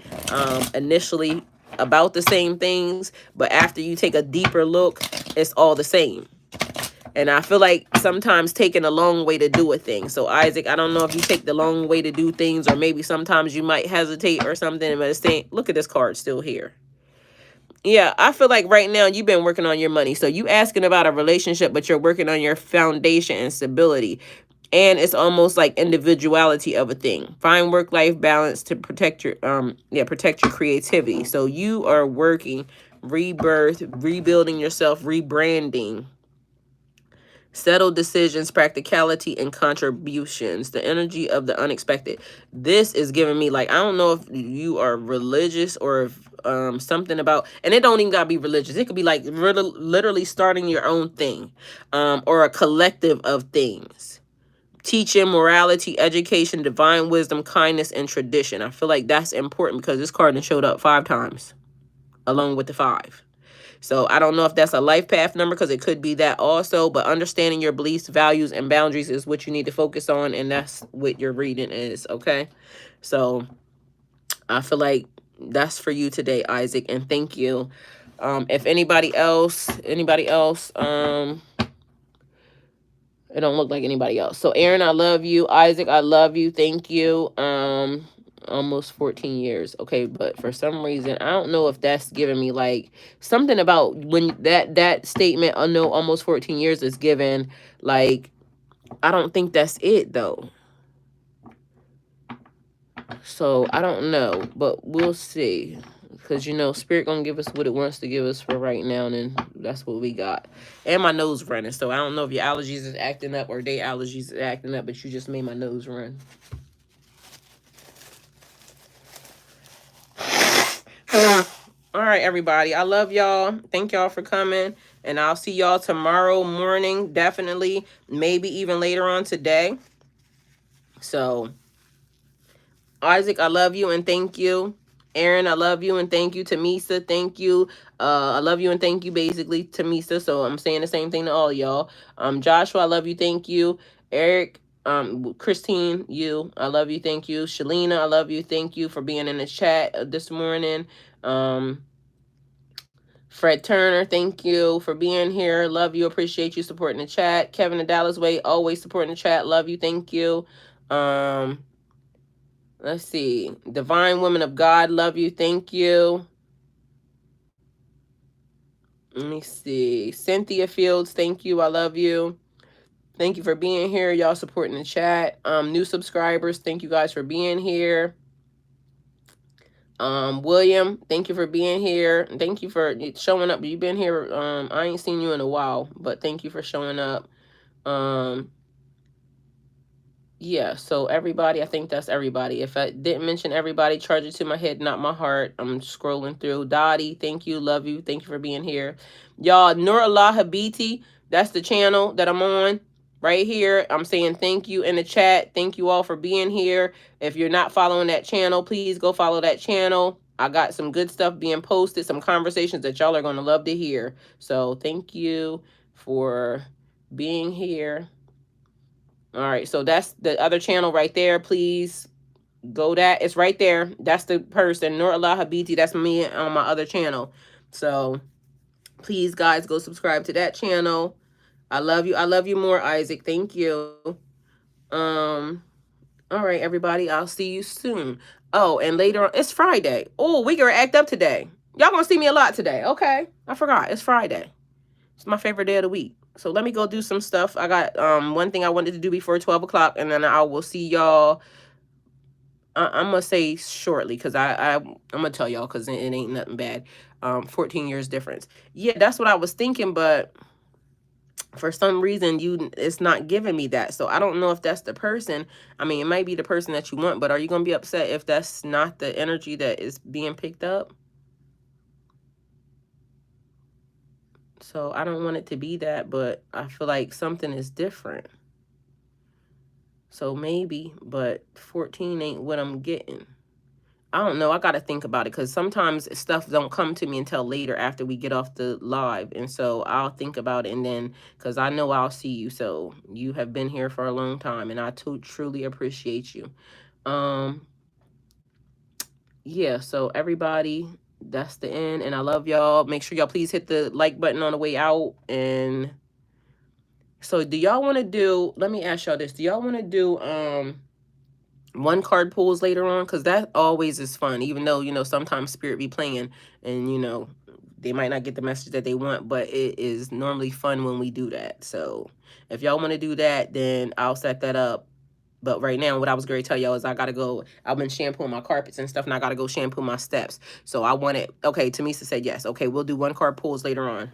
[SPEAKER 1] initially about the same things, but after you take a deeper look, it's all the same. And I feel like sometimes taking a long way to do a thing. So Isaac, I don't know if you take the long way to do things, or maybe sometimes you might hesitate or something, but it's saying, look at this card still here. Yeah, I feel like right now you've been working on your money. So you asking about a relationship, but you're working on your foundation and stability. And it's almost like individuality of a thing. Find work-life balance to protect your protect your creativity. So you are working, rebirth, rebuilding yourself, rebranding. Settled decisions, practicality, and contributions. The energy of the unexpected. This is giving me, like, I don't know if you are religious or if something about, and it don't even gotta be religious. It could be like literally starting your own thing, or a collective of things. Teaching, morality, education, divine wisdom, kindness, and tradition. I feel like that's important because this card has showed up 5 times along with the 5. So I don't know if that's a life path number, because it could be that also, but understanding your beliefs, values, and boundaries is what you need to focus on, and that's what your reading is, okay? So I feel like that's for you today, Isaac, and thank you. If anybody else, it don't look like anybody else. So Aaron, I love you. Isaac, I love you. Thank you. Almost 14 years. Okay, but for some reason, I don't know if that's giving me like something about when that statement, I know almost 14 years is given, like, I don't think that's it though. So I don't know, but we'll see. Because, you know, Spirit gonna give us what it wants to give us for right now, and that's what we got. And my nose running, so I don't know if your allergies is acting up or day allergies is acting up, but you just made my nose run. All right, everybody. I love y'all. Thank y'all for coming, and I'll see y'all tomorrow morning, definitely. Maybe even later on today. So, Isaac, I love you and thank you. Aaron, I love you and thank you. Tamisa, thank you. I love you and thank you, basically, Tamisa. So I'm saying the same thing to all y'all. Joshua, I love you, thank you. Eric, Christine, you, I love you, thank you. Shalina, I love you, thank you for being in the chat this morning. Fred Turner, thank you for being here. Love you, appreciate you supporting the chat. Kevin the Dallas Way, always supporting the chat. Love you, thank you. Let's see. Divine Women of God, love you. Thank you. Let me see. Cynthia Fields, thank you. I love you. Thank you for being here. Y'all supporting the chat. New subscribers, thank you guys for being here. William, thank you for being here. Thank you for showing up. You've been here. I ain't seen you in a while, but thank you for showing up. Yeah, so everybody, I think that's everybody. If I didn't mention everybody, charge it to my head, not my heart. I'm scrolling through. Dottie, thank you, love you. Thank you for being here. Y'all, Nurullah Habiti, that's the channel that I'm on right here. I'm saying thank you in the chat. Thank you all for being here. If you're not following that channel, please go follow that channel. I got some good stuff being posted, some conversations that y'all are going to love to hear. So thank you for being here. All right, so that's the other channel right there. Please go that. It's right there. That's the person, Nurullah Habiti. That's me on my other channel. So please, guys, go subscribe to that channel. I love you. I love you more, Isaac. Thank you. All right, everybody. I'll see you soon. Oh, and later on, it's Friday. Oh, we gonna act up today. Y'all gonna see me a lot today. Okay, I forgot. It's Friday. It's my favorite day of the week. So let me go do some stuff. I got one thing I wanted to do before 12 o'clock, and then I will see y'all. I'm going to say shortly, because I'm going to tell y'all, because it ain't nothing bad. 14 years difference. Yeah, that's what I was thinking, but for some reason, it's not giving me that. So I don't know if that's the person. I mean, it might be the person that you want, but are you going to be upset if that's not the energy that is being picked up? So I don't want it to be that, but I feel like something is different. So maybe, but 14 ain't what I'm getting. I don't know. I got to think about it, because sometimes stuff don't come to me until later after we get off the live. And so I'll think about it, and then, because I know I'll see you. So you have been here for a long time, and I truly appreciate you. Yeah, so everybody, that's the end, and I love y'all. Make sure y'all please hit the like button on the way out. And so do y'all want to do, let me ask y'all this, do y'all want to do one card pulls later on? Because that always is fun, even though, you know, sometimes Spirit be playing and, you know, they might not get the message that they want, but it is normally fun when we do that. So if y'all want to do that, then I'll set that up. But right now, what I was going to tell y'all is I got to go. I've been shampooing my carpets and stuff, and I got to go shampoo my steps. So I want it. Okay, Tamisa said yes. Okay, we'll do one card pulls later on.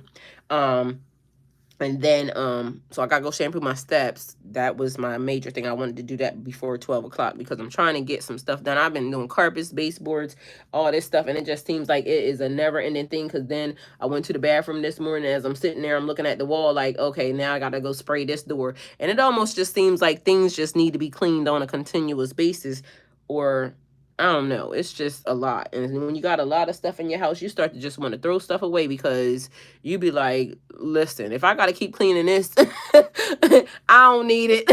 [SPEAKER 1] And then, so I gotta go shampoo my steps. That was my major thing. I wanted to do that before 12 o'clock because I'm trying to get some stuff done. I've been doing carpets, baseboards, all this stuff, and it just seems like it is a never ending thing. Because then I went to the bathroom this morning. As I'm sitting there, I'm looking at the wall, like, okay, now I gotta go spray this door. And it almost just seems like things just need to be cleaned on a continuous basis, or I don't know. It's just a lot. And when you got a lot of stuff in your house, you start to just want to throw stuff away because you be like, listen, if I got to keep cleaning this, I don't need it.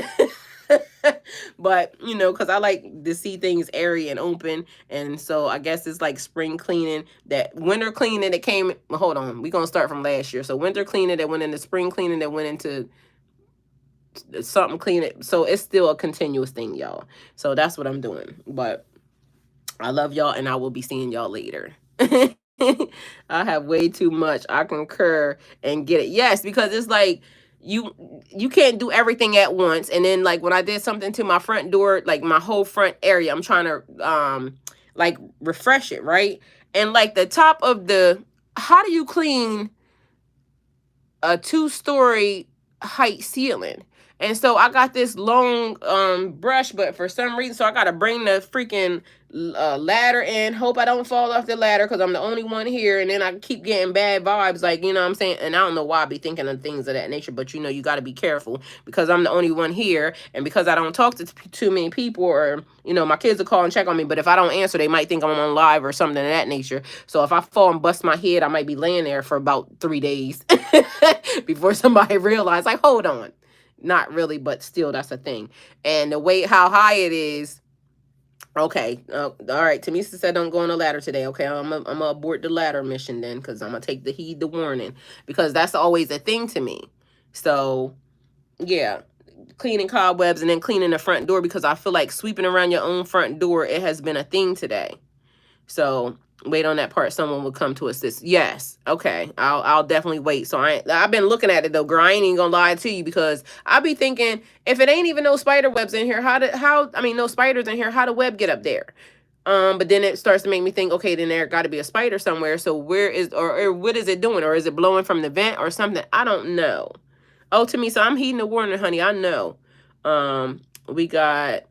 [SPEAKER 1] But, you know, because I like to see things airy and open. And so I guess it's like spring cleaning, that winter cleaning that came. Well, hold on. We're going to start from last year. So winter cleaning that went into spring cleaning that went into something cleaning. So it's still a continuous thing, y'all. So that's what I'm doing. But I love y'all, and I will be seeing y'all later. I have way too much. I concur and get it. Yes, because it's like you can't do everything at once. And then like when I did something to my front door, like my whole front area, I'm trying to like refresh it, right? And like the top of the, how do you clean a 2-story height ceiling? And so I got this long brush, but for some reason, so I got to bring the freaking ladder in. Hope I don't fall off the ladder because I'm the only one here. And then I keep getting bad vibes, like, you know what I'm saying? And I don't know why I be thinking of things of that nature, but you know, you got to be careful because I'm the only one here. And because I don't talk to too many people, or, you know, my kids will call and check on me. But if I don't answer, they might think I'm on live or something of that nature. So if I fall and bust my head, I might be laying there for about 3 days before somebody realizes, like, hold on. Not really, but still, that's a thing. And the weight, how high it is. Okay. All right. Tamisa said don't go on the ladder today. Okay. I'm gonna abort the ladder mission then, because I'm gonna take the warning, because that's always a thing to me. So yeah, cleaning cobwebs and then cleaning the front door, because I feel like sweeping around your own front door, it has been a thing today. So wait on that part. Someone will come to assist. Yes. Okay. I'll definitely wait. So I've been looking at it though, girl. I ain't even gonna lie to you, because I be thinking, if it ain't even no spider webs in here, no spiders in here, how the web get up there? But then it starts to make me think, okay, then there got to be a spider somewhere. So where is, or what is it doing? Or is it blowing from the vent or something? I don't know. Oh, to me, so I'm heeding the warning, honey. I know. We got,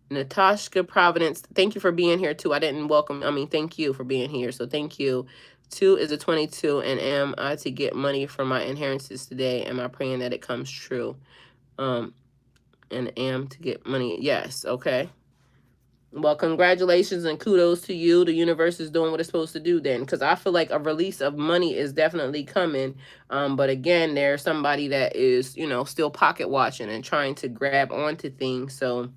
[SPEAKER 1] Natasha Providence, thank you for being here too. I didn't welcome, thank you for being here. So thank you. 2 is a 22, and am I to get money from my inheritances today? Am I praying that it comes true? And am to get money. Yes. Okay. Well, congratulations and kudos to you. The universe is doing what it's supposed to do then, because I feel like a release of money is definitely coming. But again, there's somebody that is, you know, still pocket watching and trying to grab onto things. So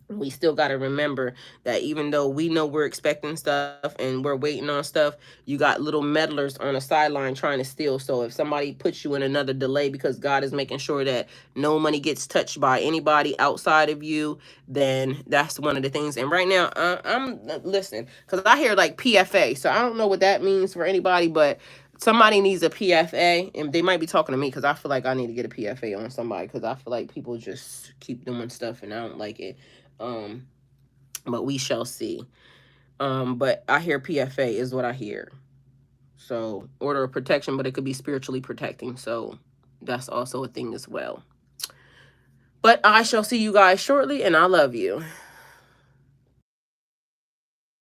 [SPEAKER 1] we still got to remember that even though we know we're expecting stuff and we're waiting on stuff, you got little meddlers on the sideline trying to steal. So if somebody puts you in another delay because God is making sure that no money gets touched by anybody outside of you, then that's one of the things. And right now, I'm listening, because I hear like PFA. So I don't know what that means for anybody, but somebody needs a PFA, and they might be talking to me, because I feel like I need to get a PFA on somebody, because I feel like people just keep doing stuff and I don't like it. But we shall see. But I hear PFA is what I hear. So order of protection, but it could be spiritually protecting. So that's also a thing as well. But I shall see you guys shortly, and I love you.